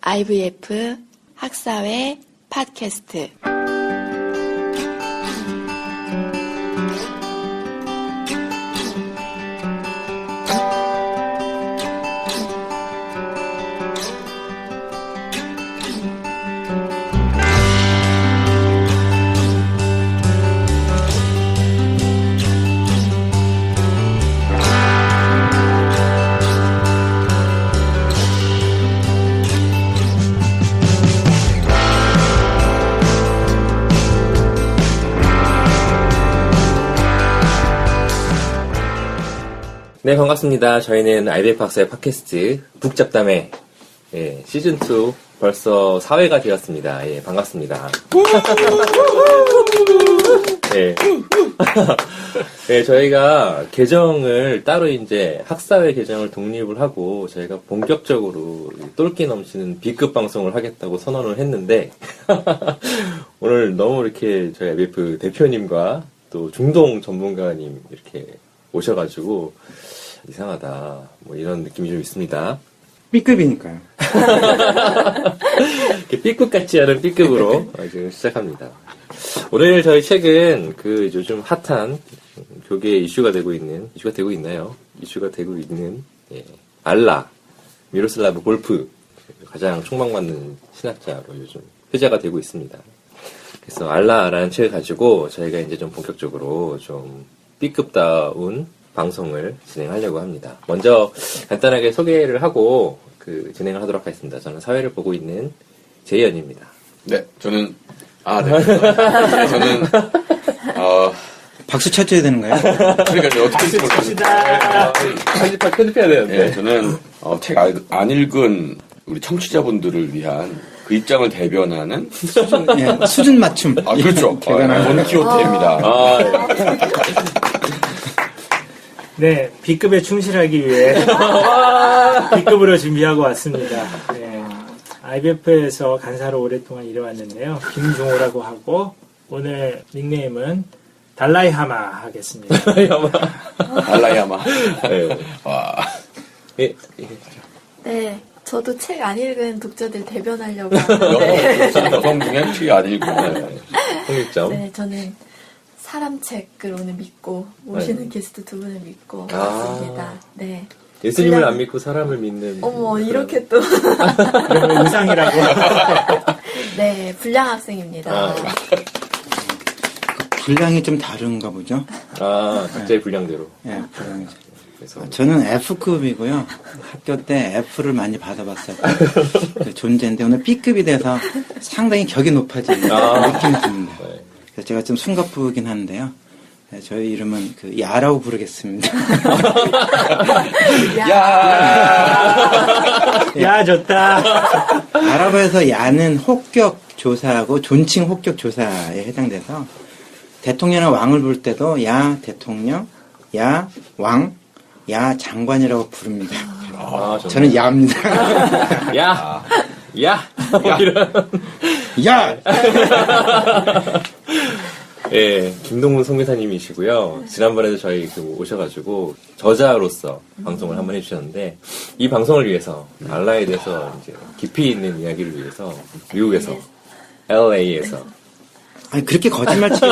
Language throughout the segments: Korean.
IVF 학사회 팟캐스트. 네, 반갑습니다. 저희는 IVF 학사의 팟캐스트 북잡담회 시즌2 벌써 4회가 되었습니다. 예, 반갑습니다. 예. 네, 저희가 계정을 따로 이제 학사회 계정을 독립을 하고 저희가 본격적으로 똘끼 넘치는 B급 방송을 하겠다고 선언을 했는데 오늘 너무 이렇게 저희 IVF 대표님과 또 중동 전문가님 이렇게 오셔가지고 이상하다 뭐 이런 느낌이 좀 있습니다. B급이니까요. B급 같지 않은 B급으로 지금 시작합니다. 오늘 저희 책은 그 요즘 핫한 교계 이슈가 되고 있는 이슈가 되고 있는 알라 미로슬라브 볼프 가장 촉망받는 신학자로 요즘 회자가 되고 있습니다. 그래서 알라라는 책을 가지고 저희가 이제 좀 본격적으로 좀 B급다운 방송을 진행하려고 합니다. 먼저 간단하게 소개를 하고 진행을 하도록 하겠습니다. 저는 사회를 보고 있는 재현입니다. 네, 저는 저는 박수 쳐줘야 되는가요? 그러니까 어떻게 편집해야 되는데. 네, 저는 책 안 읽은 우리 청취자분들을 위한 그 입장을 대변하는 수준 맞춤. 그렇죠. 본키호테입니다. 네, B급에 충실하기 위해 B급으로 준비하고 왔습니다. 네, IVF에서 간사로 오랫동안 일해왔는데요. 김종호라고 하고 오늘 닉네임은 달라이하마 하겠습니다. 달라이하마. 네. 와. 네, 저도 책 안 읽은 독자들 대변하려고 하는데. 여성 중에 책 안 읽고. 홍익점. 네, 저는 사람 책을 오늘 믿고 오시는 게스트 두 분을 믿고 왔습니다. 네. 예수님을 안 믿고 사람을 믿는. 어머, 이렇게 또. 그러면 의상이라고. 네, 불량 학생입니다. 분량이 좀 다른가 보죠? 각자의 분량대로. 예, 분량이. 그래서 저는 F급이고요. 학교 때 F를 많이 받아봤어요. 그 존재인데 오늘 B급이 돼서 상당히 격이 높아지는 느낌이 듭니다. 네. 그래서 제가 좀 숨가쁘긴 한데요. 네, 저희 이름은 야라고 부르겠습니다. 야, 좋다. 아랍어에서 야는 혹격 조사하고 존칭 혹격 조사에 해당돼서 대통령이나 왕을 부를 때도 야 대통령, 야 왕, 야 장관이라고 부릅니다. 저는 야입니다. 야! 이런. 야! 예, 김동문 성교사님이시고요. 지난번에도 저희 오셔가지고 저자로서 방송을 한번 해주셨는데 이 방송을 위해서 알라에 대해서 이제 깊이 있는 이야기를 위해서 미국에서 LA에서 아니 그렇게 거짓말 치고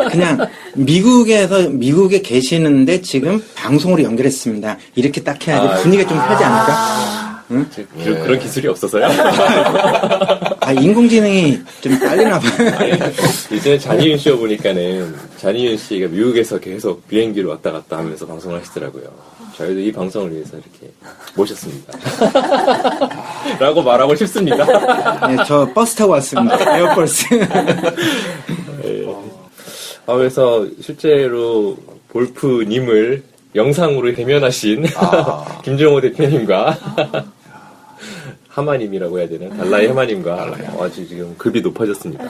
그냥 미국에 계시는데 지금 방송으로 연결했습니다. 이렇게 딱 해야지 분위기가 좀 편하지 않을까? 응? 그런 기술이 없어서요? 인공지능이 좀 빨리나 봐요. 이제 잔이윤 씨가 보니까는 잔이윤 씨가 미국에서 계속 비행기로 왔다 갔다 하면서 방송을 하시더라고요. 저희도 이 방송을 위해서 이렇게 모셨습니다. 라고 말하고 싶습니다. 네, 저 버스 타고 왔습니다. 에어버스. 그래서 실제로 볼프님을 영상으로 대면하신 김종호 대표님과 하마님이라고 해야 되나? 달라이 하마님과 아주 지금 급이 높아졌습니다.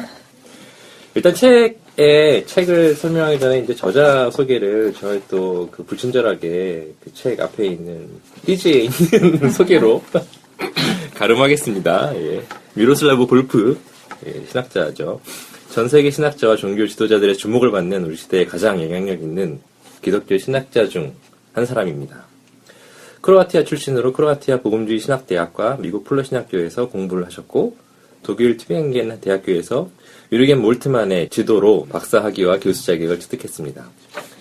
일단 책을 설명하기 전에 이제 저자 소개를 저희 또 그 불친절하게 그 책 앞에 있는 띠지에 있는 소개로 가름하겠습니다. 예. 미로슬라브 볼프 신학자죠. 전 세계 신학자와 종교 지도자들의 주목을 받는 우리 시대에 가장 영향력 있는 기독교 신학자 중 한 사람입니다. 크로아티아 출신으로 크로아티아 복음주의 신학대학과 미국 플러 신학교에서 공부를 하셨고 독일 튜빙겐 대학교에서 유르겐 몰트만의 지도로 박사학위와 교수 자격을 취득했습니다.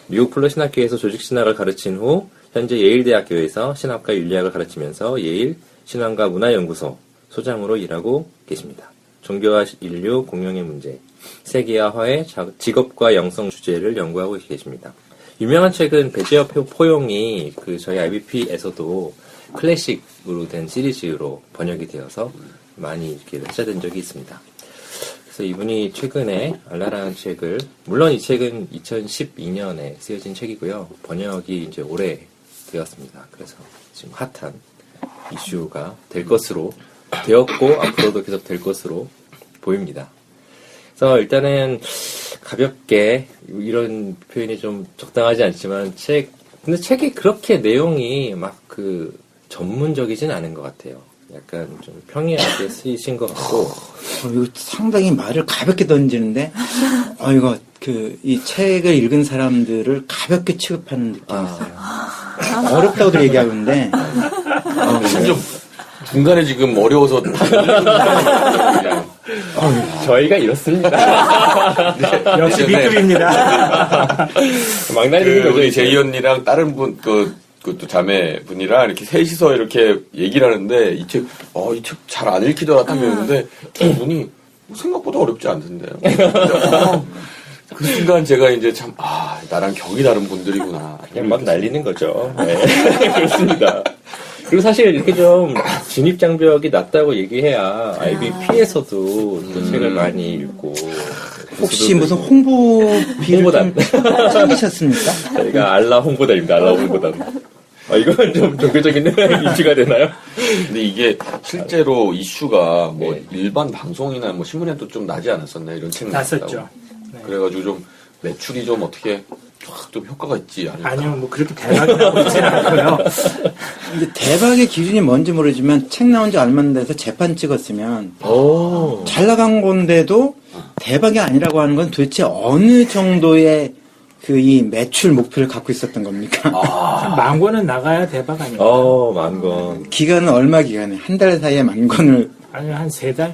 미국 플러 신학교에서 조직신학을 가르친 후 현재 예일대학교에서 신학과 윤리학을 가르치면서 예일 신앙과 문화연구소 소장으로 일하고 계십니다. 종교와 인류 공용의 문제, 세계화의 직업과 영성 주제를 연구하고 계십니다. 유명한 책은 배제어 포용이 그 저희 IBP에서도 클래식으로 된 시리즈로 번역이 되어서 많이 이렇게 회자된 적이 있습니다. 그래서 이분이 최근에 알라라는 책을, 물론 이 책은 2012년에 쓰여진 책이고요. 번역이 이제 올해 되었습니다. 그래서 지금 핫한 이슈가 될 것으로 되었고 앞으로도 계속 될 것으로 보입니다. 그래서 일단은 가볍게 이런 표현이 좀 적당하지 않지만 근데 책이 그렇게 내용이 막 그 전문적이진 않은 것 같아요. 약간 좀 평이하게 쓰이신 것 같고. 이거 상당히 말을 가볍게 던지는데, 이거 이 책을 읽은 사람들을 가볍게 취급하는 느낌이 있어요. 어렵다고들 얘기하고 있는데, 심지어 중간에 지금 어려워서 저희가 이렇습니다. 역시 네. B급입니다. 막나리는 거죠. 우리 이제. 제이 언니랑 다른 분, 그것도 자매 분이랑 이렇게 셋이서 이렇게 얘기를 하는데, 이 책 잘 안 읽히더라 하면는데, 두 분이 생각보다 어렵지 않던데요. 그 순간 제가 이제 참, 나랑 격이 다른 분들이구나. 그냥 막 날리는 거죠. 네. 그렇습니다. 그리고 사실 이렇게 좀 진입장벽이 낮다고 얘기해야 IBP에서도 또 책을 많이 읽고. 혹시 무슨 홍보비를 홍보단. 좀 챙기셨습니까? 저희가 알라 홍보단입니다. 알라 홍보단. 이건 좀 종교적인 이슈가 되나요? 근데 이게 실제로 이슈가 뭐 네. 일반 방송이나 뭐 신문에도 좀 나지 않았었나요? 이런 책 났었죠. 네. 그래가지고 좀 매출이 좀 어떻게 쫙 좀 효과가 있지 않을까? 아니요, 뭐 그렇게 대박이 나고 있지는 않고요. 근데 대박의 기준이 뭔지 모르지만 책 나온 지 얼마 안 돼서 재판 찍었으면 오. 잘 나간 건데도 대박이 아니라고 하는 건 도대체 어느 정도의 이 매출 목표를 갖고 있었던 겁니까? 만 권은 나가야 대박 아니에요? 만권. 기간은 얼마 기간에? 한 달 사이에 10,000권을. 아니요, 한 3달?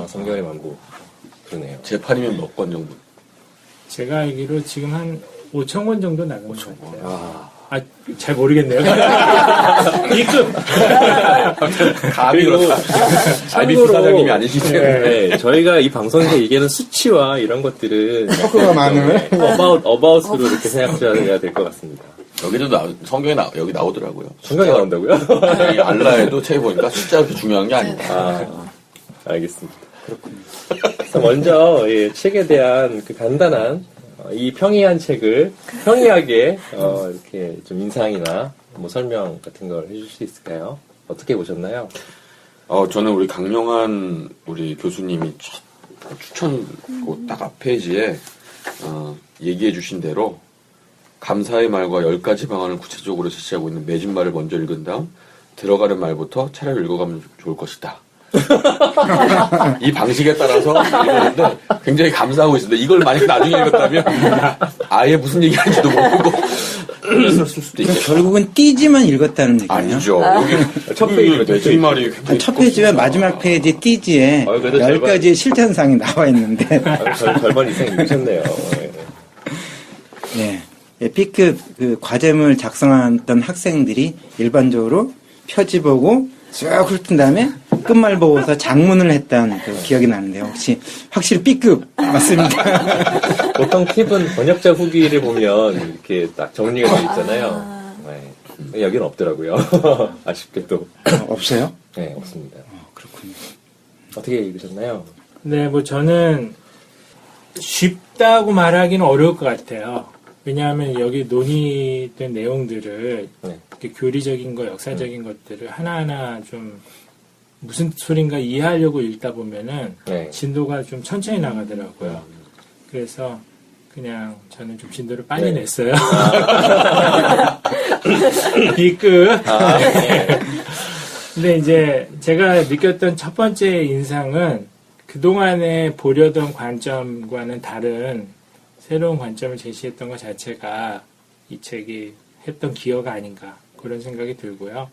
성경의 만부. 그러네요. 재판이면 몇 건 정도? 제가 알기로 지금 한 5,000권 정도 나간 것 같아요. 아, 잘 모르겠네요. B급! 감이 그리고 그렇다. IBP 참고로- 사장님이 아니시죠? 네, 저희가 이 방송에서 얘기하는 수치와 이런 것들은 섞어가 많으면? 어바웃으로 이렇게 생각해야 될 것 같습니다. 여기도 성경에 여기 나오더라고요. 성경에 나온다고요? 이 알라에도 책에 보니까 숫자가 그렇게 중요한 게 아니다. 알겠습니다. 그래서 먼저 책에 대한 그 간단한 이 평이한 책을 평이하게 이렇게 좀 인상이나 뭐 설명 같은 걸 해줄 수 있을까요? 어떻게 보셨나요? 저는 우리 강명한 우리 교수님이 추천 딱 앞 페이지에 얘기해 주신 대로 감사의 말과 10가지 방안을 구체적으로 제시하고 있는 맺은 말을 먼저 읽은 다음 들어가는 말부터 차례로 읽어가면 좋을 것이다. 이 방식에 따라서 읽었는데 굉장히 감사하고 있습니다. 이걸 만약 나중에 읽었다면 아예 무슨 얘기하는지도 모르고 쓸 수도 있겠다. 결국은 띠지만 읽었다는 얘기예요. 아니죠. 여기 첫 페이지로 돼 맺은 말이 굉장히 첫 페이지와 마지막 페이지 띠지에 그래도 10가지의 실천사항이 나와 있는데. 절반 이상 읽으셨네요. 네. B급 과제물 작성했던 학생들이 일반적으로 표지 보고 쭉 훑은 다음에 끝말 보고서 장문을 했던 기억이 나는데요. 혹시 확실히 B급 맞습니까? 보통 팁은 번역자 후기를 보면 이렇게 딱 정리가 되어 있잖아요. 네. 여기는 없더라고요. 아쉽게도. 없어요? 네, 없습니다. 그렇군요. 어떻게 읽으셨나요? 네, 뭐 저는 쉽다고 말하기는 어려울 것 같아요. 왜냐하면 여기 논의된 내용들을 네. 이렇게 교리적인 거, 역사적인 것들을 하나하나 좀 무슨 소린가 이해하려고 읽다 보면은 네. 진도가 좀 천천히 나가더라고요. 그래서 그냥 저는 좀 진도를 빨리 네. 냈어요. B급. 네. 근데 이제 제가 느꼈던 첫 번째 인상은 그동안에 보려던 관점과는 다른 새로운 관점을 제시했던 것 자체가 이 책이 했던 기여가 아닌가 그런 생각이 들고요.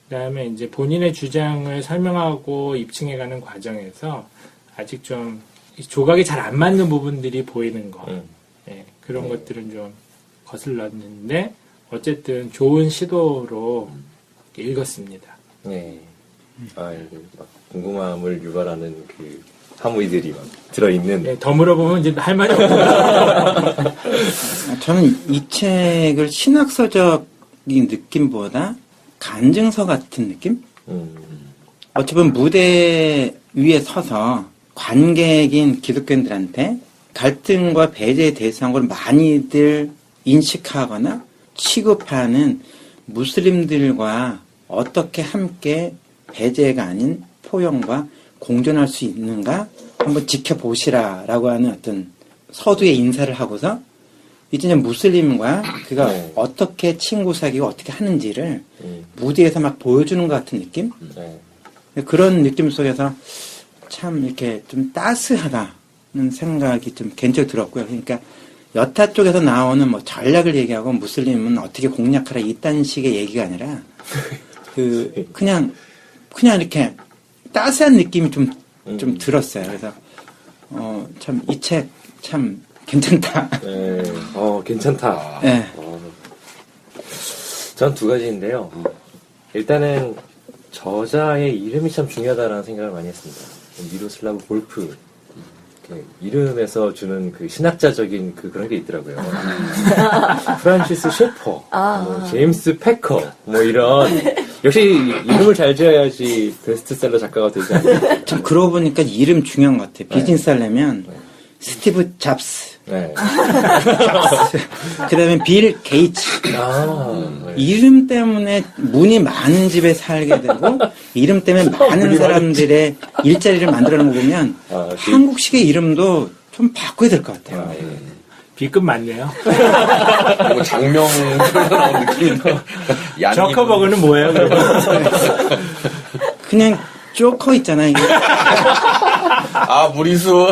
그다음에 이제 본인의 주장을 설명하고 입증해가는 과정에서 아직 좀 조각이 잘 안 맞는 부분들이 보이는 거, 예, 그런 것들은 좀 거슬렀는데 어쨌든 좋은 시도로 읽었습니다. 네. 아, 이게 막 궁금함을 유발하는 그 사무이들이 막 들어있는. 예, 더 물어보면 이제 할 말이 없구나. 저는 이 책을 신학서적인 느낌보다 간증서 같은 느낌? 어찌 보면 무대 위에 서서 관객인 기독교인들한테 갈등과 배제의 대상으로 많이들 인식하거나 취급하는 무슬림들과 어떻게 함께 배제가 아닌 포용과 공존할 수 있는가 한번 지켜보시라라고 하는 어떤 서두의 인사를 하고서 이제 무슬림과 그가 어떻게 친구 사귀고 어떻게 하는지를 무대에서 막 보여주는 것 같은 느낌? 그런 느낌 속에서 참 이렇게 좀 따스하다는 생각이 좀 개인적으로 들었고요. 그러니까 여타 쪽에서 나오는 뭐 전략을 얘기하고 무슬림은 어떻게 공략하라 이딴 식의 얘기가 아니라 그냥 이렇게 따스한 느낌이 좀 들었어요. 그래서 참 이 책 참 괜찮다. 네. 괜찮다. 네. 전 두 가지인데요. 일단은 저자의 이름이 참 중요하다라는 생각을 많이 했습니다. 미로슬라브 볼프. 이름에서 주는 그 신학자적인 그런 게 있더라고요. 프란시스 셰퍼, 제임스 패커, 뭐 이런. 역시 이름을 잘 지어야지 베스트셀러 작가가 되지 않나. 참 그러고 보니까 이름 중요한 것 같아요. 비즈니스 하려면 스티브 잡스, 네. 그 다음에 빌 게이츠. 이름 때문에 문이 많은 집에 살게 되고 이름 때문에 많은 사람들의 일자리를 만들어 놓은 거 보면 한국식의 이름도 좀 바꿔야 될 것 같아요. B급 맞네요. 뭐 장명 나온 느낌인데. 저커버그는 뭐예요, 그러면? 그냥 조커 있잖아요. 무리수.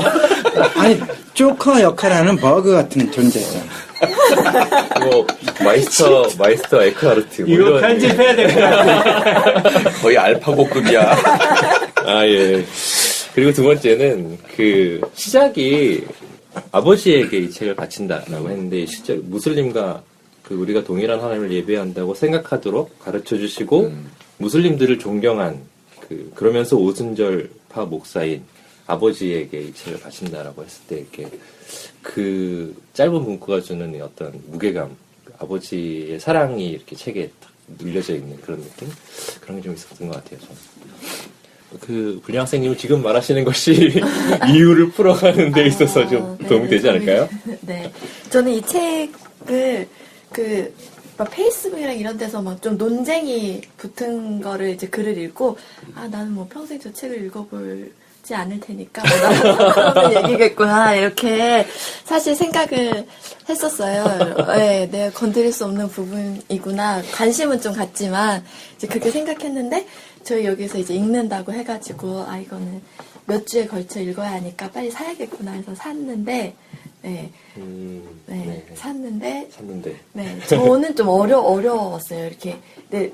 아니 조커 역할하는 버그 같은 존재죠. 뭐 마이스터 에크하르트. 뭐 이거 이런. 편집해야 될 것 같아. 거의 알파고급이야. 예. 그리고 두 번째는 그 시작이 아버지에게 이 책을 바친다라고 했는데 실제 무슬림과 그 우리가 동일한 하나님을 예배한다고 생각하도록 가르쳐 주시고 무슬림들을 존경한 그러면서 오순절파 목사인 아버지에게 이 책을 바친다라고 했을 때 이렇게 그 짧은 문구가 주는 어떤 무게감, 아버지의 사랑이 이렇게 책에 딱 눌려져 있는 그런 느낌, 그런 게 좀 있었던 것 같아요. 저는. 불량 학생님은 지금 말하시는 것이 이유를 풀어가는 데 있어서 좀 도움이 되지 않을까요? 네. 저는 이 책을 막 페이스북이랑 이런 데서 막 좀 논쟁이 붙은 거를 이제 글을 읽고 나는 뭐 평생 저 책을 읽어보지 않을 테니까 나는 얘기겠구나 이렇게 사실 생각을 했었어요. 네, 내가 건드릴 수 없는 부분이구나. 관심은 좀 갖지만 이제 그렇게 생각했는데 저희 여기서 이제 읽는다고 해가지고 이거는 몇 주에 걸쳐 읽어야 하니까 빨리 사야겠구나 해서 샀는데 샀는데 네, 저는 좀 어려웠어요. 이렇게 근데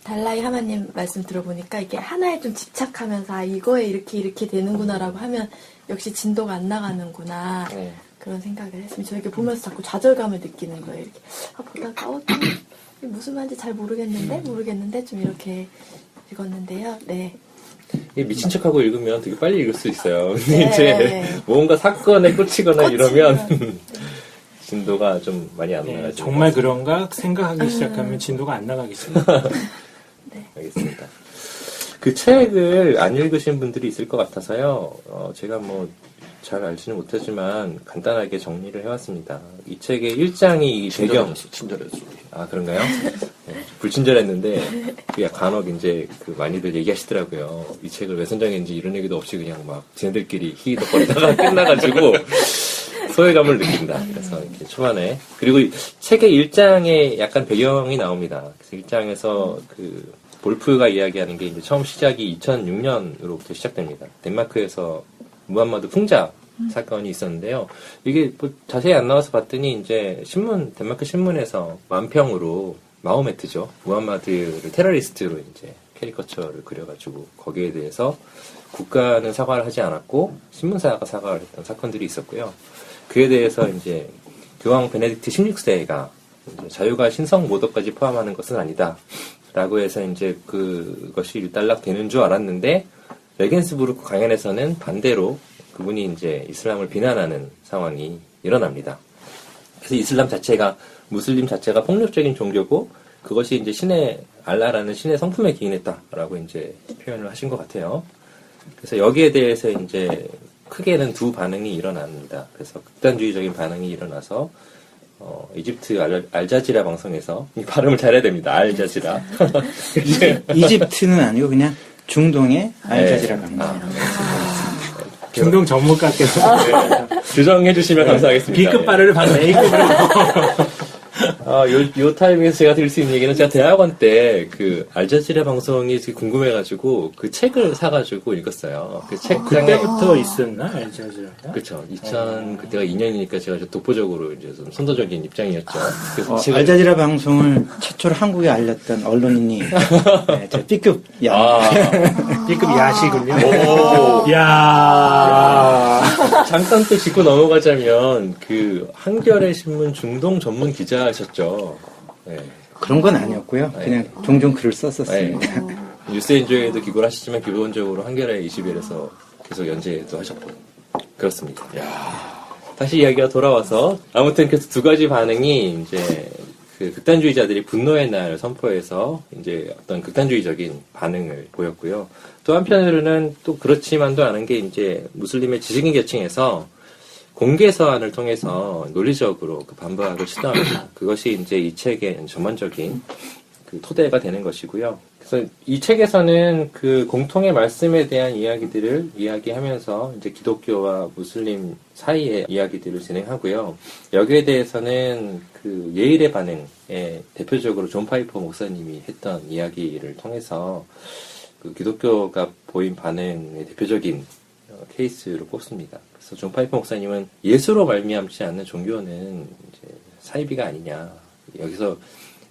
달라이 하마님 말씀 들어보니까 이게 하나에 좀 집착하면서 이거에 이렇게 되는구나라고 하면 역시 진도가 안 나가는구나 그런 생각을 했습니다. 저 이렇게 보면서 자꾸 좌절감을 느끼는 거예요. 이렇게 보다가 좀 무슨 말인지 잘 모르겠는데 좀 이렇게 읽었는데요. 네. 미친 척하고 읽으면 되게 빨리 읽을 수 있어요. 근데 이제 뭔가 사건에 꽂히거나 이러면 진도가 좀 많이 안 나가죠. 정말 그런가 생각하기 시작하면 진도가 안 나가기 시작해요. 네. 알겠습니다. 그 책을 안 읽으신 분들이 있을 것 같아서요. 제가 뭐 잘 알지는 못하지만 간단하게 정리를 해왔습니다. 이 책의 1장이 배경. 친절했어. 그런가요? 네, 불친절했는데 그게 간혹 이제 많이들 얘기하시더라고요. 이 책을 왜 선정했는지 이런 얘기도 없이 그냥 막 지네들끼리 히히덕거리다가 끝나가지고 소외감을 느낀다. 그래서 이렇게 초반에 그리고 책의 1장에 약간 배경이 나옵니다. 그래서 1장에서 볼프가 이야기하는 게 이제 처음 시작이 2006년으로부터 시작됩니다. 덴마크에서 무함마드 풍자 사건이 있었는데요. 이게 뭐 자세히 안 나와서 봤더니 이제 덴마크 신문에서 만평으로 마호메트죠. 무함마드를 테러리스트로 이제 캐리커처를 그려가지고 거기에 대해서 국가는 사과를 하지 않았고 신문사가 사과를 했던 사건들이 있었고요. 그에 대해서 이제 교황 베네딕트 16세가 자유가 신성 모독까지 포함하는 것은 아니다. 라고 해서 이제 그것이 일단락 되는 줄 알았는데 레겐스부르크 강연에서는 반대로 그분이 이제 이슬람을 비난하는 상황이 일어납니다. 그래서 이슬람 자체가 무슬림 자체가 폭력적인 종교고 그것이 이제 신의 알라라는 신의 성품에 기인했다라고 이제 표현을 하신 것 같아요. 그래서 여기에 대해서 이제 크게는 두 반응이 일어납니다. 그래서 극단주의적인 반응이 일어나서 이집트 알자지라 방송에서 이 발음을 잘해야 됩니다. 알자지라. 이집트는 아니고 그냥 중동의 알자지라 방송. 중동 전문가께서 규정해 주시면 감사하겠습니다. B급 발음을 방금 A급으로. 요 타이밍에서 제가 드릴 수 있는 얘기는 제가 대학원 때 그 알자지라 방송이 되게 궁금해가지고 그 책을 사가지고 읽었어요. 그 책장에 그때부터 있었나? 알자지라가? 그렇죠. 그때가 2년이니까 제가 좀 독보적으로 이제 좀 선도적인 입장이었죠. 그래서 알자지라 방송을 최초로 한국에 알렸던 언론인이 네, 저 B급 B급 야시군요. 오. 야 잠깐 또 짚고 넘어가자면 그 한겨레 신문 중동 전문 기자하셨죠. 네. 그런 건 아니었고요. 그냥 종종 글을 썼었습니다. 네. 뉴스엔조에도 기고를 하시지만 기본적으로 한겨레 21에서 계속 연재도 하셨고 그렇습니다. 다시 이야기가 돌아와서 아무튼 그 두 가지 반응이 이제 그 극단주의자들이 분노의 날 선포해서 이제 어떤 극단주의적인 반응을 보였고요. 또 한편으로는 또 그렇지만도 않은 게 이제 무슬림의 지식인 계층에서 공개 서한을 통해서 논리적으로 그 반박을 시도합니다. 그것이 이제 이 책의 전반적인 그 토대가 되는 것이고요. 그래서 이 책에서는 그 공통의 말씀에 대한 이야기들을 이야기하면서 이제 기독교와 무슬림 사이의 이야기들을 진행하고요. 여기에 대해서는 그 예일의 반응에 대표적으로 존 파이퍼 목사님이 했던 이야기를 통해서 그 기독교가 보인 반응의 대표적인 케이스로 꼽습니다. 그래서 존 파이퍼 목사님은 예수로 말미암지 않는 종교는 이제 사이비가 아니냐. 여기서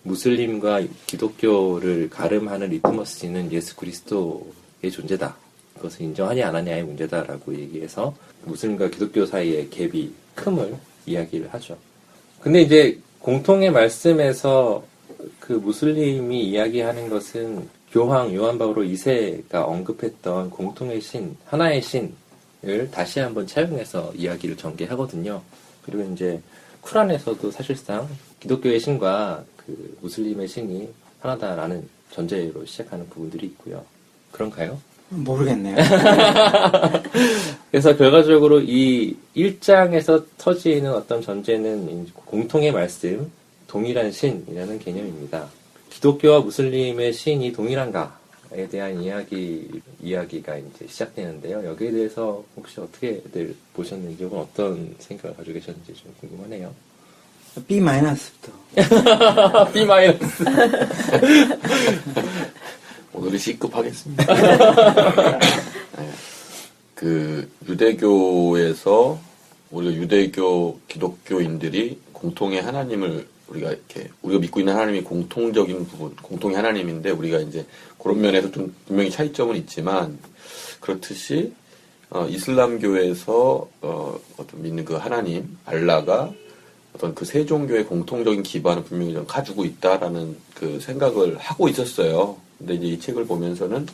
무슬림과 기독교를 가름하는 리트머스는 예수 그리스도의 존재다. 그것을 인정하냐 안 하냐의 문제다라고 얘기해서 무슬림과 기독교 사이의 갭이 큼을 이야기를 하죠. 근데 이제 공통의 말씀에서 그 무슬림이 이야기하는 것은 교황 요한 바오로 2세가 언급했던 공통의 신, 하나의 신을 다시 한번 차용해서 이야기를 전개하거든요. 그리고 이제 쿠란에서도 사실상 기독교의 신과 그 무슬림의 신이 하나다라는 전제로 시작하는 부분들이 있고요. 그런가요? 모르겠네요. 그래서 결과적으로 이 1장에서 터지는 어떤 전제는 공통의 말씀, 동일한 신이라는 개념입니다. 기독교와 무슬림의 신이 동일한가에 대한 이야기가 이제 시작되는데요. 여기에 대해서 혹시 어떻게들 보셨는지 혹은 어떤 생각을 가지고 계셨는지 좀 궁금하네요. B-부터. B-. 오늘은 C급 하겠습니다. 네. 그 유대교에서 우리가 유대교 기독교인들이 공통의 하나님을 우리가 믿고 있는 하나님이 공통적인 부분, 공통의 하나님인데 우리가 이제 그런 면에서 좀 분명히 차이점은 있지만 그렇듯이 이슬람교에서 어떤 믿는 그 하나님 알라가 어떤 그 세 종교의 공통적인 기반을 분명히 좀 가지고 있다라는 그 생각을 하고 있었어요. 근데 이제 이 책을 보면서는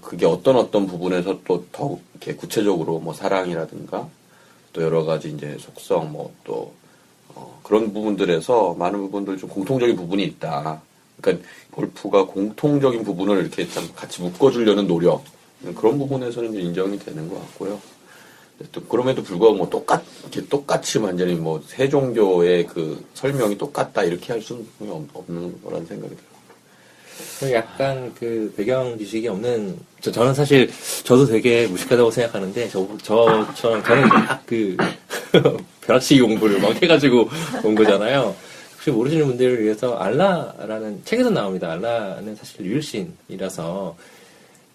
그게 어떤 부분에서 또 더욱 이렇게 구체적으로 뭐 사랑이라든가 또 여러 가지 이제 속성 뭐 또 그런 부분들에서 많은 부분들 좀 공통적인 부분이 있다. 그러니까 볼프가 공통적인 부분을 이렇게 좀 같이 묶어주려는 노력 그런 부분에서는 이제 인정이 되는 것 같고요. 또 그럼에도 불구하고 뭐 똑같이 완전히 뭐 세 종교의 그 설명이 똑같다 이렇게 할 수는 없는 거라는 생각이 들어요. 약간 그 배경 지식이 없는 저는 사실 저도 되게 무식하다고 생각하는데 저는 딱 그 벼락치기 공부를 막 해가지고 온 거잖아요. 혹시 모르시는 분들을 위해서 알라라는 책에서 나옵니다. 알라는 사실 유일신이라서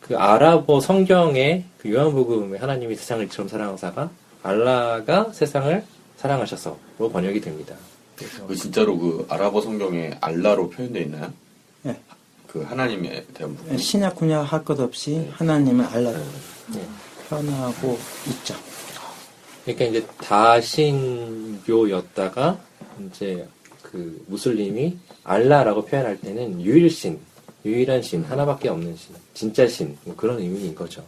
그 아랍어 성경의 그 요한복음의 하나님이 세상을 이처럼 사랑하사가 알라가 세상을 사랑하셔서로 번역이 됩니다. 그래서 그 진짜로 그 아랍어 성경에 알라로 표현되어 있나요? 네. 그 하나님에 대한 부분. 신약 군약 할 것 없이 하나님을 알라로 네. 표현하고 있죠. 그러니까 이제 다신교였다가 이제 그 무슬림이 알라라고 표현할 때는 유일신, 유일한 신, 하나밖에 없는 신, 진짜 신, 뭐 그런 의미인 거죠.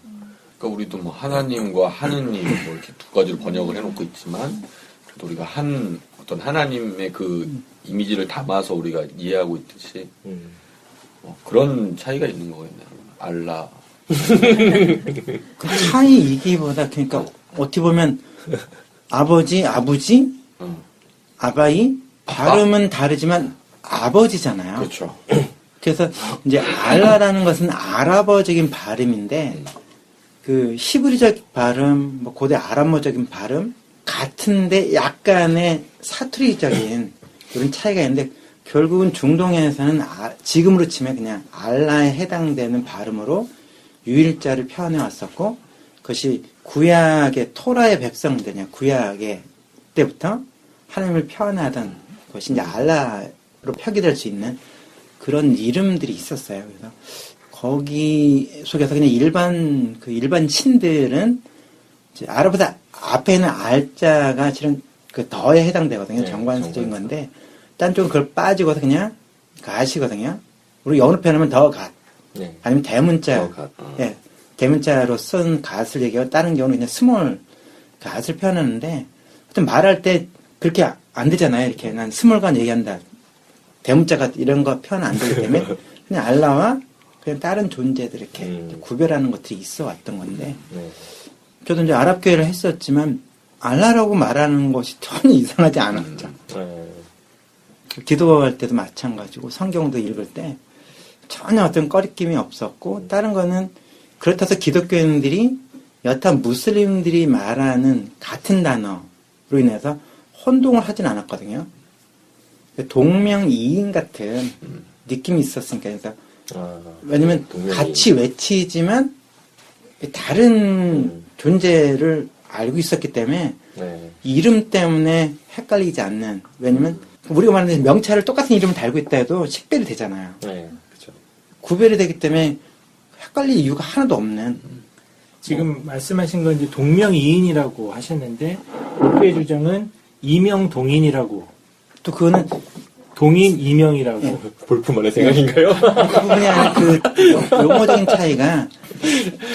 그러니까 우리도 뭐 하나님과 하느님 뭐 이렇게 두 가지로 번역을 해놓고 있지만 그래도 우리가 한 어떤 하나님의 그 이미지를 담아서 우리가 이해하고 있듯이 그런 차이가 있는 거겠네요. 알라. 그 차이이기보다 그러니까 어떻게 보면 아버지, 아버지, 아바이 발음은 다르지만 아버지잖아요. 그렇죠. 그래서 이제 알라라는 것은 아랍어적인 발음인데 그 히브리적 발음, 뭐 고대 아람어적인 발음 같은데 약간의 사투리적인 그런 차이가 있는데 결국은 중동에서는 지금으로 치면 그냥 알라에 해당되는 발음으로 유일자를 표현해 왔었고 그것이 구약의 토라의 백성들이냐 구약의 때부터 하나님을 표현하던 것이 이제 알라로 표기될 수 있는 그런 이름들이 있었어요. 그래서 거기 속에서 그냥 일반 신들은 이제 아랍보다 앞에 있는 알자가 실은 그 더에 해당되거든요. 네, 정관수적인 건데 딴 쪽은 그걸 빠지고서 그냥 갓이거든요. 우리 영어로 표현하면 더 갓. 네. 아니면 대문자. 더 갓. 예. 대문자로 쓴 갓을 얘기하고 다른 경우는 그냥 스몰 갓을 표현하는데 하여튼 말할 때 그렇게 안 되잖아요. 이렇게 난 스몰 갓 얘기한다. 대문자 갓 이런 거 표현 안 되기 때문에 그냥 알라와 그냥 다른 존재들 이렇게 구별하는 것들이 있어 왔던 건데 네. 저도 이제 아랍교회를 했었지만 알라라고 말하는 것이 전혀 이상하지 않았죠. 네. 기도할 때도 마찬가지고 성경도 읽을 때 전혀 어떤 꺼리낌이 없었고 다른 거는 그렇다고 해서 기독교인들이 여타 무슬림들이 말하는 같은 단어로 인해서 혼동을 하진 않았거든요. 동명이인 같은 느낌이 있었으니까 그래서 왜냐면 동명이인. 같이 외치지만 다른 존재를 알고 있었기 때문에 네. 이름 때문에 헷갈리지 않는 왜냐면 우리가 말하는 명찰을 똑같은 이름을 달고 있다 해도 식별이 되잖아요. 네. 그렇죠. 구별이 되기 때문에 헷갈릴 이유가 하나도 없는 지금 말씀하신 건 이제 동명이인이라고 하셨는데 목회 주장은 이명동인이라고 또 그거는 동인 이명이라고 볼품만의 생각인가요? 그 부분이 아니라 그 용어적인 차이가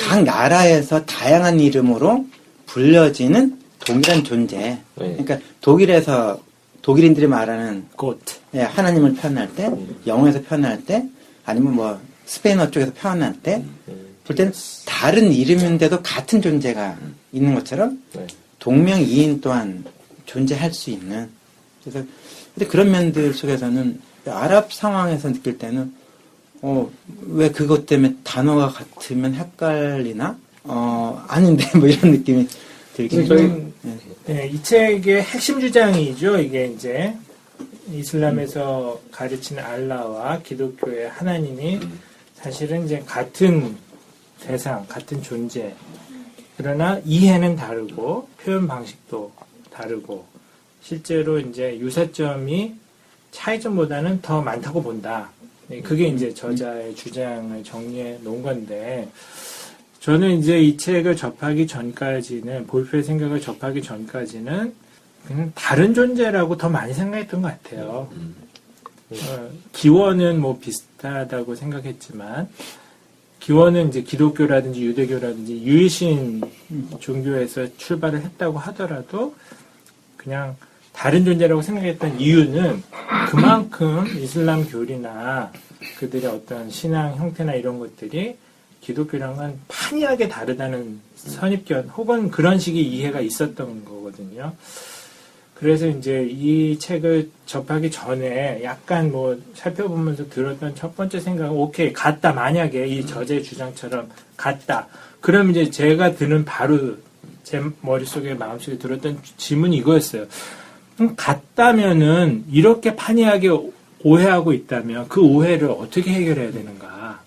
각 나라에서 다양한 이름으로 불려지는 동일한 존재. 네. 그러니까 독일에서 독일인들이 말하는 곧 예, 하나님을 표현할 때, 영어에서 표현할 때, 아니면 뭐 스페인어 쪽에서 표현할 때, 볼 때는 다른 이름인데도 같은 존재가 있는 것처럼 네. 동명이인 또한 존재할 수 있는. 그래서 근데 그런 면들 속에서는 아랍 상황에서 느낄 때는 왜 그것 때문에 단어가 같으면 헷갈리나? 아닌데 뭐 이런 느낌이 들긴 지금 해요. 네, 이 책의 핵심 주장이죠. 이게 이제 이슬람에서 가르치는 알라와 기독교의 하나님이 사실은 이제 같은 대상, 같은 존재. 그러나 이해는 다르고 표현 방식도 다르고 실제로 이제 유사점이 차이점보다는 더 많다고 본다. 네, 그게 이제 저자의 주장을 정리해 놓은 건데 저는 이제 이 책을 접하기 전까지는 볼프의 생각을 접하기 전까지는 그냥 다른 존재라고 더 많이 생각했던 것 같아요. 기원은 뭐 비슷하다고 생각했지만 기원은 이제 기독교라든지 유대교라든지 유일신 종교에서 출발을 했다고 하더라도 그냥 다른 존재라고 생각했던 이유는 그만큼 이슬람 교리나 그들의 어떤 신앙 형태나 이런 것들이 기독교랑은 판이하게 다르다는 선입견 혹은 그런 식의 이해가 있었던 거거든요. 그래서 이제 이 책을 접하기 전에 약간 뭐 살펴보면서 들었던 첫 번째 생각은 오케이 같다 만약에 이 저자의 주장처럼 같다 그럼 이제 제가 드는 바로 제 머릿속에 마음속에 들었던 질문이 이거였어요. 같다면은 이렇게 판이하게 오해하고 있다면 그 오해를 어떻게 해결해야 되는가?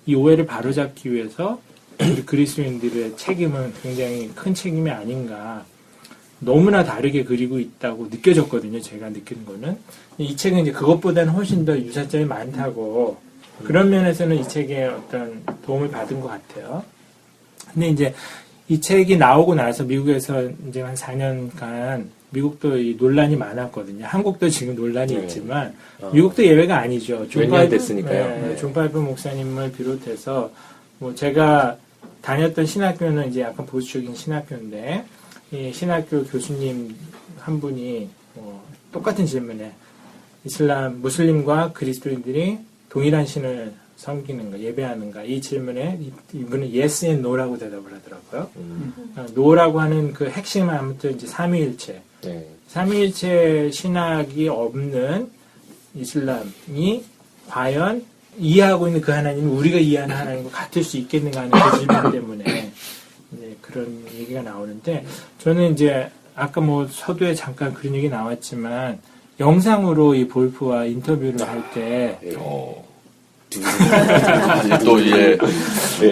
이 오해를 바로잡기 위해서 우리 그리스도인들의 책임은 굉장히 큰 책임이 아닌가. 너무나 다르게 그리고 있다고 느껴졌거든요. 제가 느끼는 거는. 이 책은 이제 그것보다는 훨씬 더 유사점이 많다고 그런 면에서는 이 책에 어떤 도움을 받은 것 같아요. 근데 이제 이 책이 나오고 나서 미국에서 이제 한 4년간 미국도 이 논란이 많았거든요. 한국도 지금 논란이 네. 있지만 미국도 예외가 아니죠. 몇 년 됐으니까요. 네, 네. 존 파이프 목사님을 비롯해서 뭐 제가 다녔던 신학교는 이제 약간 보수적인 신학교인데 이 신학교 교수님 한 분이 똑같은 질문에 무슬림과 그리스도인들이 동일한 신을 섬기는가, 예배하는가 이 질문에 이분은 yes and no라고 대답을 하더라고요. no라고 하는 그 핵심은 아무튼 이제 삼위일체. 네. 삼위일체 신학이 없는 이슬람이 과연 이해하고 있는 그 하나님이 우리가 이해하는 하나님과 같을 수 있겠는가 하는 그 질문 때문에 네, 그런 얘기가 나오는데 저는 이제 아까 뭐 서두에 잠깐 그런 얘기 나왔지만 영상으로 이 볼프와 인터뷰를 할 때 아니, 또 이제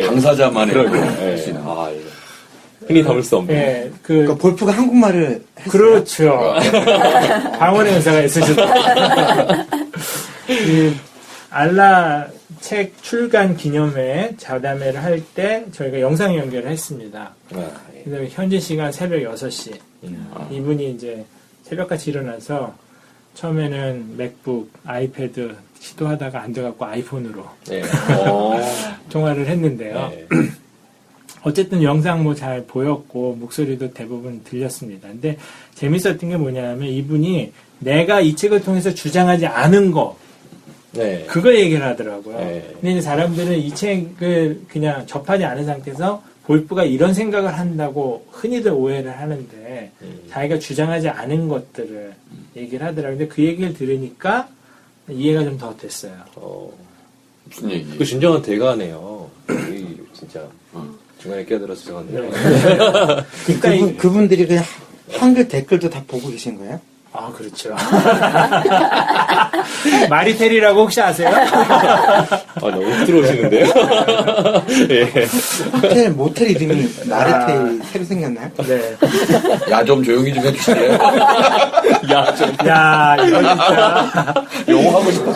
당사자만의 네. 흔히 담을 수 없는. 네, 그러니까 볼프가 한국말을 했어요. 그렇죠. 방언의 은사가 있으셨다. 그 알라 책 출간 기념회 자담회를 할 때 저희가 영상 연결을 했습니다. 그래서 현지 시간 새벽 6시. 이분이 이제 새벽같이 일어나서 처음에는 맥북, 아이패드 시도하다가 안 돼갖고 아이폰으로 네. 통화를 했는데요. 네. 어쨌든 영상 뭐 잘 보였고 목소리도 대부분 들렸습니다. 근데 재밌었던 게 뭐냐면 이분이 내가 이 책을 통해서 주장하지 않은 거 네. 그거 얘기를 하더라고요. 네. 근데 이제 사람들은 이 책을 그냥 접하지 않은 상태에서 볼프가 이런 생각을 한다고 흔히들 오해를 하는데 자기가 주장하지 않은 것들을 얘기를 하더라고요. 근데 그 얘기를 들으니까 이해가 좀 더 됐어요. 무슨 얘기? 그 진정한 대가네요. 진짜 중간에 끼어들어서 죄송한데요. 그러니까 그분들이 그냥 한글 댓글도 다 보고 계신 거예요? 아, 그렇죠. 마리텔이라고 혹시 아세요? 너무 훅 들어오시는데요? 예. 호텔, 모텔 이름이 마르테이 새로 생겼나요? 네. 야, 좀 조용히 좀 해주실래요? 야, 이거 진짜. 영어 하고 싶어.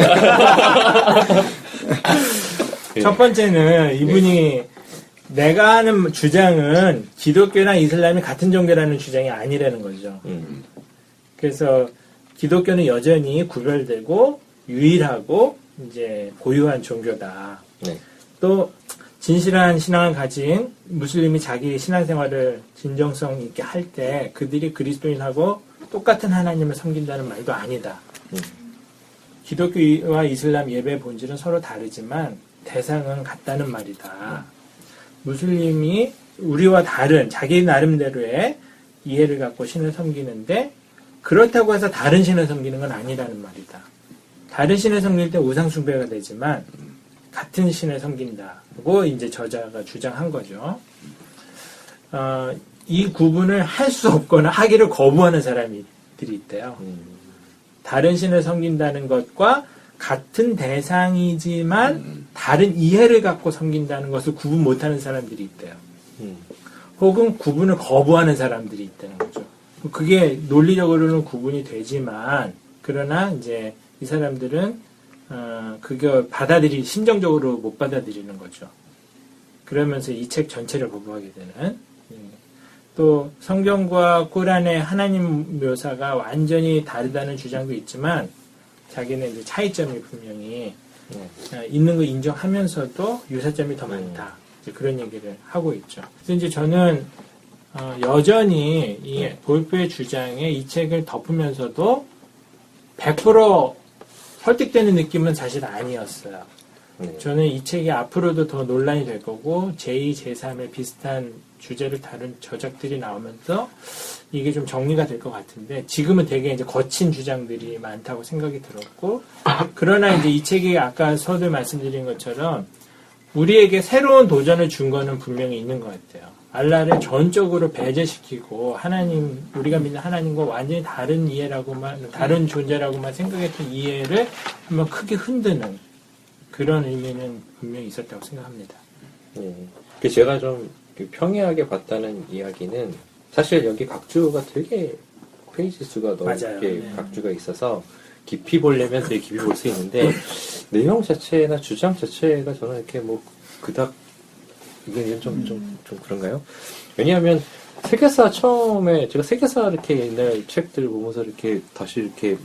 첫 번째는 이분이 내가 하는 주장은 기독교나 이슬람이 같은 종교라는 주장이 아니라는 거죠. 그래서 기독교는 여전히 구별되고 유일하고 이제 고유한 종교다. 네. 또 진실한 신앙을 가진 무슬림이 자기 신앙생활을 진정성 있게 할 때 그들이 그리스도인하고 똑같은 하나님을 섬긴다는 말도 아니다. 기독교와 이슬람 예배 본질은 서로 다르지만 대상은 같다는 말이다. 무슬림이 우리와 다른 자기 나름대로의 이해를 갖고 신을 섬기는데 그렇다고 해서 다른 신을 섬기는 건 아니라는 말이다. 다른 신을 섬길 때 우상숭배가 되지만 같은 신을 섬긴다고 이제 저자가 주장한 거죠. 이 구분을 할 수 없거나 하기를 거부하는 사람들이 있대요. 다른 신을 섬긴다는 것과 같은 대상이지만 다른 이해를 갖고 섬긴다는 것을 구분 못하는 사람들이 있대요. 혹은 구분을 거부하는 사람들이 있다는 거죠. 그게 논리적으로는 구분이 되지만 그러나 이제 이 사람들은 그걸 심정적으로 못 받아들이는 거죠. 그러면서 이 책 전체를 거부하게 되는. 또 성경과 꾸란의 하나님 묘사가 완전히 다르다는 주장도 있지만 자기는 이제 차이점이 분명히 있는 거 인정하면서도 유사점이 더 많다. 이제 그런 얘기를 하고 있죠. 그래서 이제 저는 여전히 이 볼프의 주장에 이 책을 덮으면서도 100% 설득되는 느낌은 사실 아니었어요. 저는 이 책이 앞으로도 더 논란이 될 거고 제2, 제3의 비슷한 주제를 다룬 저작들이 나오면서 이게 좀 정리가 될 것 같은데 지금은 되게 이제 거친 주장들이 많다고 생각이 들었고 그러나 이제 이 책이 아까 서두 말씀드린 것처럼 우리에게 새로운 도전을 준 거는 분명히 있는 것 같아요. 알라를 전적으로 배제시키고 우리가 믿는 하나님과 완전히 다른 이해라고만, 다른 존재라고만 생각했던 이해를 한번 크게 흔드는 그런 의미는 분명히 있었다고 생각합니다. 제가 좀 평이하게 봤다는 이야기는 사실 여기 각주가 되게 페이지 수가 맞아요. 넓게 네. 각주가 있어서 깊이 보려면 되게 깊이 볼 수 있는데 내용 자체나 주장 자체가 저는 이렇게 뭐 그닥 이건 좀 그런가요? 왜냐하면 세계사 처음에 제가 세계사 이렇게 옛날 책들 보면서 이렇게 다시 이렇게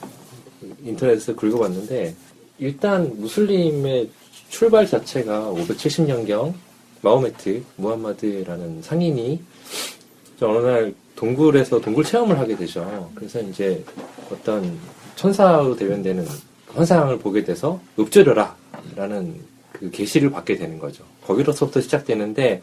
인터넷에서 긁어봤는데 일단 무슬림의 출발 자체가 570년경 마호메트 무함마드라는 상인이 어느 날 동굴에서 동굴 체험을 하게 되죠. 그래서 이제 어떤 천사로 대변되는 환상을 보게 돼서 읊조려라 라는 그 계시를 받게 되는 거죠. 거기로서부터 시작되는데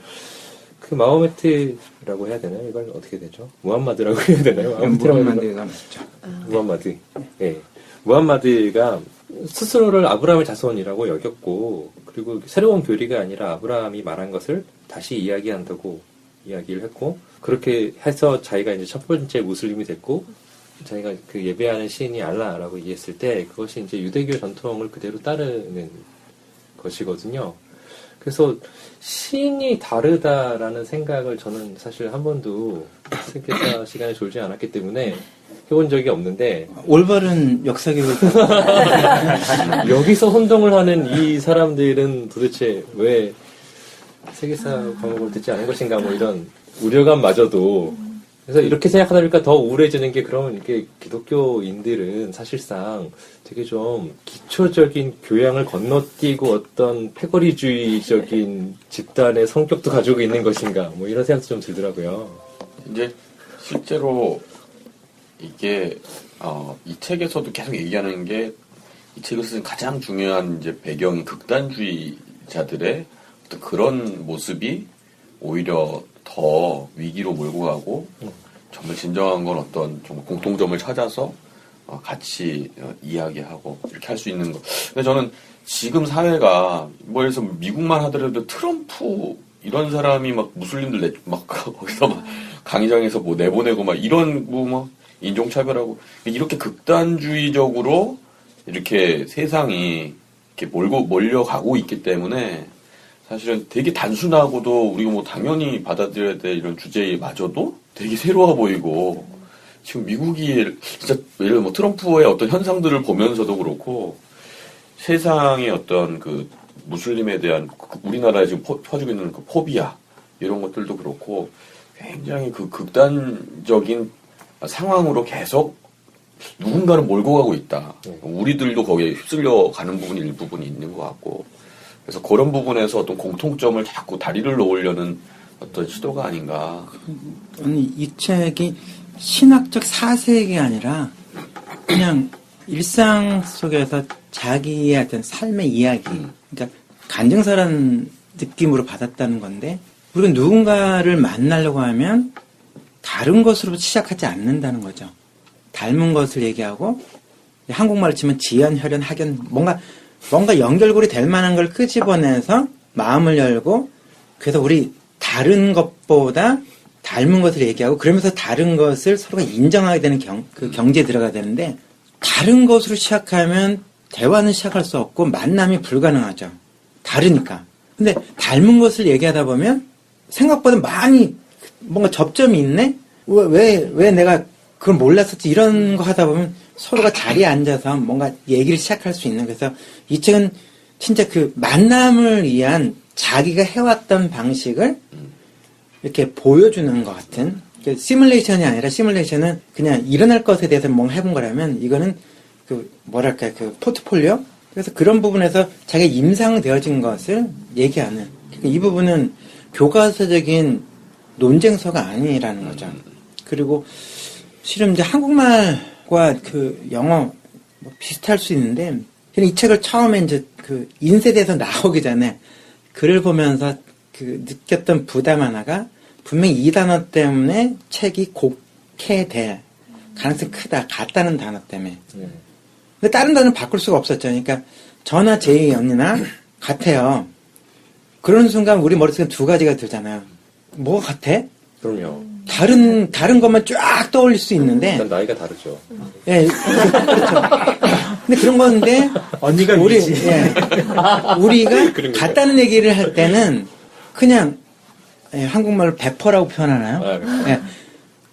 그 마호메트라고 해야 되나요? 이걸 어떻게 되죠? 무함마드라고 해야 되나요? 마호메트라고 해야 되나요? 무함마드가 맞죠. 무함마드. 예. 무함마드가 스스로를 아브라함의 자손이라고 여겼고, 그리고 새로운 교리가 아니라 아브라함이 말한 것을 다시 이야기한다고 이야기를 했고, 그렇게 해서 자기가 이제 첫 번째 무슬림이 됐고, 자기가 그 예배하는 신이 알라라고 이해했을 때, 그것이 이제 유대교 전통을 그대로 따르는 것이거든요. 그래서 신이 다르다라는 생각을 저는 사실 한 번도 세계사 시간에 졸지 않았기 때문에 해본 적이 없는데 올바른 역사교육 여기서 혼동을 하는 이 사람들은 도대체 왜 세계사 과목을 듣지 않은 것인가 뭐 이런 우려감마저도 그래서 이렇게 생각하다 보니까 더 우울해지는 게 그러면 이렇게 기독교인들은 사실상 되게 좀 기초적인 교양을 건너뛰고 어떤 패거리주의적인 집단의 성격도 가지고 있는 것인가 뭐 이런 생각도 좀 들더라고요. 이제 실제로 이게 이 책에서도 계속 얘기하는 게 이 책을 쓴 가장 중요한 이제 배경이 극단주의자들의 어떤 그런 모습이 오히려 더 위기로 몰고 가고 정말 진정한 건 어떤 정말 공통점을 찾아서 같이 이야기하고 이렇게 할 수 있는 거. 근데 저는 지금 사회가 뭐 해서 미국만 하더라도 트럼프 이런 사람이 막 무슬림들 막 거기서 막 강의장에서 뭐 내보내고 막 이런 뭐 막 인종차별하고 이렇게 극단주의적으로 이렇게 세상이 이렇게 몰려가고 있기 때문에 사실은 되게 단순하고도 우리가 뭐 당연히 받아들여야 될 이런 주제마저도 되게 새로워 보이고 지금 미국이 진짜 예를 들어 뭐 트럼프의 어떤 현상들을 보면서도 그렇고 세상의 어떤 그 무슬림에 대한 우리나라에 지금 퍼지고 있는 그 포비아 이런 것들도 그렇고 굉장히 그 극단적인 상황으로 계속 누군가를 몰고 가고 있다. 우리들도 거기에 휩쓸려 가는 부분이 일부분이 있는 것 같고 그래서 그런 부분에서 어떤 공통점을 자꾸 다리를 놓으려는 어떤 시도가 아닌가. 아니, 이 책이 신학적 사색이 아니라 그냥 일상 속에서 자기의 어떤 삶의 이야기, 그러니까 간증서라는 느낌으로 받았다는 건데 우리가 누군가를 만나려고 하면 다른 것으로 시작하지 않는다는 거죠. 닮은 것을 얘기하고 한국말로 치면 지연, 혈연, 학연 뭔가 연결고리 될 만한 걸 끄집어내서 마음을 열고 그래서 우리 다른 것보다 닮은 것을 얘기하고 그러면서 다른 것을 서로가 인정하게 되는 그 경지에 들어가야 되는데 다른 것으로 시작하면 대화는 시작할 수 없고 만남이 불가능하죠. 다르니까. 근데 닮은 것을 얘기하다 보면 생각보다 많이 뭔가 접점이 있네? 왜 내가 그걸 몰랐었지? 이런 거 하다 보면 서로가 자리에 앉아서 뭔가 얘기를 시작할 수 있는. 그래서 이 책은 진짜 그 만남을 위한 자기가 해왔던 방식을 이렇게 보여주는 것 같은. 시뮬레이션이 아니라 시뮬레이션은 그냥 일어날 것에 대해서 뭔가 해본 거라면 이거는 그 뭐랄까 그 포트폴리오? 그래서 그런 부분에서 자기가 임상되어진 것을 얘기하는. 이 부분은 교과서적인 논쟁서가 아니라는 거죠. 그리고 실은 이제 한국말과 그 영어 뭐 비슷할 수 있는데, 이 책을 처음에 이제 그 인쇄돼서 나오기 전에 글을 보면서 그 느꼈던 부담 하나가 분명히 이 단어 때문에 책이 곡해될 가능성이 크다. 같다는 단어 때문에. 근데 다른 단어는 바꿀 수가 없었죠. 그러니까 저나 제이 언니나 같아요. 그런 순간 우리 머릿속에 두 가지가 들잖아요. 뭐가 같아? 그럼요. 다른 것만 쫙 떠올릴 수 있는데. 일단 나이가 다르죠. 예, 그렇죠. 근데 그런 건데. 언니가 위지. 우리가 그런 같다는 얘기를 할 때는 그냥, 한국말로 배퍼라고 표현하나요? 아, 그렇죠. 예,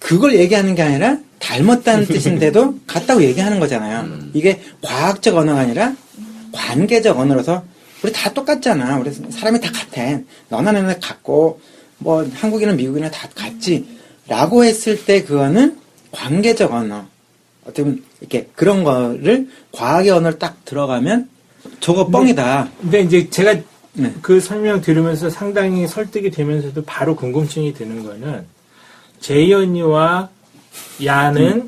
그걸 얘기하는 게 아니라 닮았다는 뜻인데도 같다고 얘기하는 거잖아요. 이게 과학적 언어가 아니라 관계적 언어로서 우리 다 똑같잖아. 우리 사람이 다 같아. 너나 나나 같고 뭐 한국이나 미국이나 다 같지. 라고 했을 때 그거는 관계적 언어. 어떻게 보면 이렇게 그런 거를 과학의 언어를 딱 들어가면 저거 뻥이다. 근데 이제 제가 네. 그 설명 들으면서 상당히 설득이 되면서도 바로 궁금증이 드는 거는 제이 언니와 야는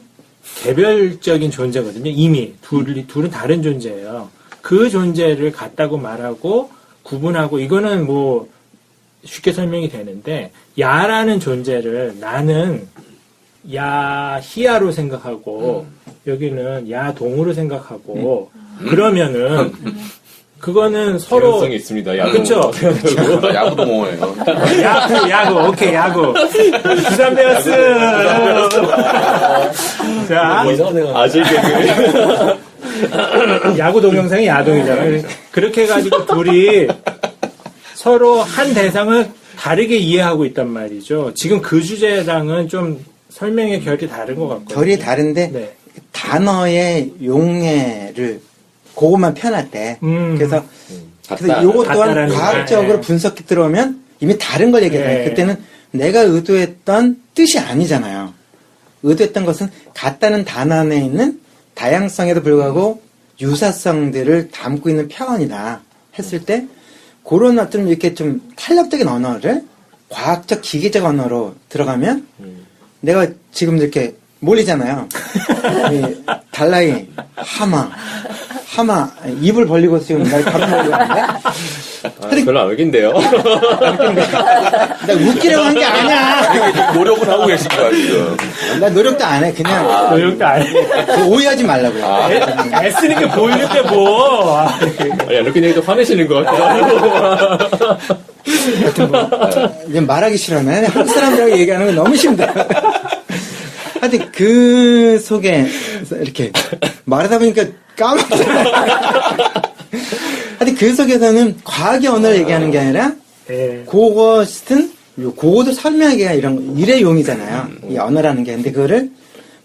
개별적인 존재거든요. 이미 둘은 다른 존재예요. 그 존재를 같다고 말하고 구분하고 이거는 뭐 쉽게 설명이 되는데 야라는 존재를 나는 야희야로 생각하고 여기는 야동으로 생각하고 그러면은 그거는 서로 개연성이 있습니다. 야구. 그쵸? 야구도 뭐예요? 야구, 오케이, 야구. 부산 베어스! 자, 아질 개그. 야구 동영상이 야동이잖아요. 그렇게 해가지고 둘이 서로 한 대상을 다르게 이해하고 있단 말이죠. 지금 그 주제랑은 좀 설명의 결이 다른 것 같거든요. 결이 다른데 네. 단어의 용해를 그것만 편할 그래서 같다. 요것 또한 같다라는 과학적으로 거. 분석해 들어오면 이미 다른 걸 얘기해요. 네. 그때는 내가 의도했던 뜻이 아니잖아요. 의도했던 것은 같다는 단어 안에 있는 다양성에도 불구하고 유사성들을 담고 있는 표현이다 했을 때 그런 어떤 이렇게 좀 탄력적인 언어를 과학적 기계적 언어로 들어가면 내가 지금 이렇게 몰리잖아요. 이 달라이 하마 입을 벌리고 지금 날 감싸려고 하는데 별로 안 웃긴데요. 나 웃기려고 한 게 아니야. 노력은 하고 계신 거야, 지금. 나 노력도 안 해. 그냥 노력도 안 해. 그거 오해하지 말라고요. 애쓰는 게 보이는데 뭐. 아니, 안 웃긴 얘기도 화내시는 것 같기도 하고. 하여튼 뭐, 이제 말하기 싫어요. 한국 사람들하고 얘기하는 건 너무 힘들어. 하여튼 그 속에 이렇게 말하다 보니까 까먹었어요. 하여튼 그 속에서는 과학의 언어를 얘기하는 게 아니라 예. 그것은 그것도 설명하기가 이런 일회용이잖아요. 이 언어라는 게. 근데 그거를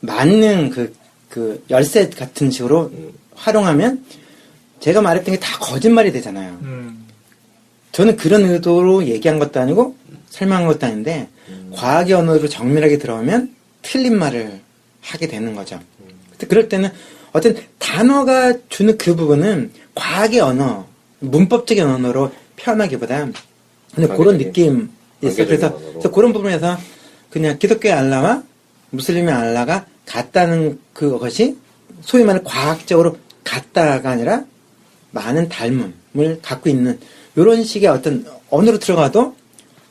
맞는 그 열쇠 같은 식으로 활용하면 제가 말했던 게 다 거짓말이 되잖아요. 저는 그런 의도로 얘기한 것도 아니고 설명한 것도 아닌데 과학의 언어로 정밀하게 들어오면 틀린 말을 하게 되는 거죠. 그럴 때는 어떤 단어가 주는 그 부분은 과학의 언어, 문법적인 언어로 표현하기보다 근데 그런 느낌이 있어요. 그래서 그런 부분에서 그냥 기독교의 알라와 무슬림의 알라가 같다는 그것이 소위 말하는 과학적으로 같다가 아니라 많은 닮음을 갖고 있는 이런 식의 어떤 언어로 들어가도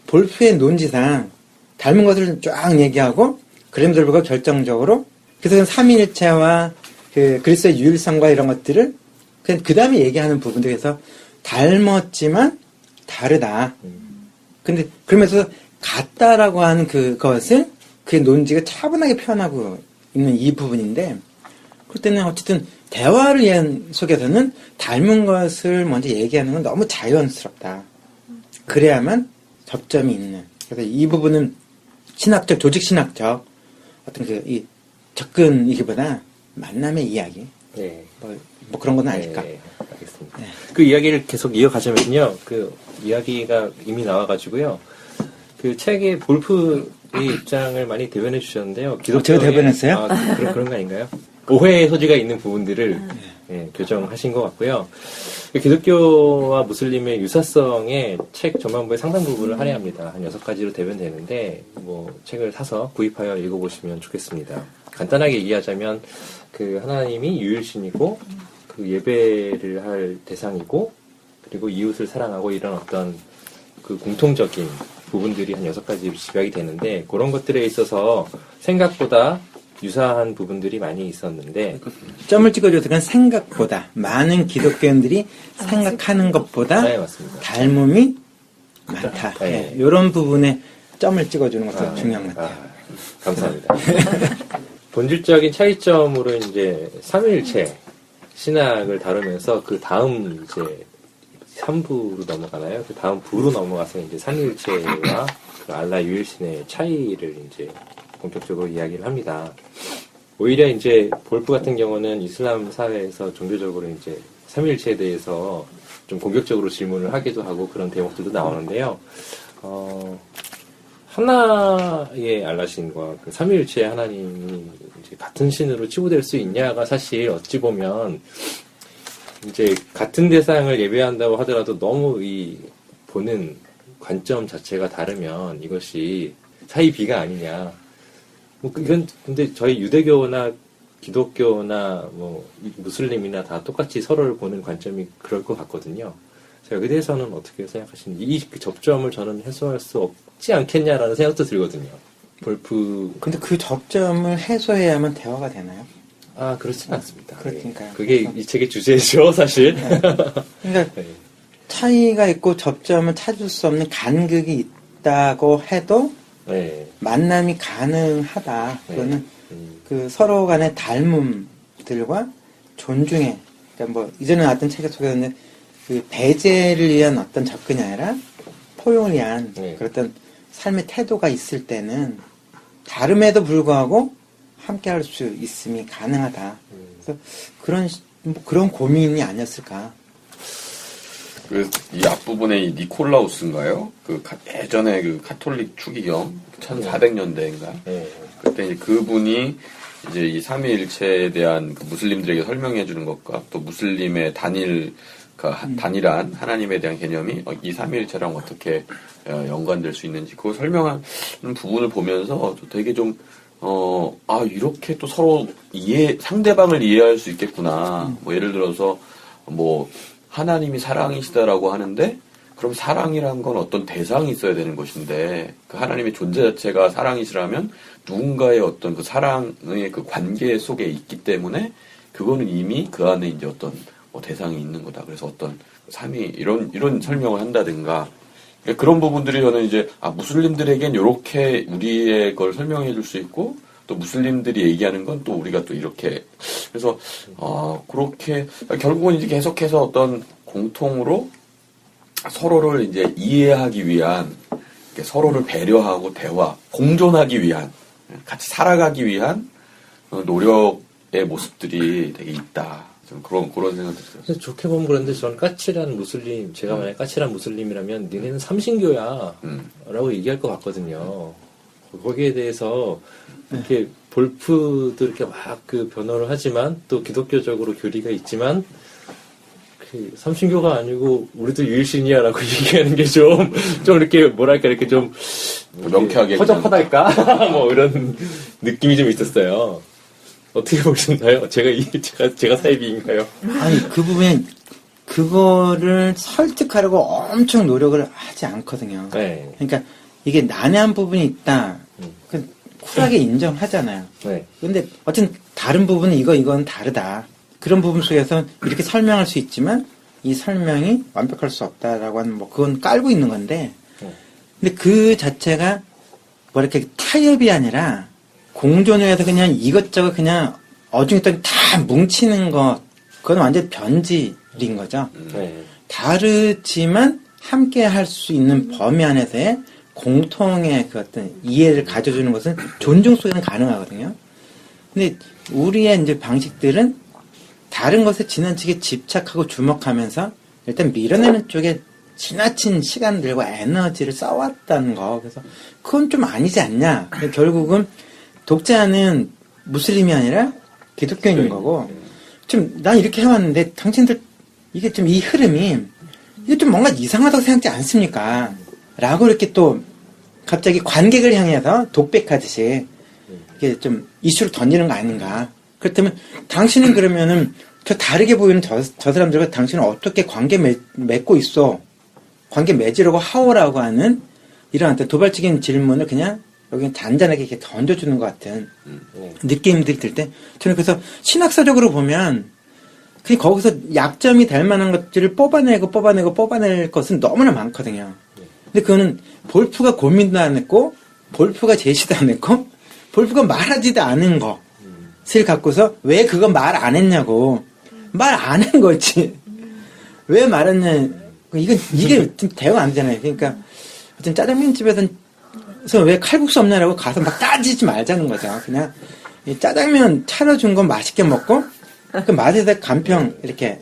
볼프의 논지상 닮은 것을 쫙 얘기하고 그림들과 결정적으로 그래서 삼위일체와 그 그리스도의 유일성과 이런 것들을 그냥 그 다음에 얘기하는 부분들에서 닮았지만 다르다. 근데 그러면서 같다라고 하는 그것을 그 논지가 차분하게 표현하고 있는 이 부분인데 그럴 때는 어쨌든 대화를 위한 속에서는 닮은 것을 먼저 얘기하는 건 너무 자연스럽다. 그래야만 접점이 있는. 그래서 이 부분은 신학적, 조직신학적 어떤 이 접근이기보다 만남의 이야기. 네. 뭐 그런 건 아닐까. 네, 알겠습니다. 그 이야기를 계속 이어가자면요. 그 이야기가 이미 나와가지고요. 그 책에 볼프의 입장을 많이 대변해 주셨는데요. 제가 대변했어요? 아, 그런 거 아닌가요? 오해의 소지가 있는 부분들을 교정하신 것 같고요. 기독교와 무슬림의 유사성에 책 전반부의 상당 부분을 할애합니다. 한 6가지로 대변되는데 뭐 책을 사서 구입하여 읽어보시면 좋겠습니다. 간단하게 얘기하자면 그 하나님이 유일신이고 그 예배를 할 대상이고 그리고 이웃을 사랑하고 이런 어떤 그 공통적인 부분들이 한 6가지로 집약이 되는데 그런 것들에 있어서 생각보다 유사한 부분들이 많이 있었는데 점을 찍어줘서 그건 생각보다 많은 기독교인들이 생각하는 것보다 네, 맞습니다. 닮음이 많다. 네. 이런 부분에 점을 찍어주는 것도 중요한 것 같아요. 감사합니다. 본질적인 차이점으로 이제 삼위일체 신학을 다루면서 그 다음 이제 3부로 넘어가나요? 그 다음 부로 넘어가서 이제 삼위일체와 그 알라 유일신의 차이를 이제 본격적으로 이야기를 합니다. 오히려 이제 볼프 같은 경우는 이슬람 사회에서 종교적으로 이제 삼위일체에 대해서 좀 공격적으로 질문을 하기도 하고 그런 대목들도 나오는데요. 하나의 알라신과 그 삼위일체의 하나님이 이제 같은 신으로 치부될 수 있냐가 사실 어찌 보면 이제 같은 대상을 예배한다고 하더라도 너무 이 보는 관점 자체가 다르면 이것이 사이비가 아니냐. 뭐 이건 근데 저희 유대교나 기독교나 뭐 무슬림이나 다 똑같이 서로를 보는 관점이 그럴 것 같거든요. 자, 여기에 대해서는 어떻게 생각하시는지 이 접점을 저는 해소할 수 없지 않겠냐라는 생각도 들거든요. 볼프 근데 그 접점을 해소해야만 대화가 되나요? 그렇지는 않습니다. 그러니까요. 그게 그래서- 이 책의 주제죠, 사실. 그러니까 네. 차이가 있고 접점을 찾을 수 없는 간극이 있다고 해도 네. 만남이 가능하다. 네. 그거는 그 서로 간의 닮음들과 존중에, 그러니까 뭐 이전에 나왔던 책에 소개했는데 그 배제를 위한 어떤 접근이 아니라 포용을 위한 네. 그런 삶의 태도가 있을 때는 다름에도 불구하고 함께 할 수 있음이 가능하다. 그래서 그런 고민이 아니었을까. 이 앞부분에 이 니콜라우스인가요? 예전에 그 가톨릭 추기경 1400년대인가? 네. 그때 이제 그분이 이제 이 삼위일체에 대한 그 무슬림들에게 설명해 주는 것과 또 무슬림의 단일한 하나님에 대한 개념이 이 삼위일체랑 어떻게 연관될 수 있는지 그걸 설명하는 부분을 보면서 되게 좀 이렇게 또 서로 상대방을 이해할 수 있겠구나. 뭐 예를 들어서 뭐 하나님이 사랑이시다라고 하는데 그럼 사랑이란 건 어떤 대상이 있어야 되는 것인데 그 하나님의 존재 자체가 사랑이시라면 누군가의 어떤 그 사랑의 그 관계 속에 있기 때문에 그거는 이미 그 안에 이제 어떤 대상이 있는 거다. 그래서 어떤 삼위 이런 설명을 한다든가 그런 부분들이 저는 이제 무슬림들에겐 이렇게 우리의 걸 설명해 줄 수 있고 또 무슬림들이 얘기하는 건 또 우리가 또 이렇게 그래서 그렇게 결국은 이제 계속해서 어떤 공통으로 서로를 이제 이해하기 위한 서로를 배려하고 대화 공존하기 위한 같이 살아가기 위한 노력의 모습들이 되게 있다. 좀 그런 생각이 들어요. 근데 좋게 보면 그런데 저는 까칠한 무슬림, 제가 만약에 까칠한 무슬림이라면 니네는 삼신교야 라고 얘기할 것 같거든요. 거기에 대해서 이렇게 볼프도 이렇게 막 그 변호를 하지만 또 기독교적으로 교리가 있지만 그 삼신교가 아니고 우리도 유일신이야라고 얘기하는 게 좀 이렇게 뭐랄까 이렇게 좀 명쾌하게 허접하달까 뭐 이런 느낌이 좀 있었어요. 어떻게 보셨나요? 제가 사이비인가요? 아니 그 부분에 그거를 설득하려고 엄청 노력을 하지 않거든요. 네. 그러니까 이게 난해한 부분이 있다. 그 쿨하게 인정하잖아요. 네. 근데 어쨌든 다른 부분은 이건 다르다. 그런 부분 속에서 이렇게 설명할 수 있지만 이 설명이 완벽할 수 없다라고 하는 그건 깔고 있는 건데 근데 그 자체가 뭐 이렇게 타협이 아니라 공존에서 그냥 이것저것 그냥 어중있던 다 뭉치는 것 그건 완전 변질인 거죠. 네. 다르지만 함께 할 수 있는 범위 안에서의 공통의 그 어떤 이해를 가져주는 것은 존중 속에는 가능하거든요. 근데 우리의 이제 방식들은 다른 것에 지나치게 집착하고 주목하면서 일단 밀어내는 쪽에 지나친 시간들과 에너지를 써왔다는 거. 그래서 그건 좀 아니지 않냐. 결국은 독자는 무슬림이 아니라 기독교인인 거고. 지금 난 이렇게 해왔는데 당신들 이게 좀 이 흐름이 이게 좀 뭔가 이상하다고 생각지 않습니까? 라고 이렇게 또 갑자기 관객을 향해서 독백하듯이 이게 좀 이슈를 던지는 거 아닌가. 그렇다면 당신은 그러면은 저 다르게 보이는 저 사람들과 당신은 어떻게 관계 맺고 있어? 관계 맺으려고 하오라고 하는 이런 어떤 도발적인 질문을 그냥 여기 잔잔하게 이렇게 던져주는 것 같은 느낌들이 들 때 저는 그래서 신학사적으로 보면 그냥 거기서 약점이 될 만한 것들을 뽑아낼 것은 너무나 많거든요. 근데 그거는 볼프가 고민도 안 했고 볼프가 제시도 안 했고 볼프가 말하지도 않은 것을 갖고서 왜 그거 말 안 했냐고 말 안 한 거지 왜 말했냐 이게 좀 대화가 안 되잖아요. 그러니까 어떤 짜장면 집에서는 그래서 왜 칼국수 없냐라고 가서 막 따지지 말자는 거죠. 그냥 이 짜장면 차려준 건 맛있게 먹고 그 맛에 대해 간평 이렇게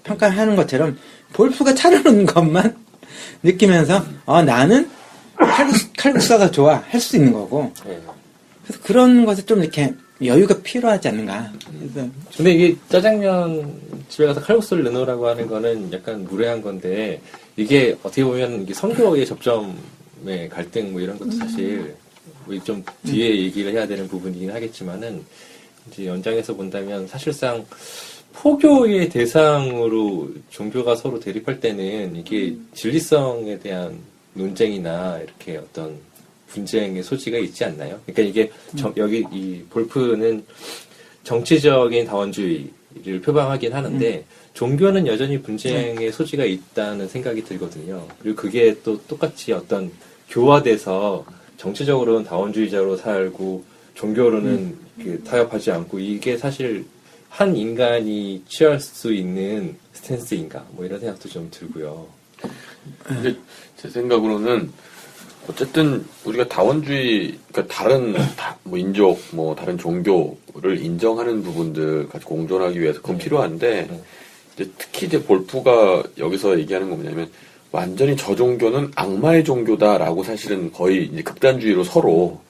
평가하는 것처럼 볼프가 차려놓은 것만 느끼면서 나는 칼국수가 좋아 할 수 있는 거고 그래서 그런 것에 좀 이렇게 여유가 필요하지 않는가. 그래서 근데 이게 짜장면 집에 가서 칼국수를 넣으라고 하는 거는 약간 무례한 건데 이게 어떻게 보면 이게 성교의 접점의 갈등 뭐 이런 것도 사실 뭐좀 뒤에 얘기를 해야 되는 부분이긴 하겠지만은 이제 연장해서 본다면 사실상 포교의 대상으로 종교가 서로 대립할 때는 이게 진리성에 대한 논쟁이나 이렇게 어떤 분쟁의 소지가 있지 않나요? 그러니까 이게 여기 이 볼프는 정치적인 다원주의를 표방하긴 하는데 종교는 여전히 분쟁의 소지가 있다는 생각이 들거든요. 그리고 그게 또 똑같이 어떤 교화돼서 정치적으로는 다원주의자로 살고 종교로는 타협하지 않고 이게 사실 한 인간이 취할 수 있는 스탠스인가 뭐 이런 생각도 좀 들고요. 근데 제 생각으로는 어쨌든 우리가 다원주의, 그러니까 다른 뭐 인족, 뭐 다른 종교를 인정하는 부분들 같이 공존하기 위해서 그건 필요한데 이제 특히 이제 볼프가 여기서 얘기하는 건 뭐냐면 완전히 저 종교는 악마의 종교다라고 사실은 거의 이제 극단주의로 서로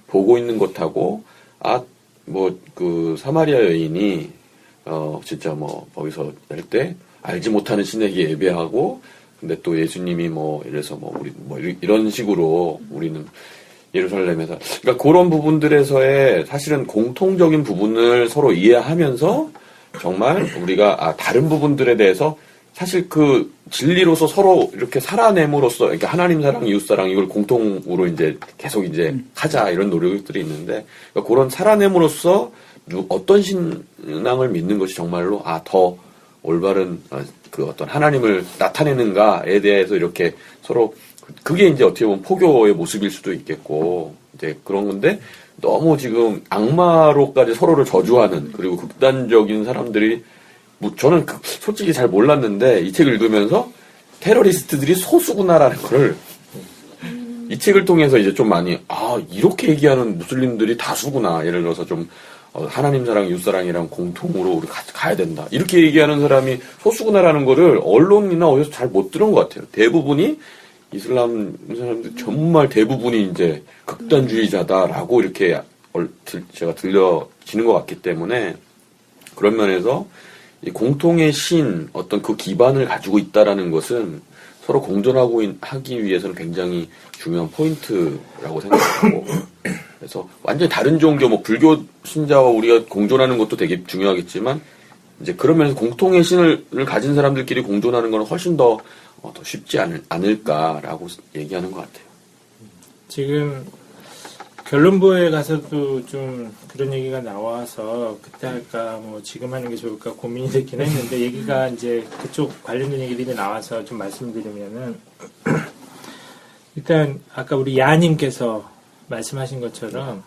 보고 있는 것하고 뭐 그 사마리아 여인이 진짜 뭐 거기서 할 때 알지 못하는 신에게 예배하고 근데 또 예수님이 뭐 이래서 뭐 우리 뭐 이런 식으로 우리는 예루살렘에서 그러니까 그런 부분들에서의 사실은 공통적인 부분을 서로 이해하면서 정말 우리가 다른 부분들에 대해서 사실 그 진리로서 서로 이렇게 살아냄으로써 그러니까 하나님 사랑, 이웃 사랑 이걸 공통으로 이제 계속 이제 하자 이런 노력들이 있는데 그러니까 그런 살아냄으로써 어떤 신앙을 믿는 것이 정말로 더 올바른 그 어떤 하나님을 나타내는가에 대해서 이렇게 서로 그게 이제 어떻게 보면 포교의 모습일 수도 있겠고 이제 그런 건데 너무 지금 악마로까지 서로를 저주하는 그리고 극단적인 사람들이 저는 솔직히 잘 몰랐는데 이 책을 읽으면서 테러리스트들이 소수구나라는 걸 이 책을 통해서 이제 좀 많이 이렇게 얘기하는 무슬림들이 다수구나. 예를 들어서 좀 하나님 사랑, 이웃 사랑이랑 공통으로 우리 같이 가야 된다. 이렇게 얘기하는 사람이 소수구나라는 거를 언론이나 어디서 잘 못 들은 것 같아요. 대부분이 이슬람 사람들 정말 대부분이 이제 극단주의자다라고 이렇게 제가 들려지는 것 같기 때문에 그런 면에서 이 공통의 신 어떤 그 기반을 가지고 있다라는 것은 서로 공존하고 하기 위해서는 굉장히 중요한 포인트라고 생각하고 그래서 완전히 다른 종교 뭐 불교 신자와 우리가 공존하는 것도 되게 중요하겠지만 이제 그러면서 공통의 신을 가진 사람들끼리 공존하는 건 훨씬 더 쉽지 않을까라고 얘기하는 것 같아요. 지금 결론부에 가서도 좀 그런 얘기가 나와서 그때 할까 뭐 지금 하는 게 좋을까 고민이 됐긴 했는데 얘기가 이제 그쪽 관련된 얘기들이 나와서 좀 말씀드리면은 일단 아까 우리 야님께서 말씀하신 것처럼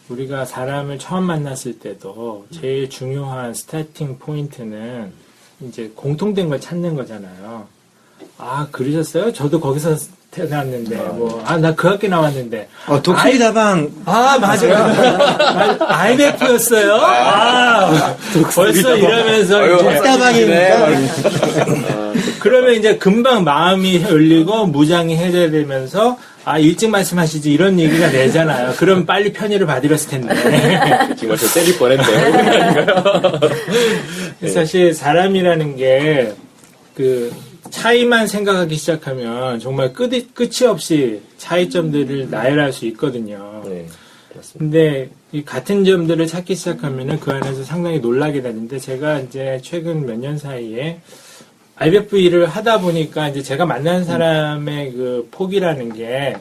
우리가 사람을 처음 만났을 때도 제일 중요한 스타팅 포인트는 이제 공통된 걸 찾는 거잖아요. 그러셨어요? 저도 거기서 태어났는데, 나 그 학교 나왔는데. 독수리 다방. 맞아요. IMF였어요? 벌써 이러면서 이제. 다방이니까. 그러면 이제 금방 마음이 열리고 무장이 해제되면서, 일찍 말씀하시지 이런 얘기가 되잖아요. 그럼 빨리 편의를 받으렸을 텐데. 정말 저 때릴 뻔했네요. 사실 사람이라는 게, 차이만 생각하기 시작하면 정말 끝이 없이 차이점들을 나열할 수 있거든요. 네, 그렇습니다. 근데 이 같은 점들을 찾기 시작하면은 그 안에서 상당히 놀라게 되는데 제가 이제 최근 몇 년 사이에 IBF를 하다 보니까 이제 제가 만난 사람의 그 폭이라는 게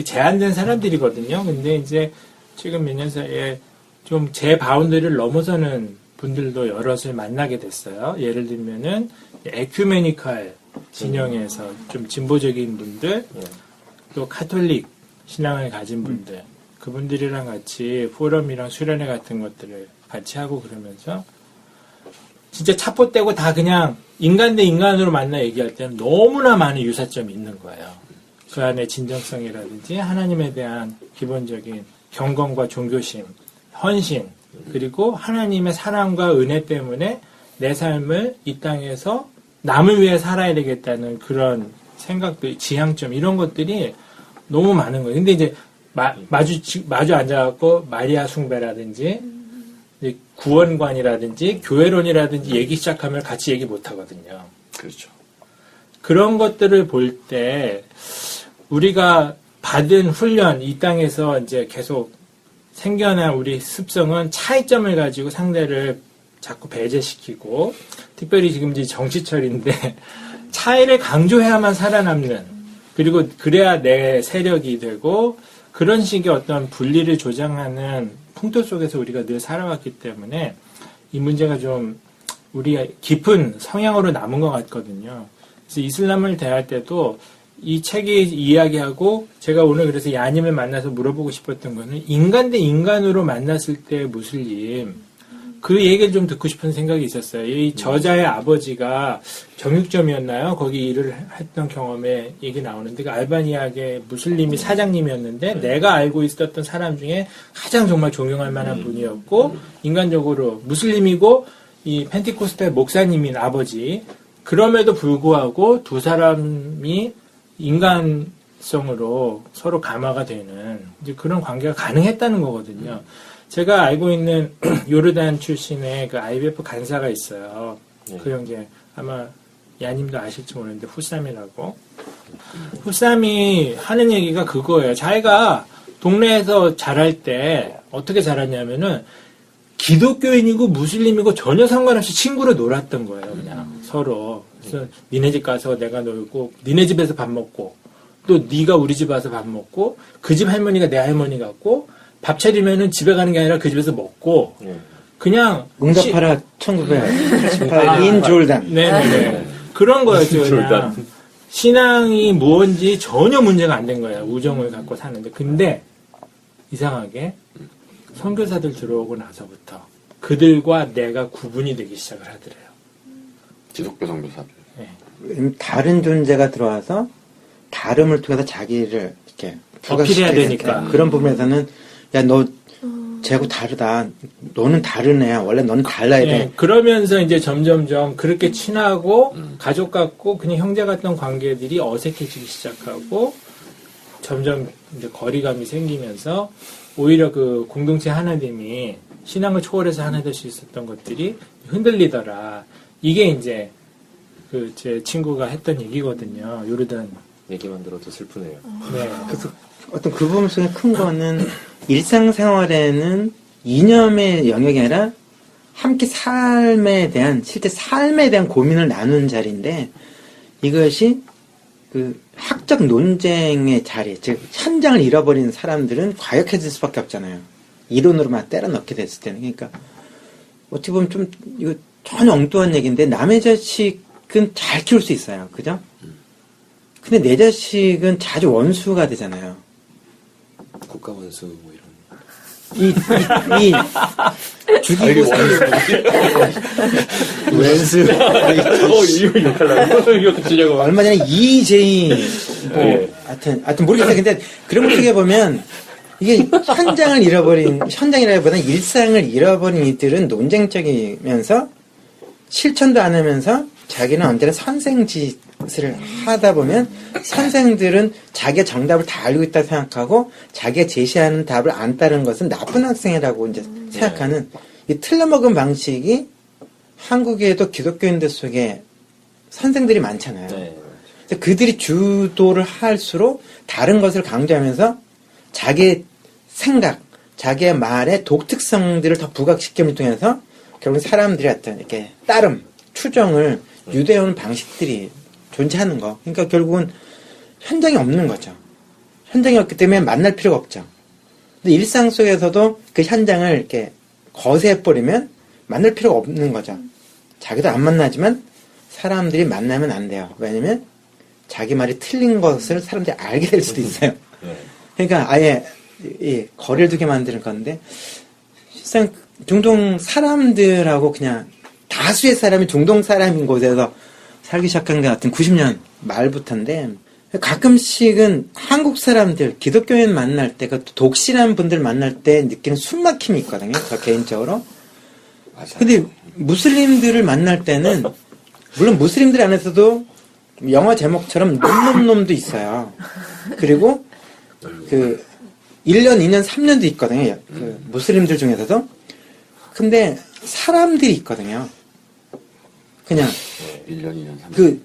제한된 사람들이거든요. 근데 이제 최근 몇 년 사이에 좀 제 바운드리를 넘어서는 분들도 여럿을 만나게 됐어요. 예를 들면은 에큐메니칼 진영에서 좀 진보적인 분들, 또 카톨릭 신앙을 가진 분들, 그분들이랑 같이 포럼이랑 수련회 같은 것들을 같이 하고 그러면서 진짜 차포 떼고 다 그냥 인간 대 인간으로 만나 얘기할 때는 너무나 많은 유사점이 있는 거예요. 그 안에 진정성이라든지 하나님에 대한 기본적인 경건과 종교심, 헌신, 그리고 하나님의 사랑과 은혜 때문에 내 삶을 이 땅에서 남을 위해 살아야 되겠다는 그런 생각들, 지향점 이런 것들이 너무 많은 거예요. 근데 이제 마주 앉아갖고 마리아 숭배라든지 이제 구원관이라든지 교회론이라든지 얘기 시작하면 같이 얘기 못 하거든요. 그렇죠. 그런 것들을 볼 때 우리가 받은 훈련, 이 땅에서 이제 계속 생겨난 우리 습성은 차이점을 가지고 상대를 자꾸 배제시키고, 특별히 지금 이제 정치철인데 차이를 강조해야만 살아남는, 그리고 그래야 내 세력이 되고, 그런 식의 어떤 분리를 조장하는 풍토 속에서 우리가 늘 살아왔기 때문에 이 문제가 좀 우리가 깊은 성향으로 남은 것 같거든요. 그래서 이슬람을 대할 때도 이 책이 이야기하고, 제가 오늘 그래서 야님을 만나서 물어보고 싶었던 거는 인간 대 인간으로 만났을 때 무슬림, 그 얘기를 좀 듣고 싶은 생각이 있었어요. 이 저자의 아버지가 정육점이었나요? 거기 일을 했던 경험에 얘기 나오는데, 그 알바니아계 무슬림이 사장님이었는데 내가 알고 있었던 사람 중에 가장 정말 존경할 만한 분이었고, 인간적으로 무슬림이고 이 펜티코스탈 목사님인 아버지, 그럼에도 불구하고 두 사람이 인간성으로 서로 감화가 되는 이제 그런 관계가 가능했다는 거거든요. 제가 알고 있는 요르단 출신의 그 IBF 간사가 있어요. 그 형제 아마 야님도 아실지 모르는데 후삼이라고. 후삼이 하는 얘기가 그거예요. 자기가 동네에서 자랄 때 어떻게 자랐냐면은 기독교인이고 무슬림이고 전혀 상관없이 친구로 놀았던 거예요. 그냥 서로. 그래서 니네 집 가서 내가 놀고, 니네 집에서 밥 먹고, 또 네가 우리 집 와서 밥 먹고, 그 집 할머니가 내 할머니 같고, 밥 차리면은 집에 가는 게 아니라 그 집에서 먹고, 그냥 응답하라 1988인 졸단. 네네네. 그런 거였죠. 그냥 신앙이 뭔지 전혀 문제가 안 된 거예요. 우정을 갖고 사는데. 근데 이상하게 선교사들 들어오고 나서부터 그들과 내가 구분이 되기 시작을 하더래요. 기독교 선교사들. 네. 다른 존재가 들어와서 다름을 통해서 자기를 이렇게 어필해야 부각시켜야 되니까. 그런 부분에서는 야, 너 쟤하고 다르다. 너는 다른 애야. 원래 너는 달라야 돼. 네, 그러면서 이제 점점점 그렇게 친하고 가족 같고 그냥 형제 같던 관계들이 어색해지기 시작하고 점점 이제 거리감이 생기면서 오히려 그 공동체 하나됨이 신앙을 초월해서 하나 될 수 있었던 것들이 흔들리더라. 이게 이제 그 제 친구가 했던 얘기거든요. 요르단. 얘기만 들어도 슬프네요. 네. 그래서 어떤 그 부분 속에 큰 거는 일상생활에는 이념의 영역이 아니라 함께 삶에 대한, 실제 삶에 대한 고민을 나누는 자리인데, 이것이 그 학적 논쟁의 자리, 즉 현장을 잃어버리는 사람들은 과격해질 수밖에 없잖아요. 이론으로만 때려 넣게 됐을 때는. 그러니까 어떻게 보면 좀 이거 전혀 엉뚱한 얘기인데, 남의 자식은 잘 키울 수 있어요. 그죠? 근데 내 자식은 자주 원수가 되잖아요. 국가 원수 뭐 이런. 이 죽이고 왼수 이거 욕하려고? 이거 주려고. 얼마 전에 EJ 뭐 하여튼 모르겠어요. 근데 그런 걸 어떻게 보면 이게 현장이라기보다는 일상을 잃어버린 이들은 논쟁적이면서 실천도 안 하면서 자기는 언제나 선생짓을 하다 보면 선생들은 자기가 정답을 다 알고 있다 생각하고 자기가 제시하는 답을 안 따르는 것은 나쁜 학생이라고 이제 생각하는 이 틀려먹은 방식이 한국에도 기독교인들 속에 선생들이 많잖아요. 네. 그래서 그들이 주도를 할수록 다른 것을 강조하면서 자기의 생각, 자기의 말의 독특성들을 더 부각시킴을 통해서 결국 사람들이 어떤 이렇게 따름, 추정을 유도해오는 방식들이 존재하는 거. 그러니까 결국은 현장이 없는 거죠. 현장이 없기 때문에 만날 필요가 없죠. 근데 일상 속에서도 그 현장을 이렇게 거세해버리면 만날 필요가 없는 거죠. 자기도 안 만나지만 사람들이 만나면 안 돼요. 왜냐면 자기 말이 틀린 것을 사람들이 알게 될 수도 있어요. 그러니까 아예 이 거리를 두게 만드는 건데, 실상 중동 사람들하고 그냥 다수의 사람이 중동 사람인 곳에서 살기 시작한 게 같은 90년 말부터인데, 가끔씩은 한국 사람들, 기독교인 만날 때, 그 독실한 분들 만날 때 느끼는 숨막힘이 있거든요. 저 개인적으로. 맞아요. 근데 무슬림들을 만날 때는, 물론 무슬림들 안에서도 영화 제목처럼 놈놈놈도 있어요. 그리고 그 1년, 2년, 3년도 있거든요. 그 무슬림들 중에서도. 근데 사람들이 있거든요. 그냥 1년, 2년, 3년. 그,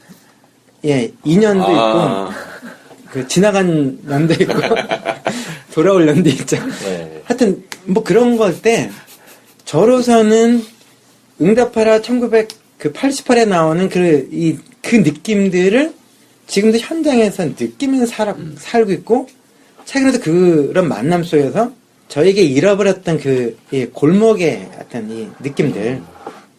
예, 2년도 아. 있고, 그 지나간 년도 있고, 돌아올 년도 있죠. 네. 하여튼, 뭐 그런 걸 때, 저로서는 응답하라 1988에 나오는 그 느낌들을 지금도 현장에서 느끼면서 살고 있고, 최근에도 그런 만남 속에서 저에게 잃어버렸던 이 골목의 어떤 이 느낌들,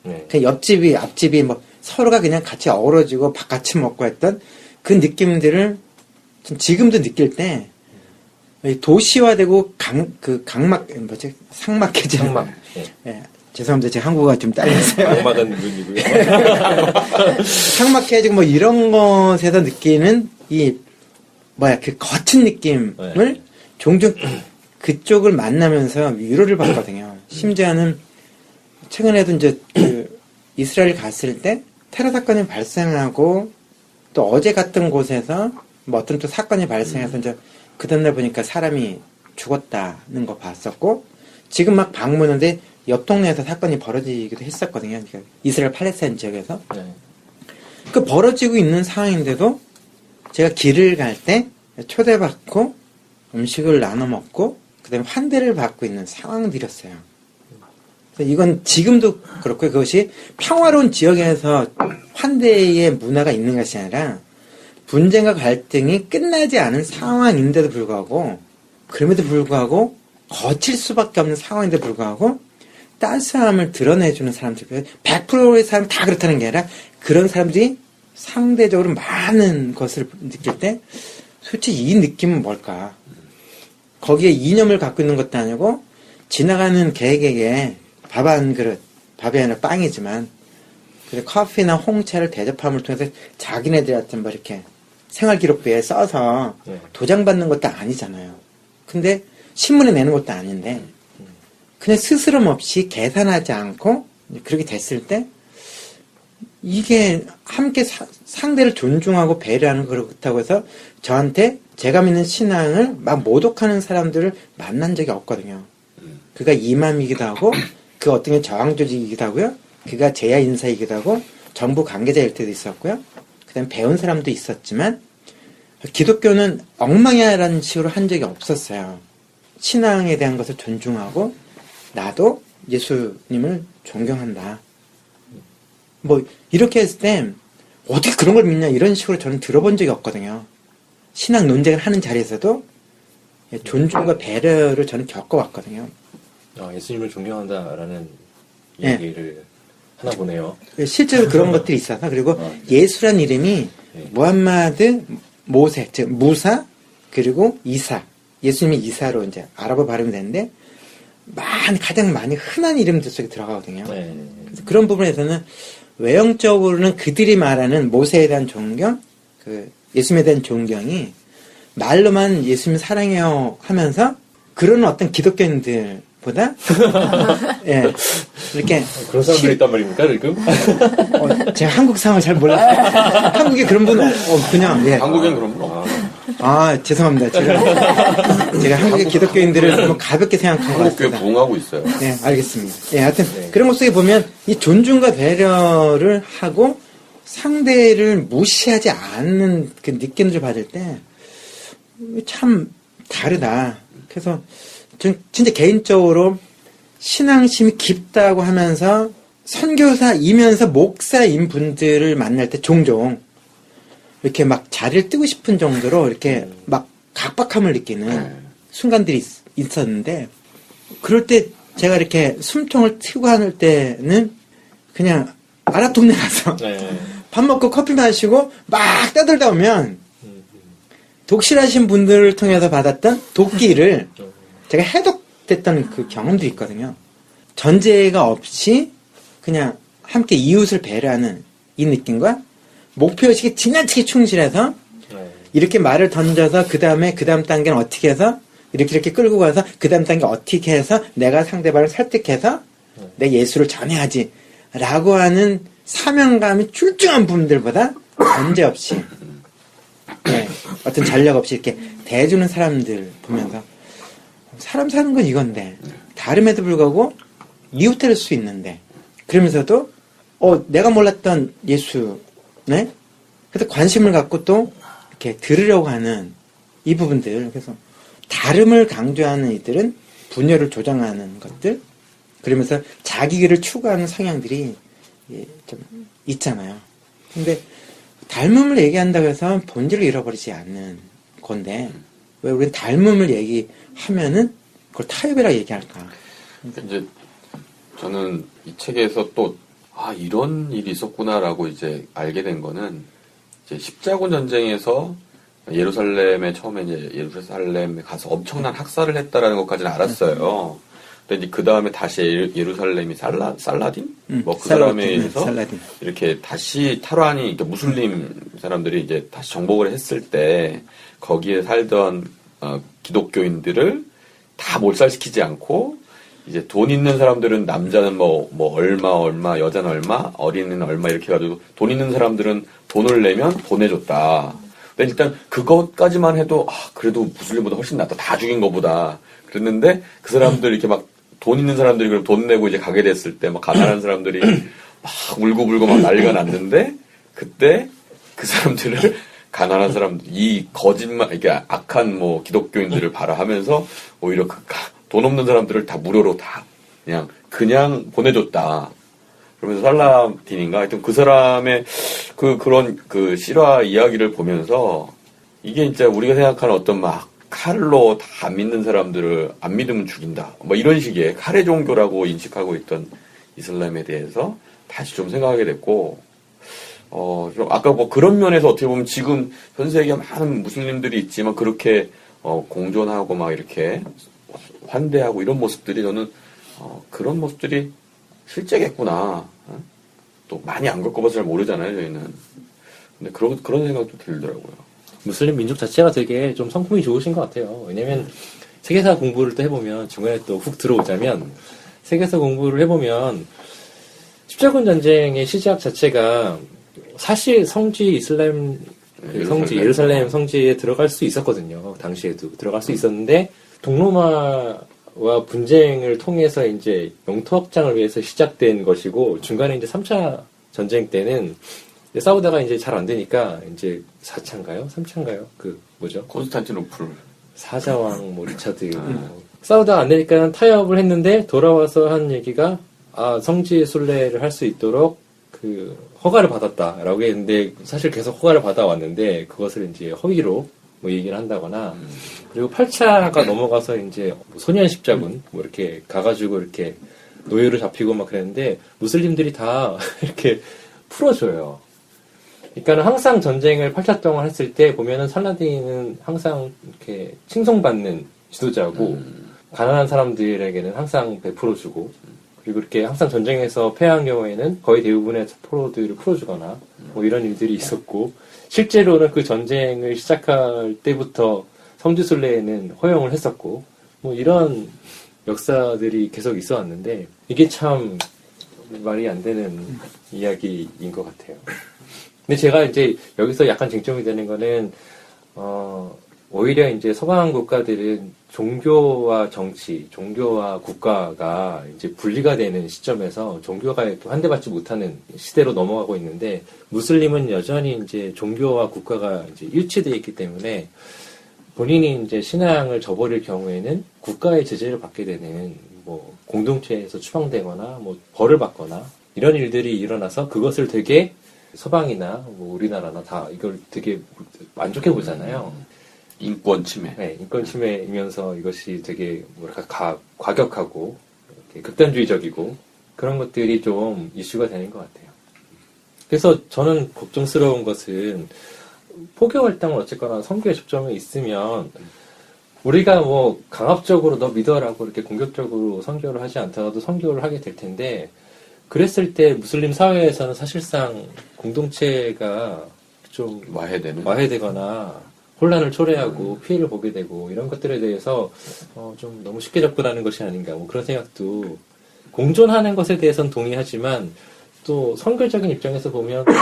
네. 그 옆집이, 앞집이 뭐 서로가 그냥 같이 어우러지고 밥 같이 먹고 했던 그 느낌들을 지금도 느낄 때, 도시화되고 상막해지는. 상막. 네. 예, 죄송합니다. 제 한국어가 좀 딸려서요. 악마단 눈이고요. 상막해지고 뭐 이런 것에서 느끼는 그 거친 느낌을 네. 종종 그쪽을 만나면서 위로를 받거든요. 심지어는 최근에도 이제 이스라엘 갔을 때 테러 사건이 발생하고 또 어제 갔던 곳에서 뭐 어떤 또 사건이 발생해서 이제 그 다음날 보니까 사람이 죽었다는 거 봤었고 지금 막 방문하는데 옆 동네에서 사건이 벌어지기도 했었거든요. 그러니까 이스라엘 팔레스타인 지역에서. 네. 그 벌어지고 있는 상황인데도 제가 길을 갈 때 초대받고 음식을 나눠 먹고 그다음에 환대를 받고 있는 상황들이었어요. 이건 지금도 그렇고 그것이 평화로운 지역에서 환대의 문화가 있는 것이 아니라 분쟁과 갈등이 끝나지 않은 상황인데도 불구하고 그럼에도 불구하고 거칠 수밖에 없는 상황인데도 불구하고 따스함을 드러내주는 사람들 100%의 사람 다 그렇다는 게 아니라 그런 사람들이 상대적으로 많은 것을 느낄 때 솔직히 이 느낌은 뭘까? 거기에 이념을 갖고 있는 것도 아니고 지나가는 개에게 밥 한 그릇, 밥이 아니라 빵이지만 그래서 커피나 홍차를 대접함을 통해서 자기네들한테 뭐 이렇게 생활기록부에 써서 네. 도장받는 것도 아니잖아요. 근데 신문에 내는 것도 아닌데 그냥 스스럼 없이 계산하지 않고 그렇게 됐을 때 이게 함께 상대를 존중하고 배려하는 그렇다고 해서 저한테 제가 믿는 신앙을 막 모독하는 사람들을 만난 적이 없거든요. 그가 이맘이기도 하고 그 어떤 게 저항 조직이기도 하고요. 그가 제야 인사이기도 하고 정부 관계자일 때도 있었고요. 그다음에 배운 사람도 있었지만 기독교는 엉망이야라는 식으로 한 적이 없었어요. 신앙에 대한 것을 존중하고 나도 예수님을 존경한다. 뭐 이렇게 했을 때 어떻게 그런 걸 믿냐 이런 식으로 저는 들어본 적이 없거든요. 신앙 논쟁을 하는 자리에서도 존중과 배려를 저는 겪어왔거든요. 예수님을 존경한다라는 네. 얘기를 하나 보네요. 실제로 그런 것들이 있어서 그리고 예수란 이름이 무함마드, 모세, 즉 무사 그리고 이사. 예수님이 이사로 이제 아랍어 발음이 되는데 가장 많이 흔한 이름들 속에 들어가거든요. 네. 그래서 그런 부분에서는 외형적으로는 그들이 말하는 모세에 대한 존경, 예수님에 대한 존경이 말로만 예수님 사랑해요 하면서 그런 어떤 기독교인들보다 예, 이렇게 그런 사람들이 있단 말입니까, 지금? 제가 한국 상황을 잘 몰라서 한국에 그런 분은 그냥 예. 한국엔 그런 거. 죄송합니다. 제가 한국의 기독교인들을 너무 가볍게 생각한 것 한국교회 같습니다. 부흥하고 있어요. 네, 알겠습니다. 예, 하여튼 네. 그런 것 속에 보면 이 존중과 배려를 하고 상대를 무시하지 않는 그 느낌을 받을 때 참 다르다. 그래서 전 진짜 개인적으로 신앙심이 깊다고 하면서 선교사이면서 목사인 분들을 만날 때 종종 이렇게 막 자리를 뜨고 싶은 정도로 이렇게 막 각박함을 느끼는 순간들이 있었는데 그럴 때 제가 이렇게 숨통을 트고 할 때는 그냥 아랍 동네 가서 네. 밥 먹고 커피 마시고 막 떠들다 오면 독실하신 분들을 통해서 받았던 도끼를 제가 해독됐던 그 경험도 있거든요. 전제가 없이 그냥 함께 이웃을 배려하는 이 느낌과 목표의식에 지나치게 충실해서 네. 이렇게 말을 던져서 그 다음 단계는 어떻게 해서 이렇게 끌고 가서 그 다음 단계 어떻게 해서 내가 상대방을 설득해서 내 예수를 전해야지 라고 하는 사명감이 출중한 분들보다 문제없이 네, 어떤 전략 없이 이렇게 대해주는 사람들 보면서 사람 사는 건 이건데 다름에도 불구하고 이웃될 수 있는데 그러면서도 내가 몰랐던 예수 네? 그래서 관심을 갖고 또 이렇게 들으려고 하는 이 부분들 그래서 다름을 강조하는 이들은 분열을 조장하는 것들 그러면서 자기를 추구하는 성향들이 좀 있잖아요. 근데 닮음을 얘기한다고 해서 본질을 잃어버리지 않는 건데 왜 우리는 닮음을 얘기하면은 그걸 타협이라 얘기할까? 이제 저는 이 책에서 또 이런 일이 있었구나라고 이제 알게 된 거는 이제 십자군 전쟁에서 예루살렘에 처음에 이제 예루살렘에 가서 엄청난 학살을 했다라는 것까지는 알았어요. 근데 이제 그 다음에 다시 예루살렘이 살라딘? 그 사람에 의해서 이렇게 다시 탈환이, 그러니까 무슬림 사람들이 이제 다시 정복을 했을 때 거기에 살던 기독교인들을 다 몰살시키지 않고 이제 돈 있는 사람들은 남자는 뭐 얼마, 여자는 얼마, 어린이는 얼마 이렇게 해가지고 돈 있는 사람들은 돈을 내면 보내줬다. 근데 일단 그것까지만 해도 그래도 무슬림보다 훨씬 낫다. 다 죽인 거보다. 그랬는데 그 사람들 이렇게 막 돈 있는 사람들이 그럼 돈 내고 이제 가게 됐을 때 막 가난한 사람들이 막 울고불고 막 난리가 났는데 그때 그 사람들을 가난한 사람들 이 거짓말 이게 악한 뭐 기독교인들을 발화하면서 오히려 돈 없는 사람들을 다 무료로 다 그냥 보내줬다. 그러면서 살라딘인가 하여튼 그 사람의 그런 실화 이야기를 보면서 이게 진짜 우리가 생각하는 어떤 막 칼로 다 안 믿는 사람들을 안 믿으면 죽인다. 뭐 이런 식의 칼의 종교라고 인식하고 있던 이슬람에 대해서 다시 좀 생각하게 됐고, 좀 아까 뭐 그런 면에서 어떻게 보면 지금 전 세계에 많은 무슬림들이 있지만 그렇게 공존하고 막 이렇게 환대하고 이런 모습들이 저는 그런 모습들이 실제겠구나. 또 많이 안 겪어봐서 잘 모르잖아요, 저희는. 근데 그런 생각도 들더라고요. 무슬림 민족 자체가 되게 좀 성품이 좋으신 것 같아요. 왜냐면 세계사 공부를 또 해보면 중간에 또 훅 들어오자면 세계사 공부를 해보면 십자군 전쟁의 시작 자체가 사실 성지 이슬람 성지 예루살렘 성지에 들어갈 수 있었거든요. 당시에도 들어갈 수 있었는데 동로마와 분쟁을 통해서 이제 영토 확장을 위해서 시작된 것이고 중간에 이제 3차 전쟁 때는 싸우다가 이제 잘 안 되니까 이제 4차인가요? 3차인가요? 뭐죠? 콘스탄티노플 사자왕 리차드 싸우다가 안 되니까 타협을 했는데 돌아와서 한 얘기가 성지 순례를 할 수 있도록 허가를 받았다라고 했는데 사실 계속 허가를 받아왔는데 그것을 이제 허위로 얘기를 한다거나 그리고 8차가 넘어가서 이제 소년 십자군 이렇게 가가지고 이렇게 노예로 잡히고 막 그랬는데 무슬림들이 다 이렇게 풀어줘요. 그러니까 항상 전쟁을 8차 동안 했을 때 보면은 살라딘은 항상 이렇게 칭송받는 지도자고 가난한 사람들에게는 항상 베풀어주고 그리고 이렇게 항상 전쟁에서 패한 경우에는 거의 대부분의 포로들을 풀어주거나 이런 일들이 있었고 실제로는 그 전쟁을 시작할 때부터 성지순례에는 허용을 했었고 이런 역사들이 계속 있어 왔는데 이게 참 말이 안 되는 이야기인 것 같아요. 근데 제가 이제 여기서 약간 쟁점이 되는 거는 오히려 이제 서방 국가들은 종교와 정치, 종교와 국가가 이제 분리가 되는 시점에서 종교가 또 환대받지 못하는 시대로 넘어가고 있는데 무슬림은 여전히 이제 종교와 국가가 이제 일치되어 있기 때문에 본인이 이제 신앙을 저버릴 경우에는 국가의 제재를 받게 되는 공동체에서 추방되거나 벌을 받거나 이런 일들이 일어나서 그것을 되게 서방이나 우리나라나 다 이걸 되게 안 좋게 보잖아요. 인권 침해. 네, 인권 침해이면서 이것이 되게 과격하고 극단주의적이고 그런 것들이 좀 이슈가 되는 것 같아요. 그래서 저는 걱정스러운 것은 포교 활동을 어쨌거나 선교에 접점이 있으면 우리가 강압적으로 너 믿어라고 이렇게 공격적으로 선교를 하지 않더라도 선교를 하게 될 텐데 그랬을 때 무슬림 사회에서는 사실상 공동체가 좀 와해되거나 혼란을 초래하고 피해를 보게 되고 이런 것들에 대해서 좀 너무 쉽게 접근하는 것이 아닌가 뭐 그런 생각도 공존하는 것에 대해서는 동의하지만 또 선교적인 입장에서 보면 또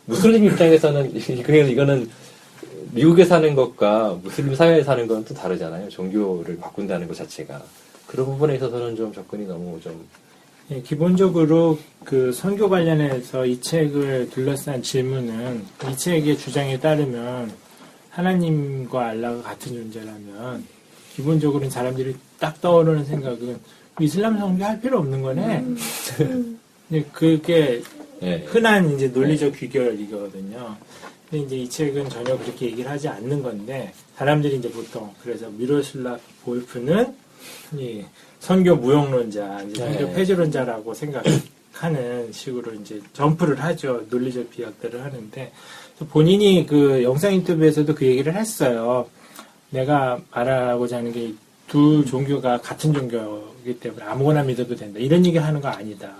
무슬림 입장에서는 이거는 미국에 사는 것과 무슬림 사회에 사는 건 또 다르잖아요. 종교를 바꾼다는 것 자체가. 그런 부분에 있어서는 좀 접근이 너무 좀 예, 기본적으로 그 선교 관련해서 이 책을 둘러싼 질문은 이 책의 주장에 따르면 하나님과 알라가 같은 존재라면 기본적으로는 사람들이 딱 떠오르는 생각은 이슬람 선교할 필요 없는 거네. 근데 그게 예. 흔한 이제 논리적 귀결이거든요. 근데 이제 이 책은 전혀 그렇게 얘기를 하지 않는 건데 사람들이 이제 보통 그래서 미로슬랍 볼프는 이 선교 무용론자, 이제 선교 네. 폐지론자라고 생각하는 식으로 이제 점프를 하죠. 논리적 비약들을 하는데 본인이 그 영상 인터뷰에서도 그 얘기를 했어요. 내가 말하고자 하는 게 두 종교가 같은 종교이기 때문에 아무거나 믿어도 된다. 이런 얘기를 하는 거 아니다.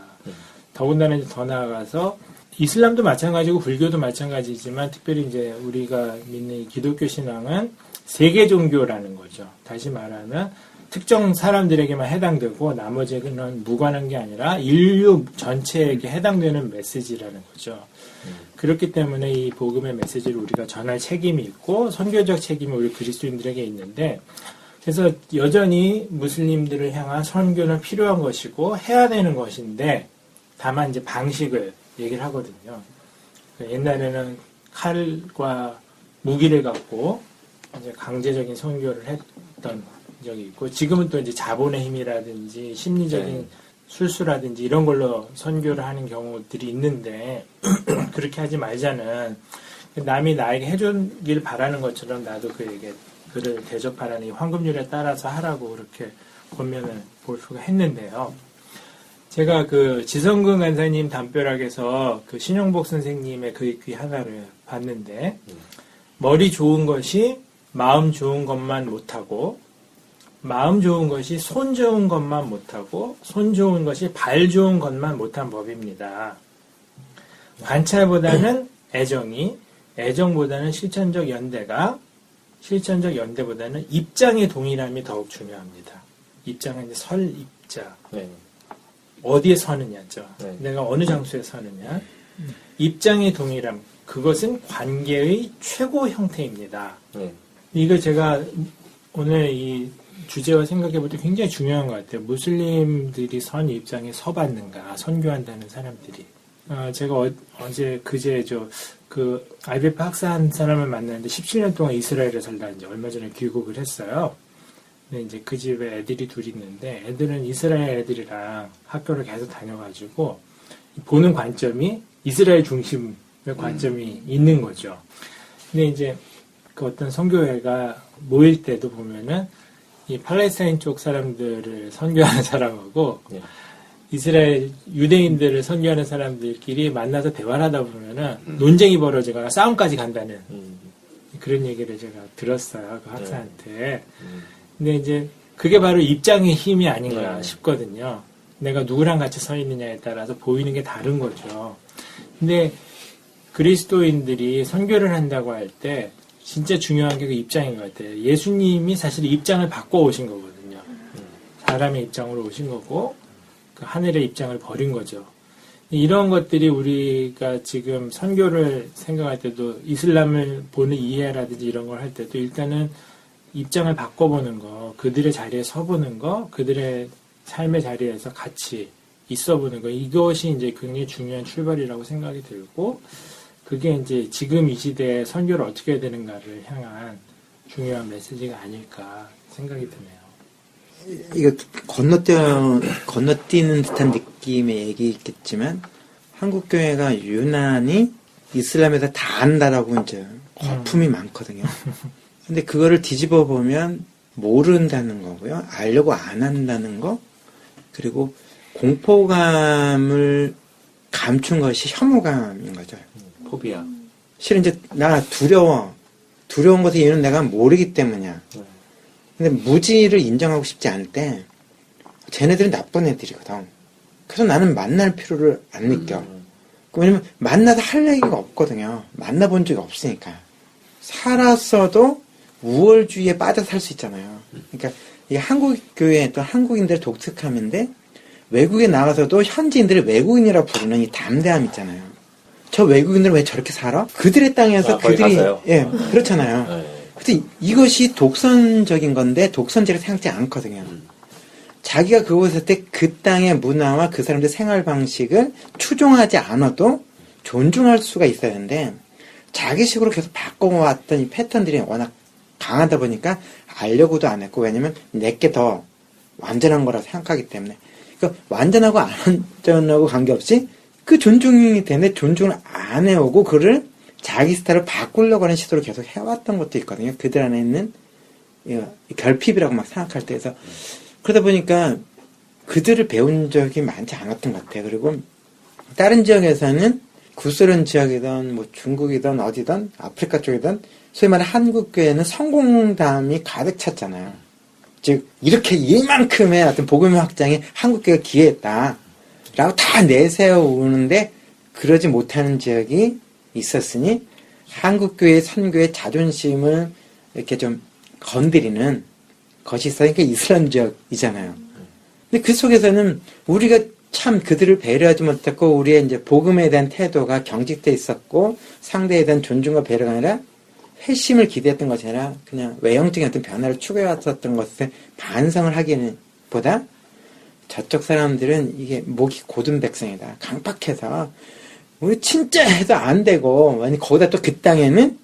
더군다나 이제 더 나아가서 이슬람도 마찬가지고 불교도 마찬가지지만 특별히 이제 우리가 믿는 이 기독교 신앙은 세계 종교라는 거죠. 다시 말하면 특정 사람들에게만 해당되고 나머지는 무관한 게 아니라 인류 전체에게 해당되는 메시지라는 거죠. 그렇기 때문에 이 복음의 메시지를 우리가 전할 책임이 있고 선교적 책임이 우리 그리스도인들에게 있는데 그래서 여전히 무슬림들을 향한 선교는 필요한 것이고 해야 되는 것인데 다만 이제 방식을 얘기를 하거든요. 옛날에는 칼과 무기를 갖고 이제 강제적인 선교를 했던 적이 있고 지금은 또 이제 자본의 힘이라든지 심리적인 술수라든지 이런 걸로 선교를 하는 경우들이 있는데 그렇게 하지 말자는 남이 나에게 해주길 바라는 것처럼 나도 그에게 그를 대접하라는 이 황금률에 따라서 하라고 그렇게 권면을 볼프가 했는데요. 제가 그 지성근 간사님 담벼락에서 그 신용복 선생님의 그 귀 하나를 봤는데 머리 좋은 것이 마음 좋은 것만 못하고 마음 좋은 것이 손 좋은 것만 못하고 손 좋은 것이 발 좋은 것만 못한 법입니다. 관찰보다는 애정이 애정보다는 실천적 연대가 실천적 연대보다는 입장의 동일함이 더욱 중요합니다. 입장은 이제 설 입자. 네. 어디에 서느냐죠. 네. 내가 어느 장소에 서느냐. 입장의 동일함. 그것은 관계의 최고 형태입니다. 네. 이거 제가 오늘 이 주제와 생각해볼 때 굉장히 중요한 것 같아요. 무슬림들이 선 입장에 서봤는가. 선교한다는 사람들이. 제가 그제 그 IBF 학사한 사람을 만났는데 17년 동안 이스라엘에 살다 이제 얼마 전에 귀국을 했어요. 근데 이제 그 집에 애들이 둘이 있는데 애들은 이스라엘 애들이랑 학교를 계속 다녀가지고 보는 관점이 이스라엘 중심의 관점이 있는 거죠. 근데 이제 그 어떤 선교회가 모일 때도 보면은 이 팔레스타인 쪽 사람들을 선교하는 사람하고 네. 이스라엘 유대인들을 선교하는 사람들끼리 만나서 대화를 하다 보면은 논쟁이 벌어지거나 싸움까지 간다는 그런 얘기를 제가 들었어요. 그 학사한테. 근데 이제 그게 바로 입장의 힘이 아닌가 네. 싶거든요. 내가 누구랑 같이 서 있느냐에 따라서 보이는 게 다른 거죠. 근데 그리스도인들이 선교를 한다고 할 때 진짜 중요한 게 그 입장인 것 같아요. 예수님이 사실 입장을 바꿔 오신 거거든요. 사람의 입장으로 오신 거고 그 하늘의 입장을 버린 거죠. 이런 것들이 우리가 지금 선교를 생각할 때도 이슬람을 보는 이해라든지 이런 걸 할 때도 일단은 입장을 바꿔보는 거, 그들의 자리에 서보는 거, 그들의 삶의 자리에서 같이 있어보는 거, 이것이 이제 굉장히 중요한 출발이라고 생각이 들고, 그게 이제 지금 이 시대에 선교를 어떻게 해야 되는가를 향한 중요한 메시지가 아닐까 생각이 드네요. 이거 건너뛰는 듯한 느낌의 얘기겠지만 한국 교회가 유난히 이슬람에서 다 안다라고 이제 거품이 많거든요. 근데 그거를 뒤집어 보면 모른다는 거고요. 알려고 안 한다는 거. 그리고 공포감을 감춘 것이 혐오감인 거죠. 포비아. 실은 이제 나 두려워. 두려운 것에 이유는 내가 모르기 때문이야. 근데 무지를 인정하고 싶지 않을 때 쟤네들은 나쁜 애들이거든. 그래서 나는 만날 필요를 안 느껴. 왜냐면 만나서 할 얘기가 없거든요. 만나본 적이 없으니까. 살았어도 우월주의에 빠져 살 수 있잖아요. 그러니까 이 한국 교회 또 한국인들의 독특함인데 외국에 나가서도 현지인들을 외국인이라고 부르는 이 담대함 있잖아요. 저 외국인들은 왜 저렇게 살아? 그들의 땅에서 거기 그들이 가서요? 예 그렇잖아요. 네. 근데 이것이 독선적인 건데 독선제를 생각지 않거든요. 자기가 그곳에 있을 때 그 땅의 문화와 그 사람들의 생활 방식을 추종하지 않아도 존중할 수가 있어야 하는데 자기식으로 계속 바꿔왔던 이 패턴들이 워낙 강하다 보니까 알려고도 안 했고 왜냐면 내게 더 완전한 거라 생각하기 때문에 그러니까 완전하고 안 완전하고 관계없이 그 존중이 되는데 존중을 안 해오고 그를 자기 스타일을 바꾸려고 하는 시도를 계속 해왔던 것도 있거든요. 그들 안에 있는 이 결핍이라고 막 생각할 때에서 그러다 보니까 그들을 배운 적이 많지 않았던 것 같아요. 그리고 다른 지역에서는 구소련 지역이든 뭐 중국이든 어디든 아프리카 쪽이든 소위 말해 한국교회는 성공담이 가득 찼잖아요. 즉 이렇게 이만큼의 어떤 복음의 확장에 한국교회가 기여했다 라고 다 내세우는데 그러지 못하는 지역이 있었으니 한국교회 선교의 자존심을 이렇게 좀 건드리는 것이 있으니까 이슬람 지역이잖아요. 근데 그 속에서는 우리가 참 그들을 배려하지 못했고 우리의 이제 복음에 대한 태도가 경직돼 있었고 상대에 대한 존중과 배려가 아니라 회심을 기대했던 것이 아니라 그냥 외형적인 어떤 변화를 추구해왔었던 것에 반성을 하기는 보다 저쪽 사람들은 이게 목이 고든 백성이다. 강팍해서 우리 진짜 해도 안 되고 아니 거기다 또 그 땅에는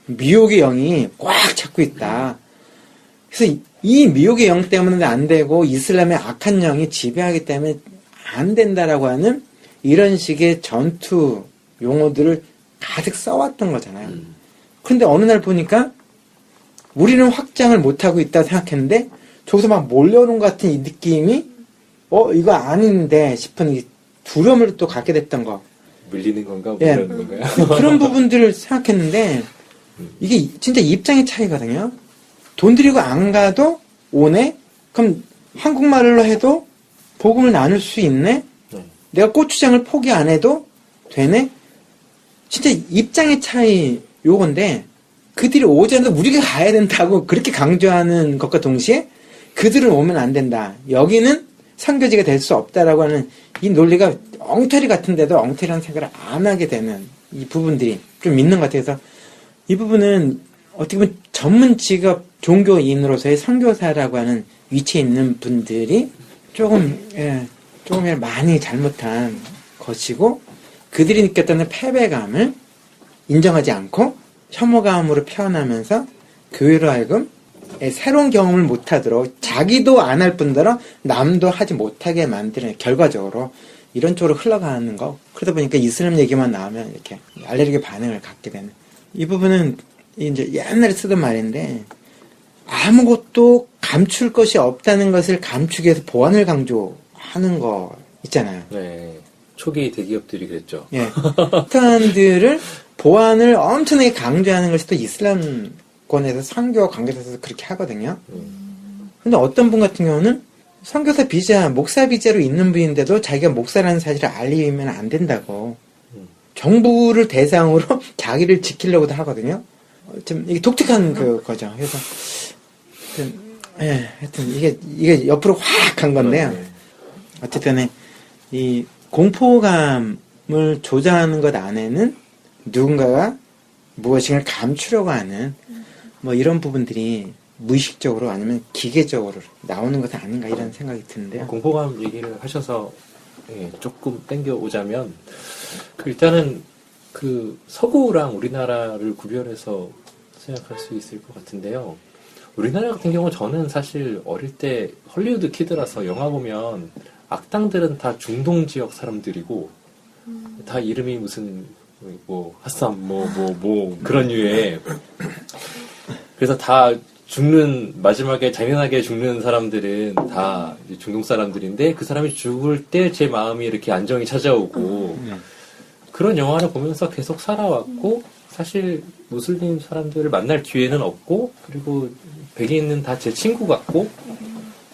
미혹의 영이 꽉 잡고 있다. 그래서 이 미혹의 영 때문에 안 되고 이슬람의 악한 영이 지배하기 때문에 안 된다라고 하는 이런 식의 전투 용어들을 가득 써왔던 거잖아요. 그런데 어느 날 보니까 우리는 확장을 못하고 있다 생각했는데 저기서 막 몰려오는 것 같은 이 느낌이 이거 아닌데 싶은 이 두려움을 또 갖게 됐던 거. 밀리는 건가? 예. 밀리는 건가요? 그런 부분들을 생각했는데 이게 진짜 입장의 차이거든요. 돈 들이고 안 가도 오네? 그럼 한국말로 해도 복음을 나눌 수 있네? 네. 내가 고추장을 포기 안 해도 되네? 진짜 입장의 차이 요건데 그들이 오지 않아도 우리가 가야 된다고 그렇게 강조하는 것과 동시에 그들은 오면 안 된다. 여기는 선교지가 될 수 없다라고 하는 이 논리가 엉터리 같은데도 엉터리라는 생각을 안 하게 되는 이 부분들이 좀 있는 것 같아서 이 부분은 어떻게 보면 전문 직업 종교인으로서의 선교사라고 하는 위치에 있는 분들이 조금 많이 잘못한 것이고 그들이 느꼈던 패배감을 인정하지 않고 혐오감으로 표현하면서 교회로 하여금 새로운 경험을 못하도록 자기도 안 할 뿐더러 남도 하지 못하게 만드는 결과적으로 이런 쪽으로 흘러가는 거. 그러다 보니까 이슬람 얘기만 나오면 이렇게 알레르기 반응을 갖게 되는. 이 부분은 이제 옛날에 쓰던 말인데 아무것도 감출 것이 없다는 것을 감추기 위해서 보안을 강조하는 거 있잖아요. 네. 초기 대기업들이 그랬죠. 예. 사람들을 보안을 엄청나게 강조하는 것이 또 이슬람권에서 선교 관계에서 그렇게 하거든요. 근데 어떤 분 같은 경우는 선교사 비자, 목사 비자로 있는 분인데도 자기가 목사라는 사실을 알리면 안 된다고. 정부를 대상으로 자기를 지키려고도 하거든요. 좀 이게 독특한 거죠. 그래서 하여튼 이게 옆으로 확 간 건데요. 어쨌든 이 공포감을 조장하는 것 안에는 누군가가 무엇인가를 감추려고 하는 뭐 이런 부분들이 무의식적으로 아니면 기계적으로 나오는 것은 아닌가 이런 생각이 드는데요. 공포감 얘기를 하셔서 조금 땡겨오자면 일단은 그 서구랑 우리나라를 구별해서 생각할 수 있을 것 같은데요. 우리나라 같은 경우 저는 사실 어릴 때 헐리우드 키드라서 영화 보면 악당들은 다 중동 지역 사람들이고 다 이름이 무슨 뭐 하삼 뭐 그런 류의 그래서 다 죽는 마지막에 잔인하게 죽는 사람들은 다 중동 사람들인데 그 사람이 죽을 때 제 마음이 이렇게 안정이 찾아오고 그런 영화를 보면서 계속 살아왔고 사실 무슬림 사람들을 만날 기회는 없고 그리고 백인은 다 제 친구 같고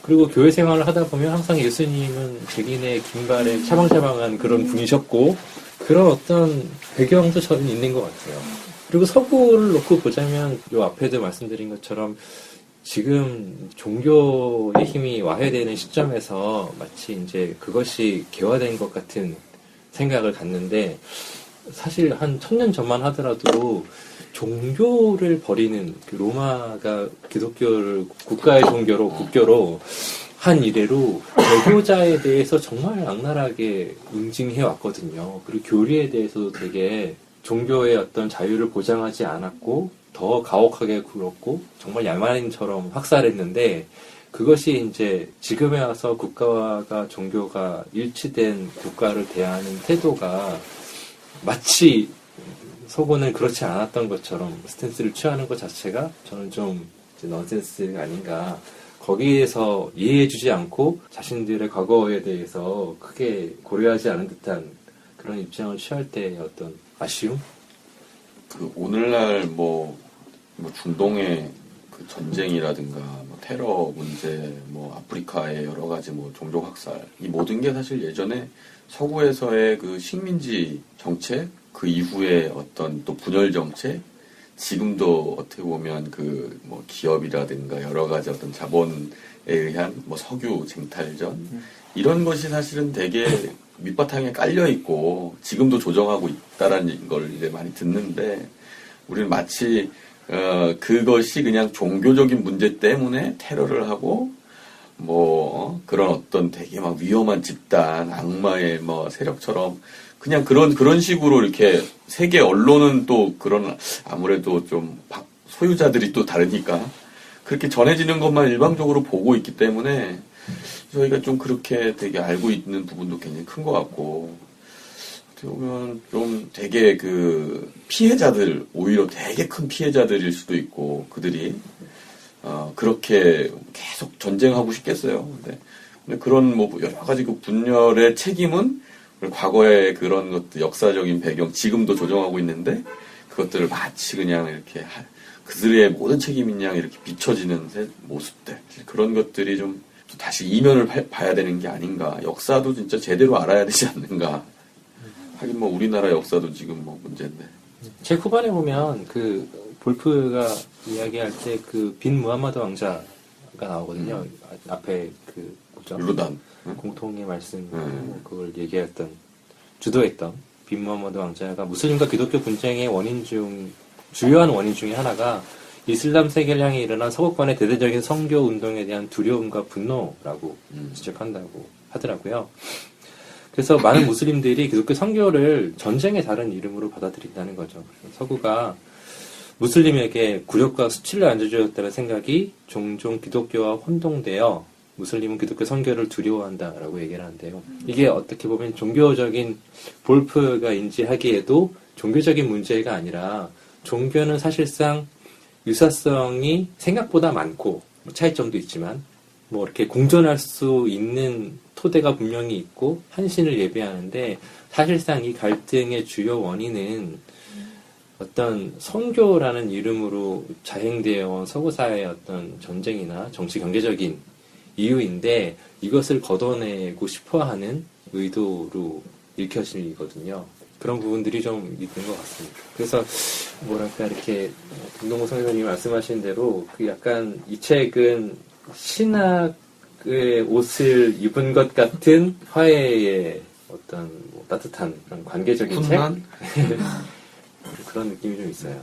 그리고 교회 생활을 하다 보면 항상 예수님은 백인의 긴발에 차방차방한 그런 분이셨고 그런 어떤 배경도 저는 있는 것 같아요. 그리고 서구를 놓고 보자면 요 앞에도 말씀드린 것처럼 지금 종교의 힘이 와해되는 시점에서 마치 이제 그것이 개화된 것 같은 생각을 갖는데 사실 한 1000년 전만 하더라도 종교를 버리는 그 로마가 기독교를 국가의 종교로 국교로 한 이래로 배교자에 대해서 정말 악랄하게 응징해 왔거든요. 그리고 교리에 대해서도 되게 종교의 어떤 자유를 보장하지 않았고 더 가혹하게 굴었고 정말 야만인처럼 학살했는데 그것이 이제 지금에 와서 국가와 종교가 일치된 국가를 대하는 태도가 마치 서구는 그렇지 않았던 것처럼 스탠스를 취하는 것 자체가 저는 좀 이제 넌센스가 아닌가. 거기에서 이해해주지 않고 자신들의 과거에 대해서 크게 고려하지 않은 듯한 그런 입장을 취할 때의 어떤 아쉬움? 그 오늘날 뭐 중동의 그 전쟁이라든가 뭐 테러 문제, 뭐 아프리카의 여러 가지 뭐 종족 학살 이 모든 게 사실 예전에 서구에서의 그 식민지 정책 그 이후에 어떤 또 분열 정책 지금도 어떻게 보면 그 뭐 기업이라든가 여러 가지 어떤 자본에 의한 뭐 석유 쟁탈전 이런 것이 사실은 되게 밑바탕에 깔려 있고 지금도 조정하고 있다라는 걸 이제 많이 듣는데 우리는 마치 그것이 그냥 종교적인 문제 때문에 테러를 하고 뭐 그런 어떤 되게 막 위험한 집단 악마의 뭐 세력처럼 그냥 그런 식으로 이렇게 세계 언론은 또 그런 아무래도 좀 소유자들이 또 다르니까 그렇게 전해지는 것만 일방적으로 보고 있기 때문에 저희가 좀 그렇게 되게 알고 있는 부분도 굉장히 큰 것 같고 어떻게 보면 좀 되게 그 피해자들 오히려 되게 큰 피해자들일 수도 있고 그들이 그렇게 계속 전쟁하고 싶겠어요. 근데 그런 뭐 여러 가지 그 분열의 책임은 과거의 그런 것들 역사적인 배경 지금도 조정하고 있는데 그것들을 마치 그냥 이렇게 그들의 모든 책임인 양 이렇게 비춰지는 모습들 그런 것들이 좀 다시 이면을 봐야 되는 게 아닌가. 역사도 진짜 제대로 알아야 되지 않는가. 하긴 뭐 우리나라 역사도 지금 뭐 문제인데. 책 후반에 보면 그 볼프가 이야기할 때 그 빈 무함마드 왕자가 나오거든요. 앞에 그 뭐죠? 루단 공통의 말씀 그걸 얘기했던 주도했던 빈 무함마드 왕자가 무슬림과 기독교 분쟁의 주요한 원인 중에 하나가 이슬람 세계를 향해 일어난 서구권의 대대적인 선교 운동에 대한 두려움과 분노라고 지적한다고 하더라고요. 그래서 많은 무슬림들이 기독교 선교를 전쟁의 다른 이름으로 받아들인다는 거죠. 서구가 무슬림에게 굴욕과 수치를 안겨주었다는 생각이 종종 기독교와 혼동되어 무슬림은 기독교 선교를 두려워한다라고 얘기를 하는데요. 이게 어떻게 보면 종교적인 볼프가 인지하기에도 종교적인 문제가 아니라 종교는 사실상 유사성이 생각보다 많고 차이점도 있지만 뭐 이렇게 공존할 수 있는 토대가 분명히 있고 한신을 예배하는데 사실상 이 갈등의 주요 원인은 어떤 선교라는 이름으로 자행되어 온 서구사회의 어떤 전쟁이나 정치 경제적인 이유인데 이것을 걷어내고 싶어하는 의도로 읽혀지거든요. 그런 부분들이 좀 있는 것 같습니다. 그래서 뭐랄까 이렇게 김동국 선생님이 말씀하신 대로 그 약간 이 책은 신학의 옷을 입은 것 같은 화해의 어떤 뭐 따뜻한 그런 관계적인 훈남? 책 그런 느낌이 좀 있어요.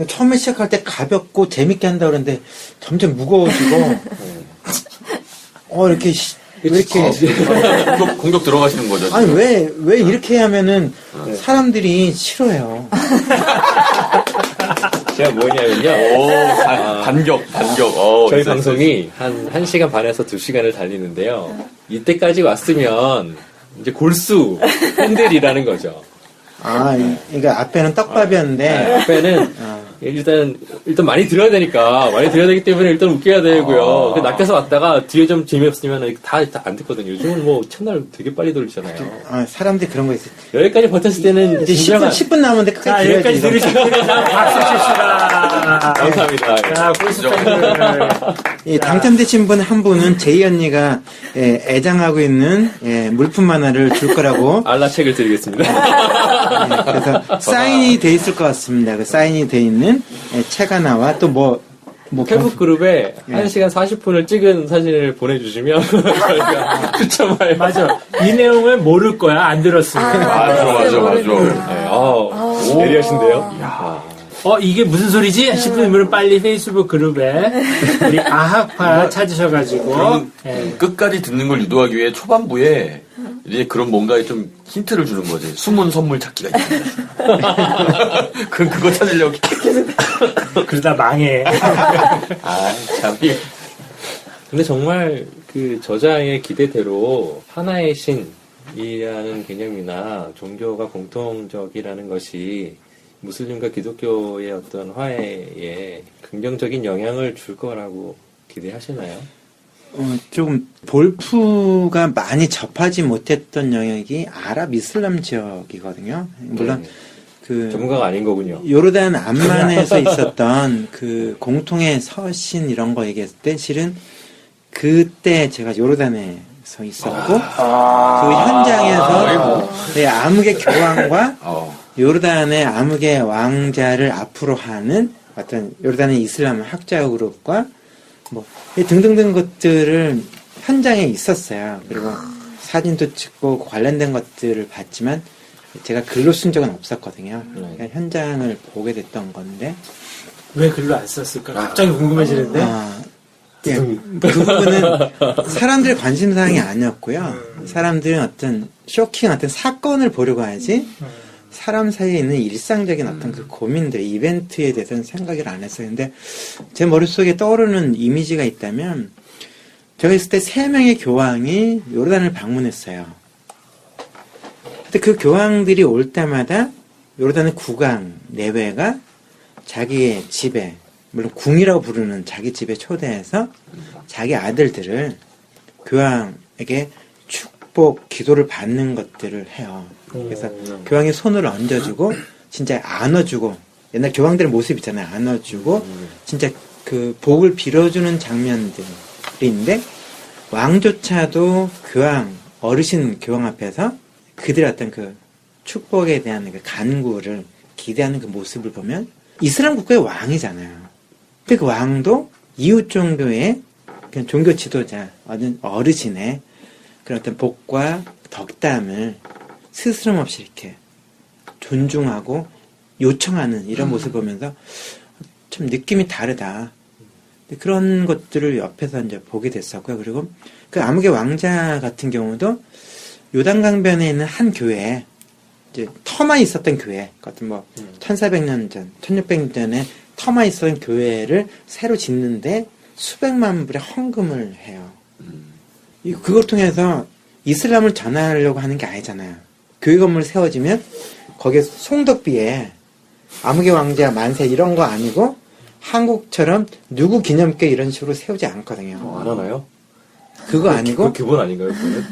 처음에 시작할 때 가볍고 재밌게 한다 그러는데 점점 무거워지고 이렇게 왜 이렇게 공격 들어가시는 거죠? 아니 왜 이렇게 하면은 사람들이 싫어해요. 제가 뭐냐면요. 반격. 저희 방송이 한 1시간 반에서 2시간을 달리는데요. 이때까지 왔으면 이제 골수 팬들이라는 거죠. 그러니까 앞에는 떡밥이었는데 앞에는 일단 많이 들어야 되니까, 많이 들어야 되기 때문에 일단 웃겨야 되고요. 낚여서 왔다가 뒤에 좀 재미없으면 다 안 듣거든요. 요즘은 뭐 채널 되게 빨리 돌리잖아요. 사람들이 그런 거 있어요. 여기까지 버텼을 때는 이제 진정한 10분 남았는데 자, 끝까지 여기까지 들어야지. 들으신 분들 박수 칩시다. 감사합니다. 자, 꿀스팬들. 예, 당첨되신 분 한 분은 제이 언니가 애장하고 있는 물품 만화를 줄 거라고 알라책을 드리겠습니다. 그래서 사인이 돼 있을 것 같습니다. 그 사인이 돼 있는 책 하나와 또 뭐 페북 그룹에 1시간 40분을 찍은 사진을 보내주시면 저희가 추첨할. 맞아. 이 내용을 모를 거야. 안 들었으면. 네, 예리하신데요? 이게 무슨 소리지? 싶은 분은 빨리 페이스북 그룹에 우리 아학파 찾으셔가지고 예. 끝까지 듣는 걸 유도하기 위해 초반부에 이제 그런 뭔가에 좀 힌트를 주는 거지. 숨은 선물 찾기가 있다. 그거 찾으려고 그러다 망해. 참. 근데 정말 그 저자의 기대대로 하나의 신이라는 개념이나 종교가 공통적이라는 것이 무슬림과 기독교의 어떤 화해에 긍정적인 영향을 줄 거라고 기대하시나요? 조금 볼프가 많이 접하지 못했던 영역이 아랍 이슬람 지역이거든요. 물론 그 전문가가 아닌 거군요. 요르단 암만에서 있었던 그 공통의 서신 이런 거 얘기했을 때 실은 그때 제가 요르단에서 있었고 그 현장에서 암흑의 교황과 요르단의 암흑의 왕자를 앞으로 하는 어떤 요르단의 이슬람 학자 그룹과 뭐 등등등 것들을 현장에 있었어요. 그리고 사진도 찍고 관련된 것들을 봤지만 제가 글로 쓴 적은 없었거든요. 그러니까 현장을 보게 됐던 건데 왜 글로 안 썼을까? 갑자기 궁금해지는데. 예, 그 부분은 사람들의 관심사항이 아니었고요. 사람들은 어떤 쇼킹 어떤 사건을 보려고 하지 사람 사이에 있는 일상적인 어떤 그 고민들, 이벤트에 대해서는 생각을 안 했어요. 근데 제 머릿속에 떠오르는 이미지가 있다면 제가 있을 때 3명의 교황이 요르단을 방문했어요. 근데 그 교황들이 올 때마다 요르단의 국왕 내외가 자기의 집에, 물론 궁이라고 부르는 자기 집에 초대해서 자기 아들들을 교황에게 축복, 기도를 받는 것들을 해요. 그래서 교황의 손을 얹어주고 진짜 안아주고 옛날 교황들의 모습 있잖아요. 안아주고 진짜 그 복을 빌어주는 장면들인데 왕조차도 교황, 어르신 교황 앞에서 그들의 어떤 그 축복에 대한 그 간구를 기대하는 그 모습을 보면 이슬람 국가의 왕이잖아요. 근데 그 왕도 이웃 종교의 그냥 종교 지도자, 어르신의 그런 어떤 복과 덕담을 스스럼 없이 이렇게 존중하고 요청하는 이런 모습을 보면서 참 느낌이 다르다. 그런 것들을 옆에서 이제 보게 됐었고요. 그리고 그 암흑의 왕자 같은 경우도 요단강변에 있는 한 교회, 이제 터만 있었던 교회, 같은 뭐 1400년 전, 1600년 전에 터만 있었던 교회를 새로 짓는데 수백만 불의 헌금을 해요. 그걸 통해서 이슬람을 전하려고 하는 게 아니잖아요. 교회 건물 세워지면 거기에 송덕비에 암흑의 왕자 만세 이런 거 아니고 한국처럼 누구 기념교 이런 식으로 세우지 않거든요. 안 하나요? 그거 아니고 그 기본 아닌가요? 그거는?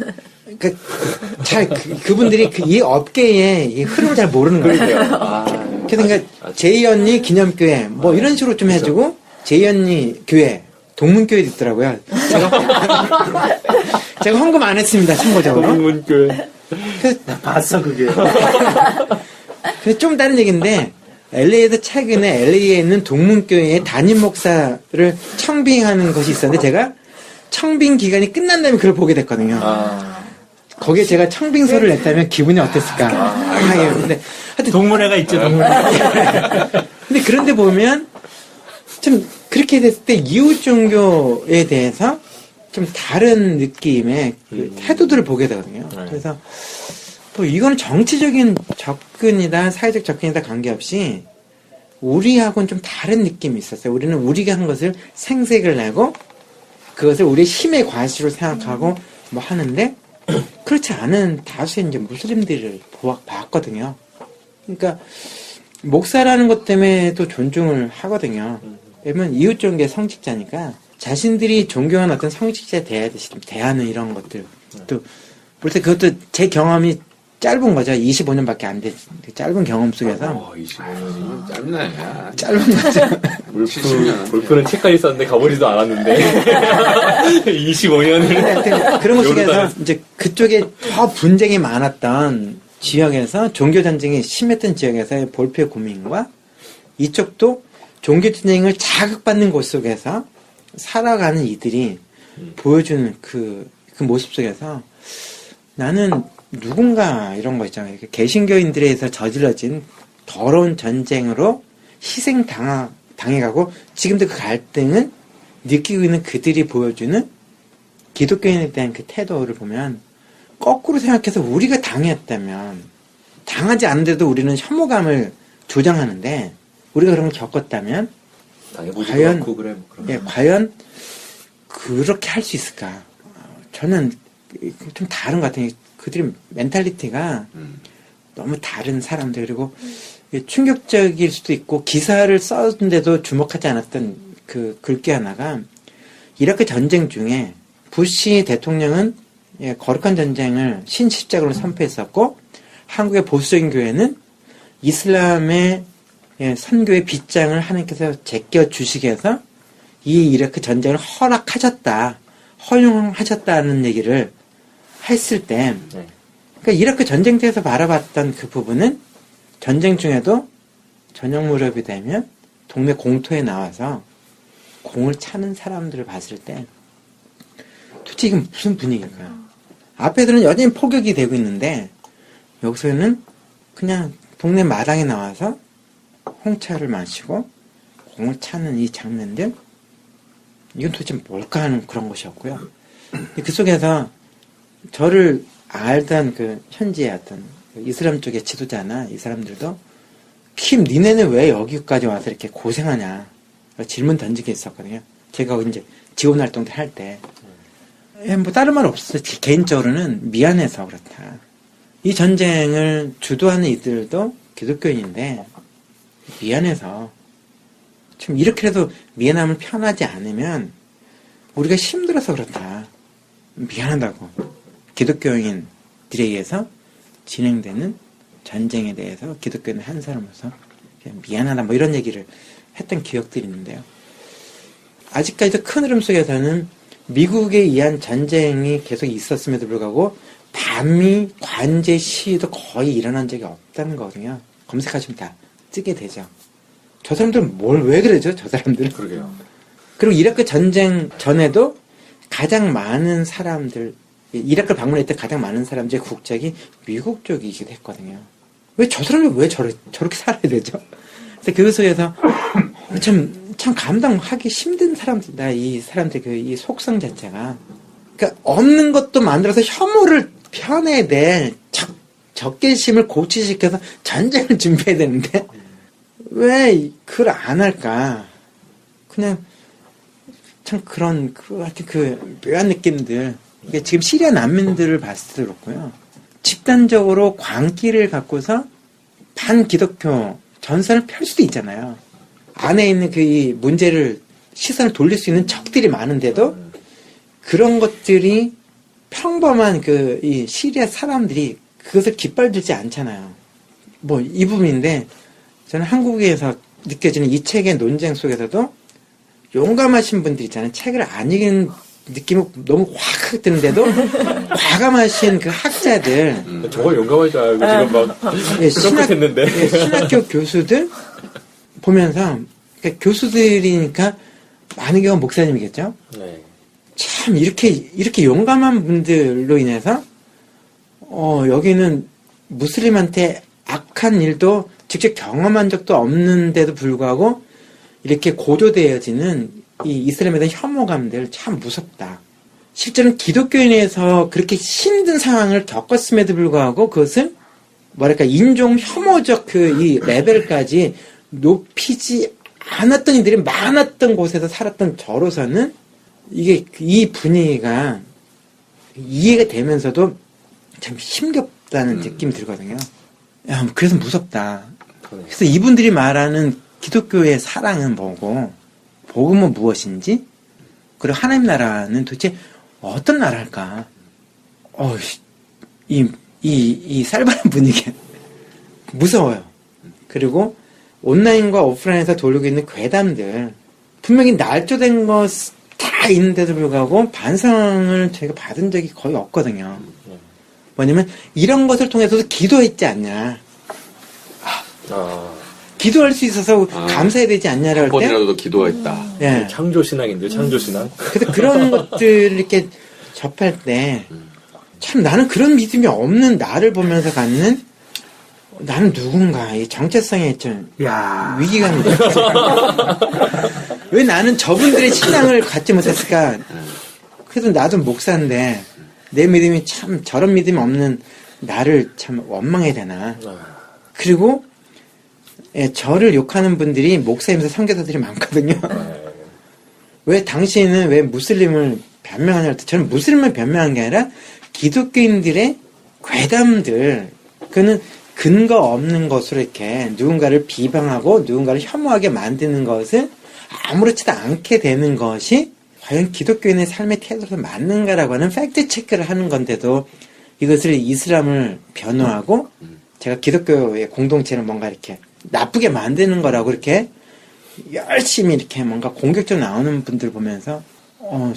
그러니까 그분들이 이 업계의 이 흐름을 잘 모르는 거예요. 그러니까 제이 언니 기념교회 뭐 이런 식으로 좀 해주고 제이 언니 교회 동문교회도 있더라고요. 제가 헌금 안 했습니다. 참고적으로. 동문교회. 봤어 그게. 그래서 좀 다른 얘기인데 LA에서 최근에 LA에 있는 동문교회의 담임 목사를 청빙하는 것이 있었는데 제가 청빙 기간이 끝난 다음에 그걸 보게 됐거든요. 거기에 제가 청빙서를 냈다면 기분이 어땠을까? 예. 근데 하여튼 동문회가 있죠, 동문회. 근데 그런데 보면 좀 그렇게 됐을 때 이웃 종교에 대해서 좀 다른 느낌의 그 태도들을 보게 되거든요. 그래서 또 이거는 정치적인 접근이다, 사회적 접근이다 관계없이 우리하고는 좀 다른 느낌이 있었어요. 우리는 우리가 한 것을 생색을 내고 그것을 우리의 힘의 과시로 생각하고 뭐 하는데 그렇지 않은 다수의 이제 무슬림들을 봤거든요. 그러니까 목사라는 것 때문에도 존중을 하거든요. 왜냐면 이웃 종교의 성직자니까 자신들이 존경하는 어떤 성직자에 대하듯이 좀 대하는 이런 것들. 또 볼 때 그것도 제 경험이 짧은 거죠. 25년밖에 안 된 짧은 경험 속에서 25년이면 짧네. 짧은 거죠. 물 70년. 골프는 책까지 썼는데 가보지도 않았는데 25년을 하여튼 그런 것 속에서 요르단에서. 이제 그쪽에 더 분쟁이 많았던 지역에서 종교 전쟁이 심했던 지역에서의 볼피의 고민과 이쪽도 종교 전쟁을 자극받는 곳 속에서 살아가는 이들이 보여주는 그 모습 속에서 나는 누군가 이런 거 있잖아요. 개신교인들에 의해서 저질러진 더러운 전쟁으로 당해가고 지금도 그 갈등은 느끼고 있는 그들이 보여주는 기독교인에 대한 그 태도를 보면 거꾸로 생각해서 우리가 당했다면 당하지 않는데도 우리는 혐오감을 조장하는데 우리가 그런 걸 겪었다면 당해보지도 과연- 않고 그래. 뭐 그런 예, 과연 그렇게 할 수 있을까? 저는 좀 다른 것 같아요. 그들의 멘탈리티가 너무 다른 사람들 그리고 충격적일 수도 있고 기사를 썼는데도 주목하지 않았던 그 글귀 하나가 이라크 전쟁 중에 부시 대통령은 거룩한 전쟁을 신십자가로 선포했었고 한국의 보수적인 교회는 이슬람의 선교의 빗장을 하나님께서 제껴 주시게해서 이 이라크 전쟁을 허용하셨다는 얘기를 했을 때 네. 그러니까 이라크 전쟁터에서 바라봤던 그 부분은 전쟁 중에도 저녁 무렵이 되면 동네 공터에 나와서 공을 차는 사람들을 봤을 때 도대체 이게 무슨 분위기일까요? 앞에들은 여전히 포격이 되고 있는데 여기서는 그냥 동네 마당에 나와서 홍차를 마시고 공을 차는 이 장면들 이건 도대체 뭘까 하는 그런 것이었고요. 그 속에서 저를 알던 그 현지의 어떤 이슬람 쪽의 지도자나 이 사람들도 니네는 왜 여기까지 와서 이렇게 고생하냐 질문 던진 게 있었거든요. 제가 이제 지원 활동도 할 때. 뭐 다른 말 없었어요. 개인적으로는 미안해서 그렇다. 이 전쟁을 주도하는 이들도 기독교인인데 미안해서 좀 이렇게라도 미안함을 표현하지 않으면 우리가 힘들어서 그렇다. 미안하다고. 기독교인들에 의해서 진행되는 전쟁에 대해서 기독교인 한 사람으로서 그냥 미안하다 뭐 이런 얘기를 했던 기억들이 있는데요. 아직까지도 큰 흐름 속에서는 미국에 의한 전쟁이 계속 있었음에도 불구하고 반미 관제 시위도 거의 일어난 적이 없다는 거거든요. 검색하시면 다 뜨게 되죠. 저 사람들은 왜 그러죠? 저 사람들은. 그러게요. 그리고 이라크 전쟁 전에도 가장 많은 사람들, 이라크를 방문했던 가장 많은 사람들의 국적이 미국 쪽이기도 했거든요. 왜 저 사람들 왜 저렇게 살아야 되죠? 그래서 그 속에서 참 감당하기 힘든 사람들이다. 이 사람들 이 속성 자체가. 그러니까 없는 것도 만들어서 혐오를 편해낼 적개심을 고취시켜서 전쟁을 준비해야 되는데 왜 그걸 안 할까? 그냥 참 그런 하여튼 그 묘한 느낌들. 그러니까 지금 시리아 난민들을 봤을 때도 그렇고요. 집단적으로 광기를 갖고서 반기독교 전선을 펼 수도 있잖아요. 안에 있는 그 이 문제를 시선을 돌릴 수 있는 적들이 많은데도 그런 것들이 평범한 그 이 시리아 사람들이 그것을 깃발들지 않잖아요. 뭐 이 부분인데 저는 한국에서 느껴지는 이 책의 논쟁 속에서도 용감하신 분들 있잖아요. 책을 안 읽은 느낌이 너무 확 드는데도 과감하신 그 학자들 정말 용감할 줄 알고 지금 막 끄덕끄덕했는데 신학교 교수들 보면서 그러니까 교수들이니까 많은 경우 목사님이겠죠. 네. 참 이렇게 용감한 분들로 인해서 여기는 무슬림한테 악한 일도 직접 경험한 적도 없는데도 불구하고 이렇게 고조되어지는 이 이슬람에 대한 혐오감들 참 무섭다. 실제로는 기독교인에서 그렇게 힘든 상황을 겪었음에도 불구하고 그것을 뭐랄까 인종 혐오적 그 이 레벨까지 높이지 않았던 이들이 많았던 곳에서 살았던 저로서는 이게 이 분위기가 이해가 되면서도 참 힘겹다는 느낌이 들거든요. 야, 그래서 무섭다. 그래서 이분들이 말하는 기독교의 사랑은 뭐고, 복음은 무엇인지, 그리고 하나님 나라는 도대체 어떤 나라일까? 이 쌀바람 분위기 무서워요. 그리고 온라인과 오프라인에서 돌리고 있는 괴담들, 분명히 날조된 것 다 있는데도 불구하고 반성을 저희가 받은 적이 거의 없거든요. 뭐냐면 이런 것을 통해서도 기도했지 않냐. 기도할 수 있어서 감사해야 되지 않냐를 한 할 때. 번이라도 기도했다. 예. 창조신앙인데, 창조신앙? 그래서 그런 것들을 이렇게 접할 때, 참 나는 그런 믿음이 없는 나를 보면서 갖는, 나는 누군가, 이 정체성에 좀, 위기감이 들었어요. 왜 나는 저분들의 신앙을 갖지 못했을까? 그래도 나도 목사인데, 내 믿음이 참, 저런 믿음이 없는 나를 참 원망해야 되나. 그리고, 저를 욕하는 분들이 목사이면서 선교사들이 많거든요. 왜 당신은 왜 무슬림을 변명하냐 할 때 저는 무슬림을 변명한 게 아니라 기독교인들의 괴담들, 그는 근거 없는 것으로 이렇게 누군가를 비방하고 누군가를 혐오하게 만드는 것을 아무렇지도 않게 되는 것이 과연 기독교인의 삶의 태도로 맞는가라고 하는 팩트 체크를 하는 건데도 이것을 이슬람을 변호하고 제가 기독교의 공동체를 뭔가 이렇게 나쁘게 만드는 거라고 이렇게 열심히 이렇게 뭔가 공격적으로 나오는 분들 보면서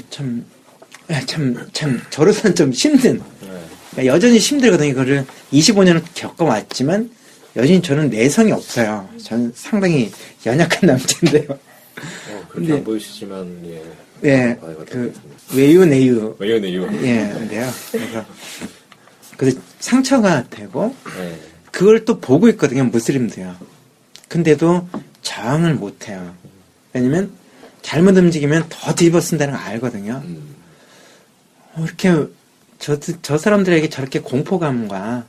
참 저로서는 좀 힘든, 그러니까 여전히 힘들거든요. 이거를 25년을 겪어왔지만 여전히 저는 내성이 없어요. 저는 상당히 연약한 남자인데요. 그렇게 안 보이시지만, 예. 예, 외유 내유. 왜요, 네요? 예, 근데요. 그래서 상처가 되고 그걸 또 보고 있거든요. 무슬림도요. 근데도 저항을 못해요. 왜냐면 잘못 움직이면 더 뒤집어 쓴다는 걸 알거든요. 이렇게 저 사람들에게 저렇게 공포감과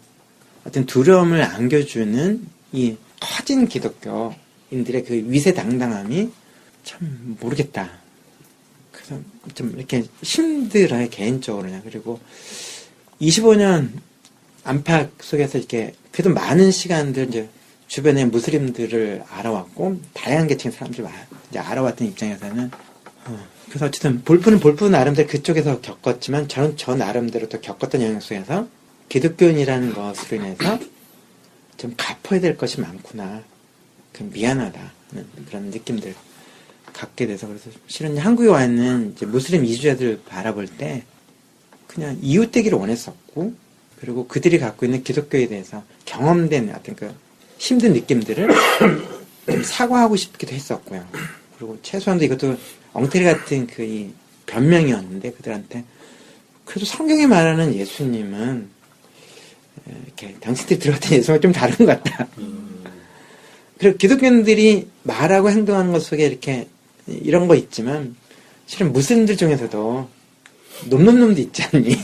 어떤 두려움을 안겨주는 이 커진 기독교인들의 그 위세당당함이 참 모르겠다. 그래서 좀 이렇게 힘들어요, 개인적으로. 그리고 25년 안팎 속에서 이렇게 그래도 많은 시간들 이제 주변의 무슬림들을 알아왔고 다양한 계층의 사람들을 이제 알아왔던 입장에서는 그래서 어쨌든 볼프는 볼프 나름대로 그쪽에서 겪었지만 저는 저 나름대로 또 겪었던 영역 속에서 기독교인이라는 것으로 인해서 좀 갚아야 될 것이 많구나. 미안하다는 그런 느낌들 갖게 돼서 그래서 실은 한국에 와 있는 이제 무슬림 이주자들 바라볼 때 그냥 이웃되기를 원했었고 그리고 그들이 갖고 있는 기독교에 대해서 경험된 어떤 그 힘든 느낌들을 좀 사과하고 싶기도 했었고요. 그리고 최소한도 이것도 엉터리 같은 그 이 변명이었는데 그들한테 그래도 성경에 말하는 예수님은 이렇게 당신들이 들어갔던 예수님과 좀 다른 것 같다. 그리고 기독교인들이 말하고 행동하는 것 속에 이렇게 이런 거 있지만 실은 무슬림들 중에서도 놈놈놈도 있지 않니?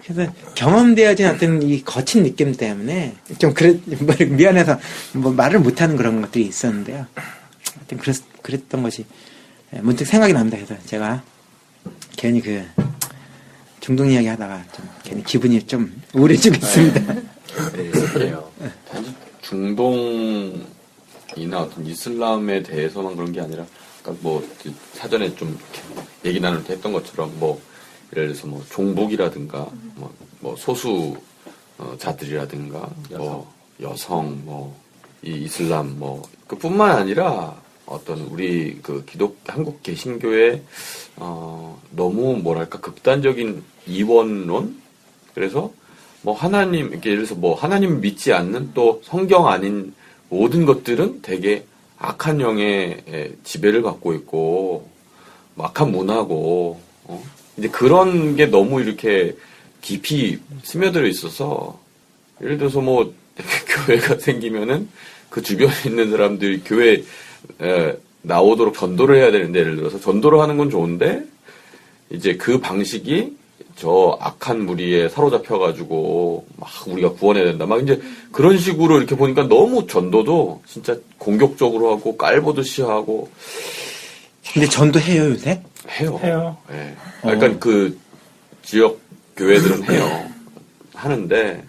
그래서 경험되어진 어떤 이 거친 느낌 때문에 좀 미안해서 뭐 말을 못하는 그런 것들이 있었는데요. 하여튼 그랬던 것이 문득 생각이 납니다. 그래서 제가 괜히 그 중동 이야기 하다가 좀 괜히 기분이 좀 우울해지고 있습니다. 네, 그래요. 단지 중동이나 어떤 이슬람에 대해서만 그런 게 아니라, 아까 뭐 사전에 좀 얘기 나눌 때 했던 것처럼 뭐 예를 들어서 뭐 종북이라든가 뭐 소수 자들이라든가 뭐 여성 뭐 이 이슬람 뭐 그뿐만 아니라 어떤 우리 그 한국 개신교의 너무 뭐랄까 극단적인 이원론, 그래서 뭐 하나님 이렇게 예를 들어서 뭐 하나님 믿지 않는 또 성경 아닌 모든 것들은 되게 악한 영의 지배를 받고 있고 악한 문화고 이제 그런 게 너무 이렇게 깊이 스며들어 있어서 예를 들어서 뭐 교회가 생기면은 그 주변에 있는 사람들이 교회 나오도록 전도를 해야 되는데, 예를 들어서 전도를 하는 건 좋은데 이제 그 방식이 저 악한 무리에 사로잡혀가지고 막 우리가 구원해야 된다 막 이제 그런 식으로 이렇게 보니까 너무 전도도 진짜 공격적으로 하고 깔보듯이 하고. 근데 전도해요 요새? 해요. 네. 그러니까 그 지역 교회들은 해요. 하는데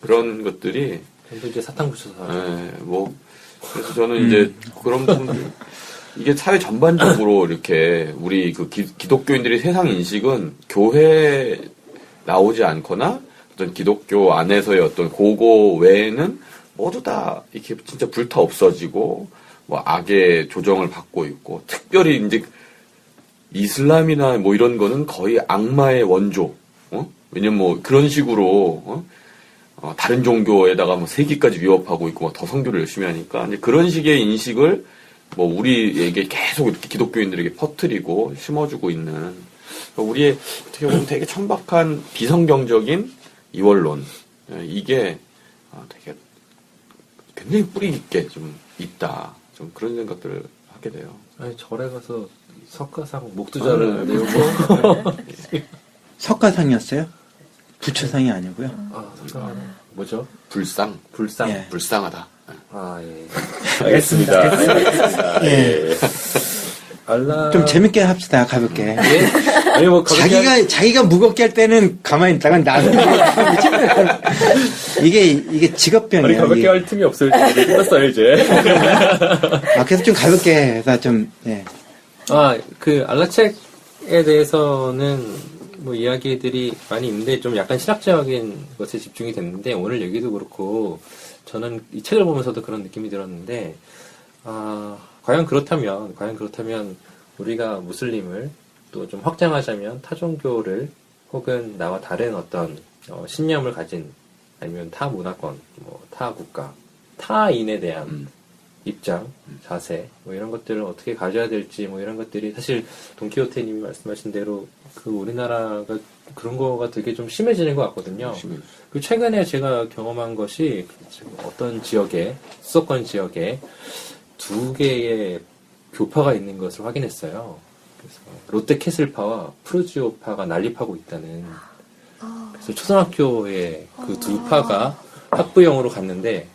그런 것들이 근데 이제 사탕 붙여서 하죠. 예, 뭐 그래서 저는 이제 그런 부분들 이게 사회 전반적으로 이렇게 우리 그 기독교인들의 세상 인식은 교회 나오지 않거나 어떤 기독교 안에서의 어떤 고고 외에는 모두 다 이렇게 진짜 불타 없어지고 뭐 악의 조정을 받고 있고 특별히 이제 이슬람이나 뭐 이런 거는 거의 악마의 원조. 왜냐면 뭐 그런 식으로 다른 종교에다가 뭐 세기까지 위협하고 있고 뭐 더 선교를 열심히 하니까 이제 그런 식의 인식을 뭐 우리에게 계속 이렇게 기독교인들에게 퍼뜨리고 심어주고 있는 우리의 어떻게 보면 되게 천박한 비성경적인 이원론 이게 되게 굉장히 뿌리 깊게 좀 있다. 좀 그런 생각들을 하게 돼요. 아니, 절에 가서 석가상 목두자를 내고 석가상이었어요? 부처상이 아니고요. 석가상 뭐죠? 불상. 불상. 불쌍하다. 아, 예. 알겠습니다. 예. 알라. 좀 재밌게 합시다, 가볍게. 예? 아니, 뭐, 자기가 무겁게 할 때는 가만히 있다가 나는 이게 직업병이에요. 아니, 가볍게 이게. 할 틈이 없어요. 이제 끝났어요, 이제. 그래서 좀 가볍게 해서 좀, 예. 그, 알라책에 대해서는 뭐 이야기들이 많이 있는데 좀 약간 신학적인 것에 집중이 됐는데 오늘 얘기도 그렇고 저는 이 책을 보면서도 그런 느낌이 들었는데 과연 그렇다면 우리가 무슬림을 또 좀 확장하자면 타 종교를 혹은 나와 다른 어떤 신념을 가진 아니면 타 문화권, 뭐 타 국가, 타인에 대한 입장, 자세, 뭐 이런 것들을 어떻게 가져야 될지, 뭐 이런 것들이 사실 돈키호테님이 말씀하신 대로 그 우리나라가 그런 거가 되게 좀 심해지는 것 같거든요. 그 최근에 제가 경험한 것이 어떤 지역에, 수도권 지역에 2개의 교파가 있는 것을 확인했어요. 그래서 롯데 캐슬파와 푸르지오파가 난립하고 있다는. 그래서 초등학교에 그 2파가 학부형으로 갔는데,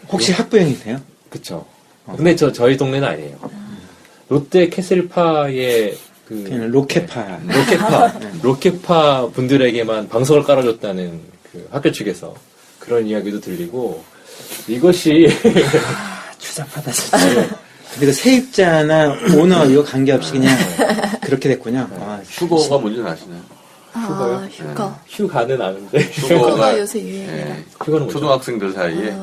혹시 학부형이세요? 그쵸. 근데 저희 동네는 아니에요. 롯데 캐슬파의 그냥 로켓파. 로켓파 분들에게만 방석을 깔아줬다는 그 학교 측에서 그런 이야기도 들리고, 이것이. 추잡하다, 진짜. 그리고 세입자나 오너 이거 관계없이 그냥 그렇게 됐군요. 휴거가 뭔지는 아시나요? 휴가요? 휴가. 휴가는 아는데. 휴가가 요새 유행이라. 예, 휴가는 뭐죠? 초등학생들 사이에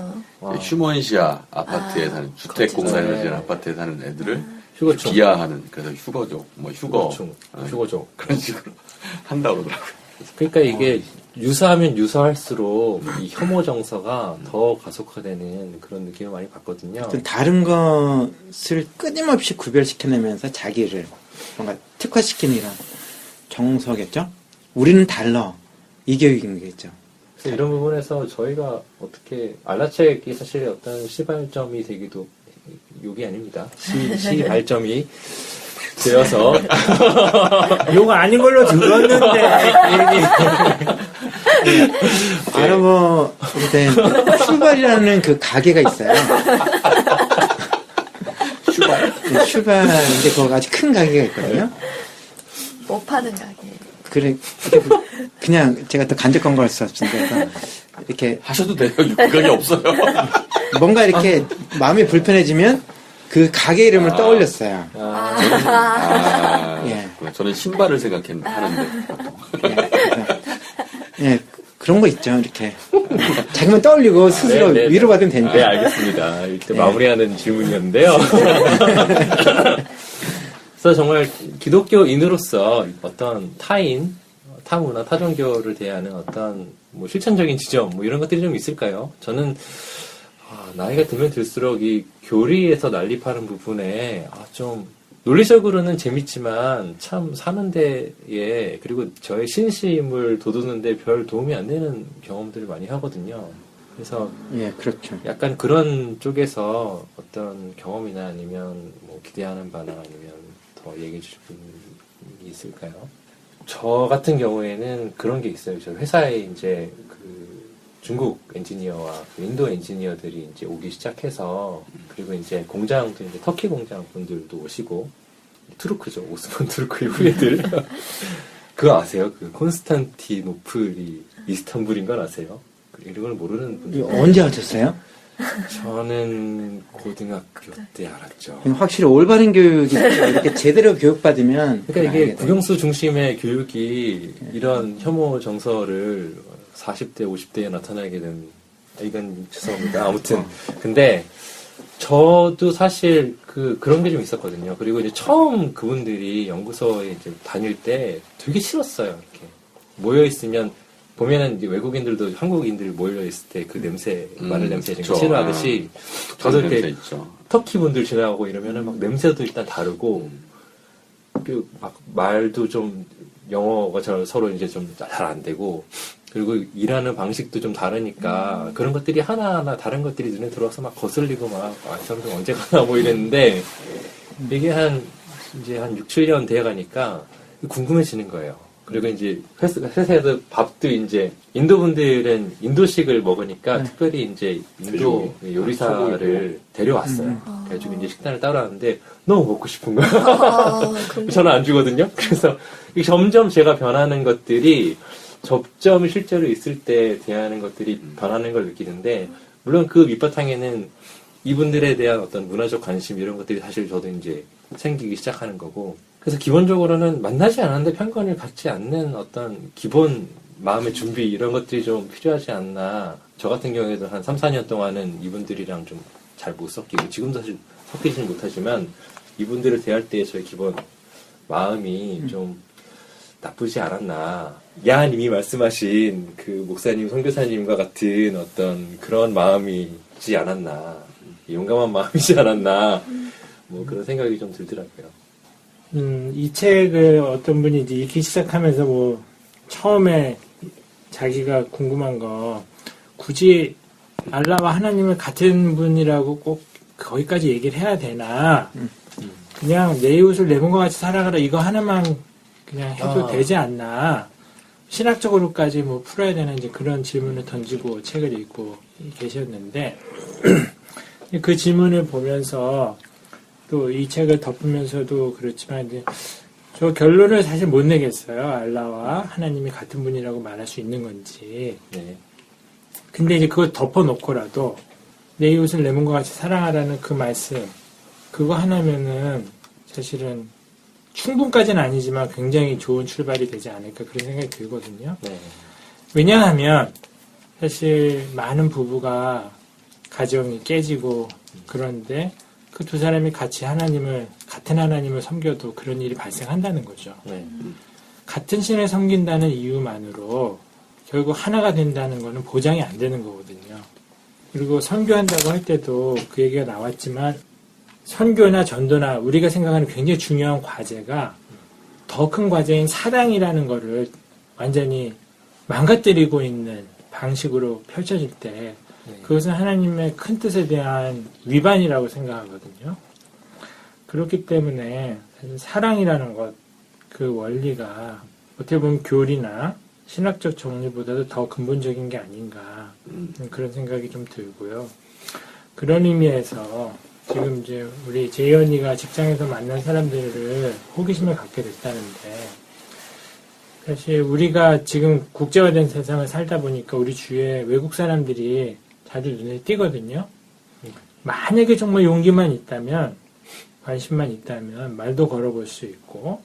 아. 휴먼시아 아파트에 사는 주택공사에서 네. 지은 아파트에 사는 애들을 휴거총. 비하하는 그래서 휴거족, 뭐 휴거총. 휴거종. 그런 식으로 한다고 그러더라고요. 그러니까 이게 유사하면 유사할수록 이 혐오 정서가 더 가속화되는 그런 느낌을 많이 받거든요. 어떤 다른 것을 끊임없이 구별시켜내면서 자기를 뭔가 특화시키는 이런 정서겠죠? 우리는 달라. 이 교육인 거겠죠. 그래서 이런 부분에서 저희가 어떻게 알라책이 사실 어떤 시발점이 되기도 욕이 아닙니다. 시발점이 되어서 욕 아닌 걸로 들었는데. 아르버 때 슈발이라는 그 가게가 있어요. 슈발인데 거기 아주 큰 가게가 있거든요. 뭐 파는 가게. 그래 그냥 제가 또 간접 광고할 수 없는데 이렇게 하셔도 돼요. 육각이 없어요. 뭔가 이렇게 마음이 불편해지면 그 가게 이름을 떠올렸어요. 예. 저는 신발을 생각하는데. 예, 그런 거 있죠. 이렇게 자기만 떠올리고 스스로 네, 네, 위로받으면 되니까. 네, 알겠습니다. 이렇게 마무리하는 질문이었는데요. 그래서 정말 기독교인으로서 어떤 타인, 타문화, 타종교를 대하는 어떤 뭐 실천적인 지점, 뭐 이런 것들이 좀 있을까요? 저는 나이가 들면 들수록 이 교리에서 난립하는 부분에 좀 논리적으로는 재밌지만 참 사는 데에 그리고 저의 신심을 돋우는 데 별 도움이 안 되는 경험들을 많이 하거든요. 그래서 예, 그렇죠. 약간 그런 쪽에서 어떤 경험이나 아니면 뭐 기대하는 바나 아니면 더 얘기해 주실 분이 있을까요? 저 같은 경우에는 그런 게 있어요. 저 회사에 이제 그 중국 엔지니어와 그 인도 엔지니어들이 이제 오기 시작해서 그리고 이제 공장도 이제 터키 공장 분들도 오시고 투르크죠. 오스만 투르크의 후예들. 그거 아세요? 그 콘스탄티노플이 이스탄불인 건 아세요? 이런 걸 모르는 분들. 언제 하셨어요? 저는 고등학교 때 알았죠. 확실히 올바른 교육이 이렇게 제대로 교육받으면 그러니까 이게 알게 돼요. 국영수 중심의 교육이 이런 혐오 정서를 40대, 50대에 나타나게 된, 이건 죄송합니다. 아무튼. 근데 저도 사실 그런 게 좀 있었거든요. 그리고 이제 처음 그분들이 연구소에 이제 다닐 때 되게 싫었어요. 이렇게 모여있으면 보면은 이제 외국인들도 한국인들이 모여있을 때 그 냄새, 마늘 냄새 이런 거 그쵸. 싫어하듯이 저도 저도 이렇게 있죠. 터키 분들 지나가고 이러면은 막 냄새도 일단 다르고 그 막 말도 좀 영어가 서로 이제 좀 잘 안 되고 그리고 일하는 방식도 좀 다르니까 그런 것들이 하나하나 다른 것들이 눈에 들어와서 막 거슬리고 막 이 사람들 언제 가나 뭐 이랬는데 이게 이제 한 6, 7년 돼야 가니까 궁금해지는 거예요. 그리고 이제 회사에서 밥도 이제 인도 분들은 인도식을 먹으니까 특별히 이제 인도 요리사를 데려왔어요. 그래가지고 이제 식단을 따로 하는데 너무 먹고 싶은 거예요. 저는 안 주거든요. 그래서 점점 제가 변하는 것들이 접점이 실제로 있을 때 대하는 것들이 변하는 걸 느끼는데 물론 그 밑바탕에는 이분들에 대한 어떤 문화적 관심 이런 것들이 사실 저도 이제 생기기 시작하는 거고 그래서 기본적으로는 만나지 않았는데 편견을 갖지 않는 어떤 기본 마음의 준비 이런 것들이 좀 필요하지 않나. 저 같은 경우에도 한 3, 4년 동안은 이분들이랑 좀 잘 못 섞이고 지금도 사실 섞이지는 못하지만 이분들을 대할 때의 저의 기본 마음이 좀 나쁘지 않았나. 야님이 말씀하신 그 목사님, 선교사님과 같은 어떤 그런 마음이지 않았나. 용감한 마음이지 않았나. 뭐 그런 생각이 좀 들더라고요. 이 책을 어떤 분이 이제 읽기 시작하면서 뭐 처음에 자기가 궁금한 거 굳이 알라와 하나님을 같은 분이라고 꼭 거기까지 얘기를 해야 되나 그냥 내 이웃을 내 몸과 같이 살아가라 이거 하나만 그냥 해도 되지 않나 신학적으로까지 뭐 풀어야 되는 이제 그런 질문을 던지고 책을 읽고 계셨는데 그 질문을 보면서 또 이 책을 덮으면서도 그렇지만 이제 저 결론을 사실 못 내겠어요. 알라와 하나님이 같은 분이라고 말할 수 있는 건지. 네. 근데 이제 그걸 덮어놓고라도 내 이웃을 내 몸과 같이 사랑하라는 그 말씀 그거 하나면은 사실은 충분까지는 아니지만 굉장히 좋은 출발이 되지 않을까 그런 생각이 들거든요. 네. 왜냐하면 사실 많은 부부가 가정이 깨지고 그런데 그 두 사람이 같이 같은 하나님을 섬겨도 그런 일이 발생한다는 거죠. 네. 같은 신을 섬긴다는 이유만으로 결국 하나가 된다는 거는 보장이 안 되는 거거든요. 그리고 선교한다고 할 때도 그 얘기가 나왔지만 선교나 전도나 우리가 생각하는 굉장히 중요한 과제가 더 큰 과제인 사랑이라는 거를 완전히 망가뜨리고 있는 방식으로 펼쳐질 때 그것은 하나님의 큰 뜻에 대한 위반이라고 생각하거든요. 그렇기 때문에 사실 사랑이라는 것, 그 원리가 어떻게 보면 교리나 신학적 정리보다도 더 근본적인 게 아닌가 그런 생각이 좀 들고요. 그런 의미에서 지금 이제 우리 재현이가 직장에서 만난 사람들을 호기심을 갖게 됐다는데 사실 우리가 지금 국제화된 세상을 살다 보니까 우리 주위에 외국 사람들이 자주 눈에 띄거든요. 만약에 정말 용기만 있다면, 관심만 있다면 말도 걸어볼 수 있고,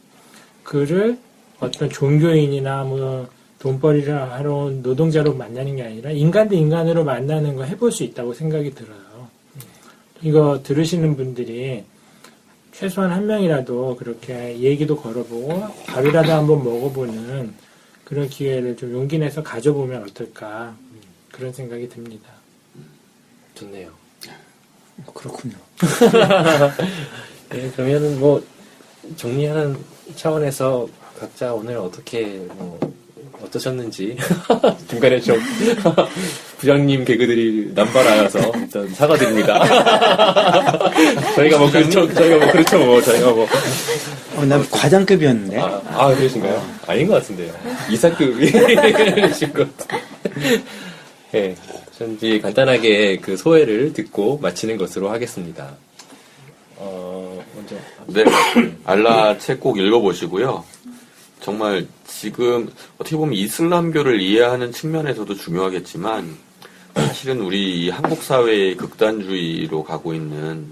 그를 어떤 종교인이나 뭐 돈벌이를 하러 온 노동자로 만나는 게 아니라 인간 대 인간으로 만나는 거 해볼 수 있다고 생각이 들어요. 이거 들으시는 분들이 최소한 한 명이라도 그렇게 얘기도 걸어보고 밥이라도 한번 먹어보는 그런 기회를 좀 용기 내서 가져보면 어떨까 그런 생각이 듭니다. 좋네요. 그렇군요. 네, 그러면은 뭐 정리하는 차원에서 각자 오늘 어떻게 어떠셨는지 중간에 좀 부장님 개그들이 남발하여서 일단 사과드립니다. 저희가 뭐 난 과장급이었는데. 그러신가요? 아닌 것 같은데요. 이사급이신 것 같은데. 네, 전 이제 간단하게 그 소회를 듣고 마치는 것으로 하겠습니다. 먼저. 네, 알라 책 꼭 읽어보시고요. 정말 지금 어떻게 보면 이슬람교를 이해하는 측면에서도 중요하겠지만 사실은 우리 한국 사회의 극단주의로 가고 있는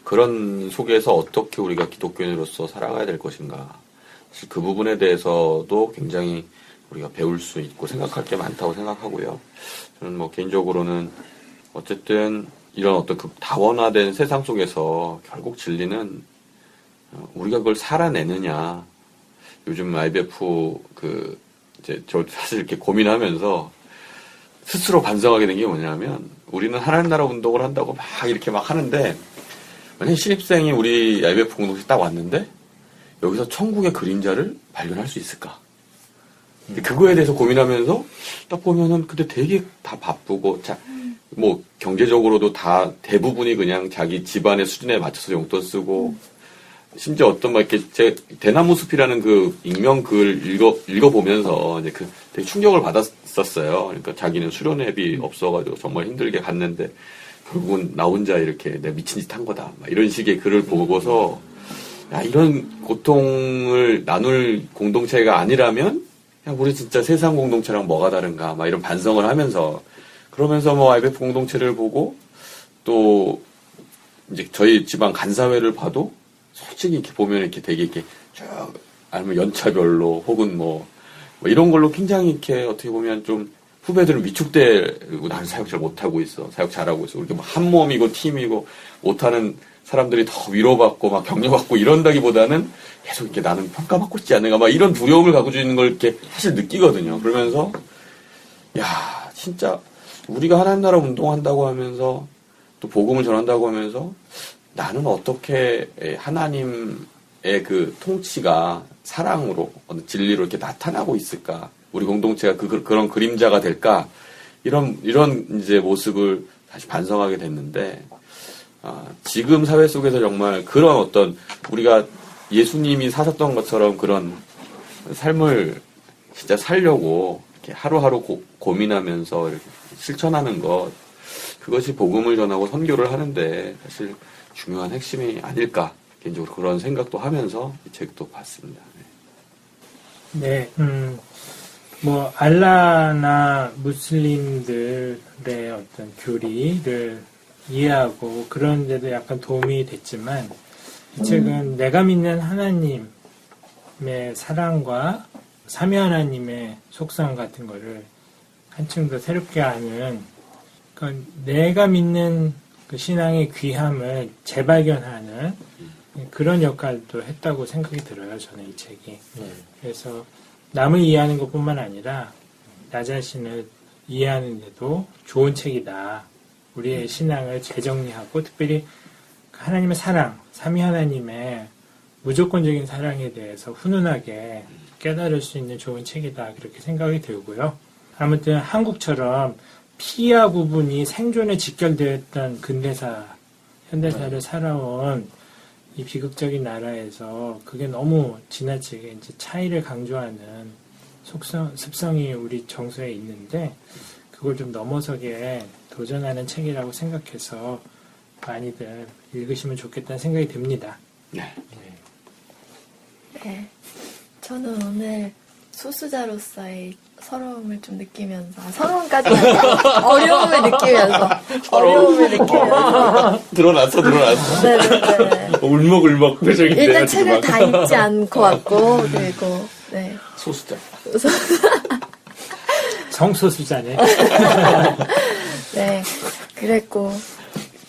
그런 속에서 어떻게 우리가 기독교인으로서 살아가야 될 것인가. 사실 그 부분에 대해서도 굉장히 우리가 배울 수 있고 생각할 게 많다고 생각하고요. 저는 뭐 개인적으로는 어쨌든 이런 어떤 다원화된 세상 속에서 결국 진리는 우리가 그걸 살아내느냐. 요즘 IBF 이제 저 사실 이렇게 고민하면서 스스로 반성하게 된 게 뭐냐면 우리는 하나님 나라 운동을 한다고 막 이렇게 막 하는데 만약에 신입생이 우리 IBF 공동체 딱 왔는데 여기서 천국의 그림자를 발견할 수 있을까? 근데 그거에 대해서 고민하면서 딱 보면은 근데 되게 다 바쁘고 뭐 경제적으로도 다 대부분이 그냥 자기 집안의 수준에 맞춰서 용돈 쓰고 심지어 어떤 막 이렇게 제 대나무 숲이라는 그 익명 글 읽어보면서 이제 되게 충격을 받았었어요. 그러니까 자기는 수련회비 없어가지고 정말 힘들게 갔는데 결국은 나 혼자 이렇게 내가 미친 짓 한 거다. 막 이런 식의 글을 보고서 야, 이런 고통을 나눌 공동체가 아니라면 그냥 우리 진짜 세상 공동체랑 뭐가 다른가 막 이런 반성을 하면서 그러면서 뭐 IBF 공동체를 보고 또 이제 저희 지방 간사회를 봐도 솔직히 이렇게 보면 이렇게 되게 이렇게 쭉 아니면 연차별로 혹은 뭐 이런 걸로 굉장히 이렇게 어떻게 보면 좀 후배들은 위축되고 나는 사역 잘 못하고 있어. 사역 잘하고 있어. 이렇게 한 몸이고 팀이고 못하는 사람들이 더 위로받고 막 격려받고 이런다기보다는 계속 이렇게 나는 평가받고 있지 않는가 막 이런 두려움을 갖고 있는 걸 이렇게 사실 느끼거든요. 그러면서 야 진짜 우리가 하나님 나라 운동한다고 하면서 또 복음을 전한다고 하면서 나는 어떻게 하나님의 그 통치가 사랑으로 진리로 이렇게 나타나고 있을까? 우리 공동체가 그런 그림자가 될까? 이런 이제 모습을 다시 반성하게 됐는데 지금 사회 속에서 정말 그런 어떤 우리가 예수님이 사셨던 것처럼 그런 삶을 진짜 살려고 이렇게 하루하루 고민하면서 이렇게 실천하는 것 그것이 복음을 전하고 선교를 하는데 사실 중요한 핵심이 아닐까 개인적으로 그런 생각도 하면서 이 책도 봤습니다. 네, 뭐 알라나 무슬림들의 어떤 교리를 이해하고 그런 데도 약간 도움이 됐지만 이 책은 내가 믿는 하나님의 사랑과 삼위 하나님의 속성 같은 거를 한층 더 새롭게 아는 그러니까 내가 믿는 그 신앙의 귀함을 재발견하는 그런 역할도 했다고 생각이 들어요. 저는 이 책이. 그래서 남을 이해하는 것뿐만 아니라 나 자신을 이해하는 데도 좋은 책이다. 우리의 신앙을 재정리하고 특별히 하나님의 사랑, 삼위 하나님의 무조건적인 사랑에 대해서 훈훈하게 깨달을 수 있는 좋은 책이다. 그렇게 생각이 들고요. 아무튼 한국처럼 피와 부분이 생존에 직결되었던 근대사, 현대사를 살아온 이 비극적인 나라에서 그게 너무 지나치게 이제 차이를 강조하는 습성이 우리 정서에 있는데 그걸 좀 넘어서게 도전하는 책이라고 생각해서 많이들 읽으시면 좋겠다는 생각이 듭니다. 네. 네. 저는 오늘 소수자로서의 서러움을 좀 느끼면서 서러움까지는 아니고 어려움을 느끼면서 드러났어. 네네네. 울먹울먹 표정인데요. 일단 지금 책을 막. 다 읽지 않고 왔고 그리고 네. 소수자. 성소수자네. 네, 그랬고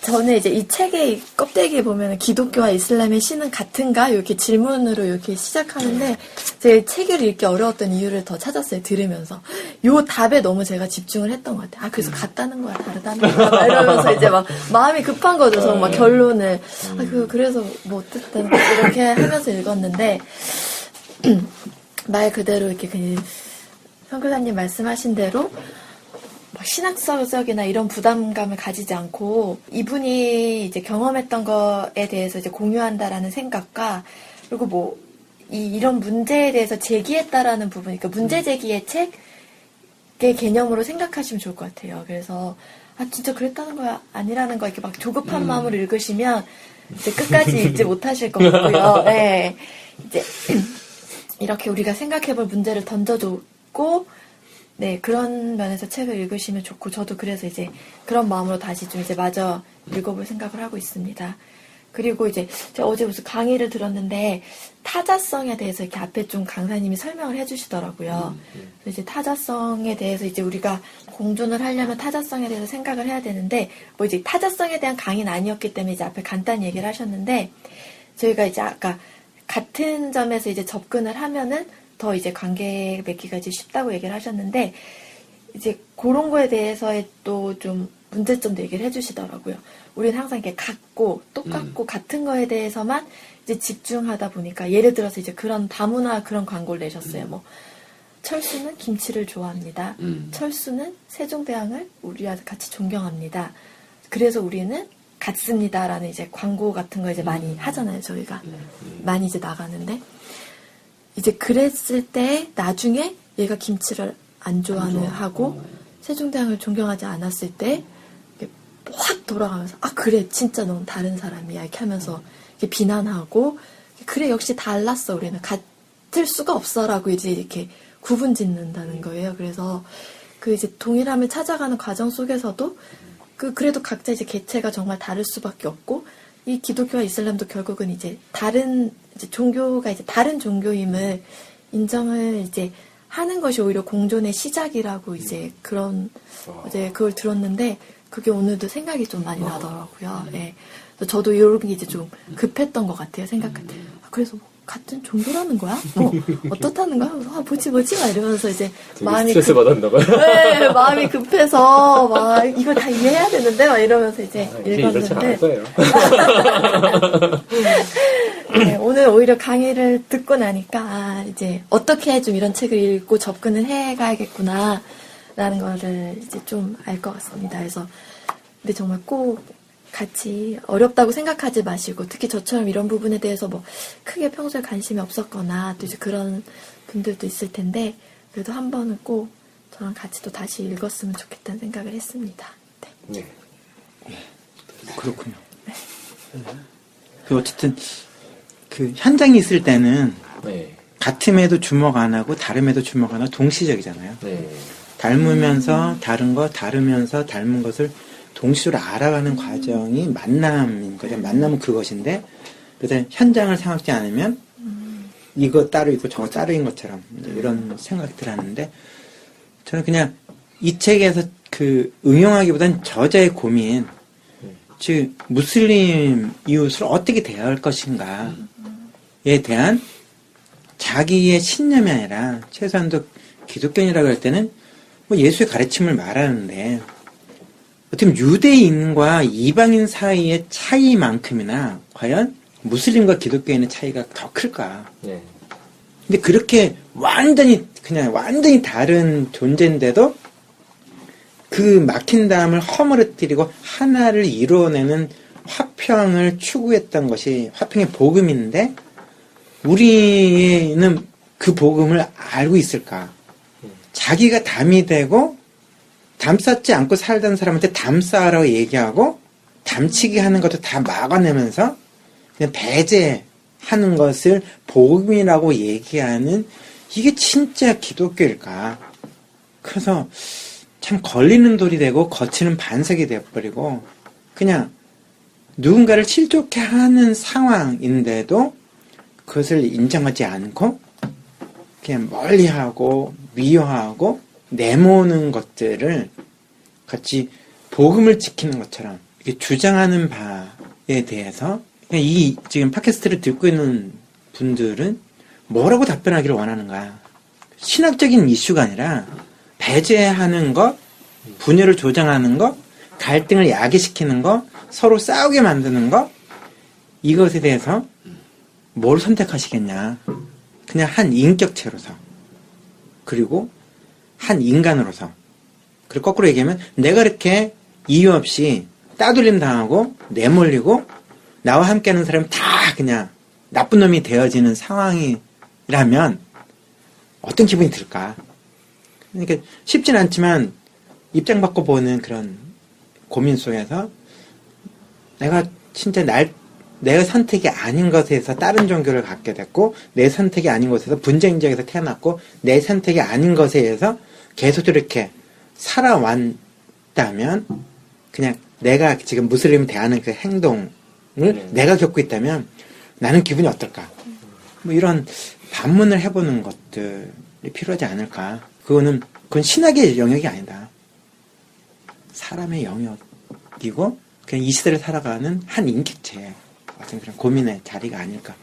저는 이제 이 책의 껍데기 보면 기독교와 이슬람의 신은 같은가 이렇게 질문으로 이렇게 시작하는데 제 책을 읽기 어려웠던 이유를 더 찾았어요. 들으면서 요 답에 너무 제가 집중을 했던 것 같아요. 그래서 같다는 거야, 다르다는 거야 막 이러면서 이제 막 마음이 급한 거죠. 저 막 결론을 그래서 뭐 어쨌든 이렇게 하면서 읽었는데 말 그대로 이렇게 선교사님 말씀하신 대로 신학적이나 이런 부담감을 가지지 않고 이분이 이제 경험했던 거에 대해서 이제 공유한다라는 생각과 그리고 뭐 이런 문제에 대해서 제기했다라는 부분, 그러니까 문제 제기의 책의 개념으로 생각하시면 좋을 것 같아요. 그래서 진짜 그랬다는 거야 아니라는 거 이렇게 막 조급한 마음으로 읽으시면 이제 끝까지 읽지 못하실 것 같고요. 네. 이제 이렇게 우리가 생각해볼 문제를 던져줬고, 네, 그런 면에서 책을 읽으시면 좋고, 저도 그래서 이제 그런 마음으로 다시 좀 이제 마저 읽어볼 생각을 하고 있습니다. 그리고 이제 제가 어제 무슨 강의를 들었는데, 타자성에 대해서 이렇게 앞에 좀 강사님이 설명을 해주시더라고요. 그래서 이제 타자성에 대해서 이제 우리가 공존을 하려면 타자성에 대해서 생각을 해야 되는데, 뭐 이제 타자성에 대한 강의는 아니었기 때문에 이제 앞에 간단히 얘기를 하셨는데, 저희가 이제 아까 같은 점에서 이제 접근을 하면은 더 이제 관계 맺기가 이제 쉽다고 얘기를 하셨는데, 이제 그런 거에 대해서의 또 좀 문제점도 얘기를 해주시더라고요. 우리는 항상 이렇게 같고, 똑같고, 같은 거에 대해서만 이제 집중하다 보니까, 예를 들어서 이제 그런 다문화 그런 광고를 내셨어요. 뭐, 철수는 김치를 좋아합니다. 철수는 세종대왕을 우리와 같이 존경합니다. 그래서 우리는 같습니다라는 이제 광고 같은 거 이제 많이 하잖아요, 저희가. 많이 이제 나가는데. 이제 그랬을 때 나중에 얘가 김치를 안 좋아하는 하고 세종대왕을 존경하지 않았을 때 확 돌아가면서 아 그래 진짜 넌 다른 사람이야 이렇게 하면서 이렇게 비난하고 그래 역시 달랐어 우리는 같을 수가 없어라고 이제 이렇게 구분 짓는다는 거예요. 그래서 그 이제 동일함을 찾아가는 과정 속에서도 그래도 각자 이제 개체가 정말 다를 수밖에 없고 이 기독교와 이슬람도 결국은 이제 다른 이제 종교가 이제 다른 종교임을 인정을 이제 하는 것이 오히려 공존의 시작이라고 이제 그런 이제 그걸 들었는데 그게 오늘도 생각이 좀 많이 나더라고요. 예. 그래서 저도 이런 게 이제 좀 급했던 것 같아요. 생각할 때. 그래서 뭐 같은 종교라는 거야? 뭐 어떻다는 거야? 아 뭐지 막 이러면서 이제 마음이 스트레스 받았나 봐요. 네, 마음이 급해서 막 이걸 다 이해해야 되는데 막 이러면서 이제 이렇지 않을 읽었는데 거예요. 네, 오늘 오히려 강의를 듣고 나니까 아, 이제 어떻게 좀 이런 책을 읽고 접근을 해가야겠구나 라는 거를 이제 좀 알 것 같습니다. 그래서 근데 정말 꼭 같이 어렵다고 생각하지 마시고 특히 저처럼 이런 부분에 대해서 뭐 크게 평소에 관심이 없었거나 또 이제 그런 분들도 있을 텐데 그래도 한 번은 꼭 저랑 같이 또 다시 읽었으면 좋겠다는 생각을 했습니다. 네. 네. 그렇군요. 그 어쨌든 그 현장에 있을 때는 네. 같음에도 주목 안 하고 다름에도 주목 안 하고 동시적이잖아요. 네. 닮으면서 다른 거, 다르면서 닮은 것을 동시로 알아가는 과정이 만남인 거죠. 만남은 그것인데, 그래서 현장을 생각지 않으면 이거 따로 있고 저거 따로인 것처럼 이런 생각들 하는데, 저는 그냥 이 책에서 그 응용하기보단 저자의 고민, 즉 무슬림 이웃을 어떻게 대할 것인가에 대한 자기의 신념이 아니라 최소한도 기독교인이라고 할 때는 뭐 예수의 가르침을 말하는데 어떻게 보면 유대인과 이방인 사이의 차이만큼이나 과연 무슬림과 기독교인의 차이가 더 클까? 네. 근데 그렇게 완전히 다른 존재인데도 그 막힌 담을 허물어뜨리고 하나를 이루어내는 화평을 추구했던 것이 화평의 복음인데 우리는 그 복음을 알고 있을까? 자기가 담이 되고 담 쌓지 않고 살던 사람한테 담 쌓으라고 얘기하고 담치기 하는 것도 다 막아내면서 그냥 배제하는 것을 복음이라고 얘기하는 이게 진짜 기독교일까? 그래서 참 걸리는 돌이 되고 거치는 반석이 되어버리고 그냥 누군가를 실족해 하는 상황인데도 그것을 인정하지 않고 그냥 멀리하고 미워하고 내모는 것들을 같이 복음을 지키는 것처럼 이렇게 주장하는 바에 대해서 이 지금 팟캐스트를 듣고 있는 분들은 뭐라고 답변하기를 원하는가? 신학적인 이슈가 아니라 배제하는 것, 분열을 조장하는 것, 갈등을 야기시키는 것, 서로 싸우게 만드는 것, 이것에 대해서 뭘 선택하시겠냐? 그냥 한 인격체로서, 그리고 한 인간으로서, 그리고 거꾸로 얘기하면 내가 이렇게 이유 없이 따돌림 당하고 내몰리고 나와 함께하는 사람이 다 그냥 나쁜 놈이 되어지는 상황이라면 어떤 기분이 들까? 그러니까 쉽진 않지만 입장 바꿔보는 그런 고민 속에서 내가 진짜 내 선택이 아닌 것에서 다른 종교를 갖게 됐고, 내 선택이 아닌 것에서 분쟁 지역에서 태어났고, 내 선택이 아닌 것에 의해서 계속 이렇게 살아왔다면, 그냥 내가 지금 무슬림을 대하는 그 행동을 내가 겪고 있다면, 나는 기분이 어떨까? 뭐 이런 반문을 해보는 것들이 필요하지 않을까? 그건 신학의 영역이 아니다. 사람의 영역이고, 그냥 이 시대를 살아가는 한 인격체의 어떤 그런 고민의 자리가 아닐까.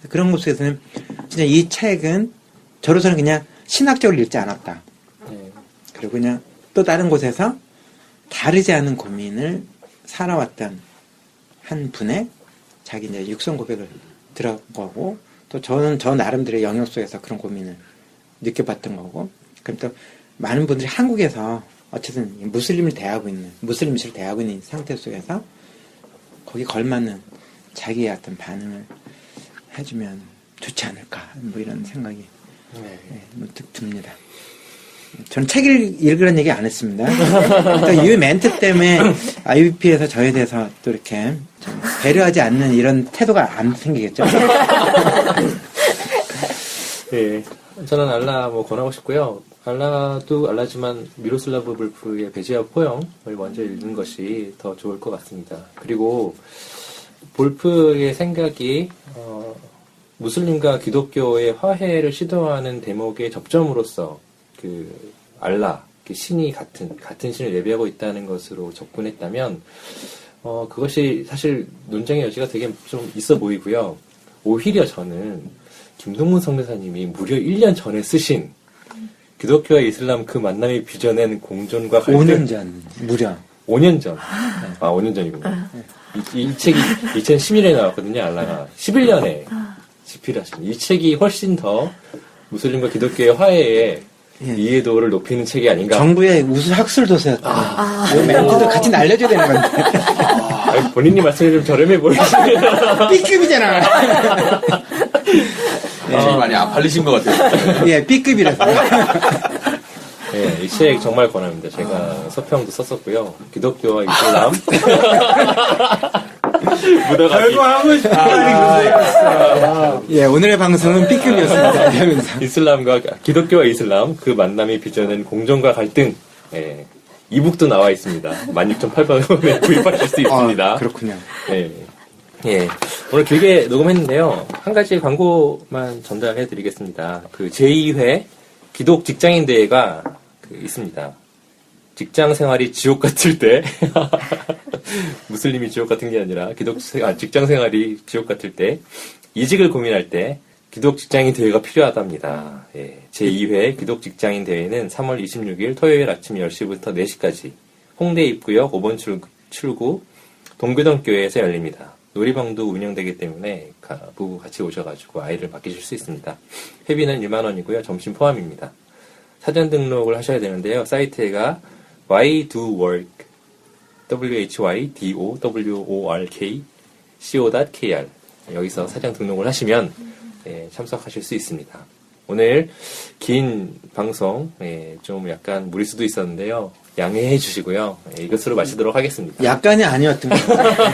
그런 곳에서는 진짜 이 책은 저로서는 그냥 신학적으로 읽지 않았다. 네. 그리고 그냥 또 다른 곳에서 다르지 않은 고민을 살아왔던 한 분의 자기 이제 육성 고백을 들어보고, 또 저는 저 나름대로의 영역 속에서 그런 고민을 느껴봤던 거고, 그럼 또 많은 분들이 한국에서 어쨌든 무슬림을 대하고 있는, 무슬림 이슈를 대하고 있는 상태 속에서 거기 걸맞는 자기의 어떤 반응을 해주면 좋지 않을까, 뭐 이런 생각이 문득 듭니다. 저는 책을 읽으라는 얘기 안 했습니다. 그러니까 이 멘트 때문에 IBP에서 저에 대해서 또 이렇게 좀 배려하지 않는 이런 태도가 안 생기겠죠? 예. 저는 알라 뭐 권하고 싶고요. 알라도 알라지만 미로슬라브 볼프의 배제와 포용을 먼저 읽는 것이 더 좋을 것 같습니다. 그리고 볼프의 생각이 무슬림과 기독교의 화해를 시도하는 대목의 접점으로서 그 알라, 그 신이 같은 신을 예배하고 있다는 것으로 접근했다면 그것이 사실 논쟁의 여지가 되게 좀 있어 보이고요. 오히려 저는 김동문 성대사님이 무려 1년 전에 쓰신 기독교와 이슬람 그 만남이 빚어낸 공존과 갈등. 5년 전, 무려. 5년 전. 5년 전이군요. 이 책이 2011년에 나왔거든요, 알라가. 11년에 집필하신. 이 책이 훨씬 더 무슬림과 기독교의 화해에 이해도를 높이는 책이 아닌가. 정부의 우수 학술 도서였다. 이 멘트도 같이 날려줘야 되는 건데. 본인이 말씀이 좀 저렴해 보이시네요. B급이잖아. 책이 많이 안 팔리신 것 같아요. 예, B급이라서. 이 책 정말 권합니다. 제가 서평도 썼었고요. 기독교와 이슬람. 묻어가기. 예, 오늘의 방송은 B급이었습니다. 이러면서. 이슬람과 기독교와 이슬람 그 만남이 빚어낸 공존과 갈등. 이북도 나와 있습니다. 16,800원에 구입하실 수 있습니다. 그렇군요. 예. 오늘 길게 녹음했는데요. 한 가지 광고만 전달해 드리겠습니다. 그 제2회 기독 직장인 대회가 있습니다. 직장 생활이 지옥 같을 때, 무슬림이 지옥 같은 게 아니라 직장 생활이 지옥 같을 때, 이직을 고민할 때 기독 직장인 대회가 필요하답니다. 제2회 기독 직장인 대회는 3월 26일 토요일 아침 10시부터 4시까지 홍대 입구역 5번 출구 동교동 교회에서 열립니다. 놀이방도 운영되기 때문에 부부 같이 오셔가지고 아이를 맡기실 수 있습니다. 회비는 1만 원이고요. 점심 포함입니다. 사전 등록을 하셔야 되는데요. 사이트가 whydowork whydowork co.kr 여기서 사전 등록을 하시면 참석하실 수 있습니다. 오늘 긴 방송 좀 약간 무리수도 있었는데요. 양해해 주시고요. 이것으로 마치도록 하겠습니다. 약간이 아니었던 것 같아요.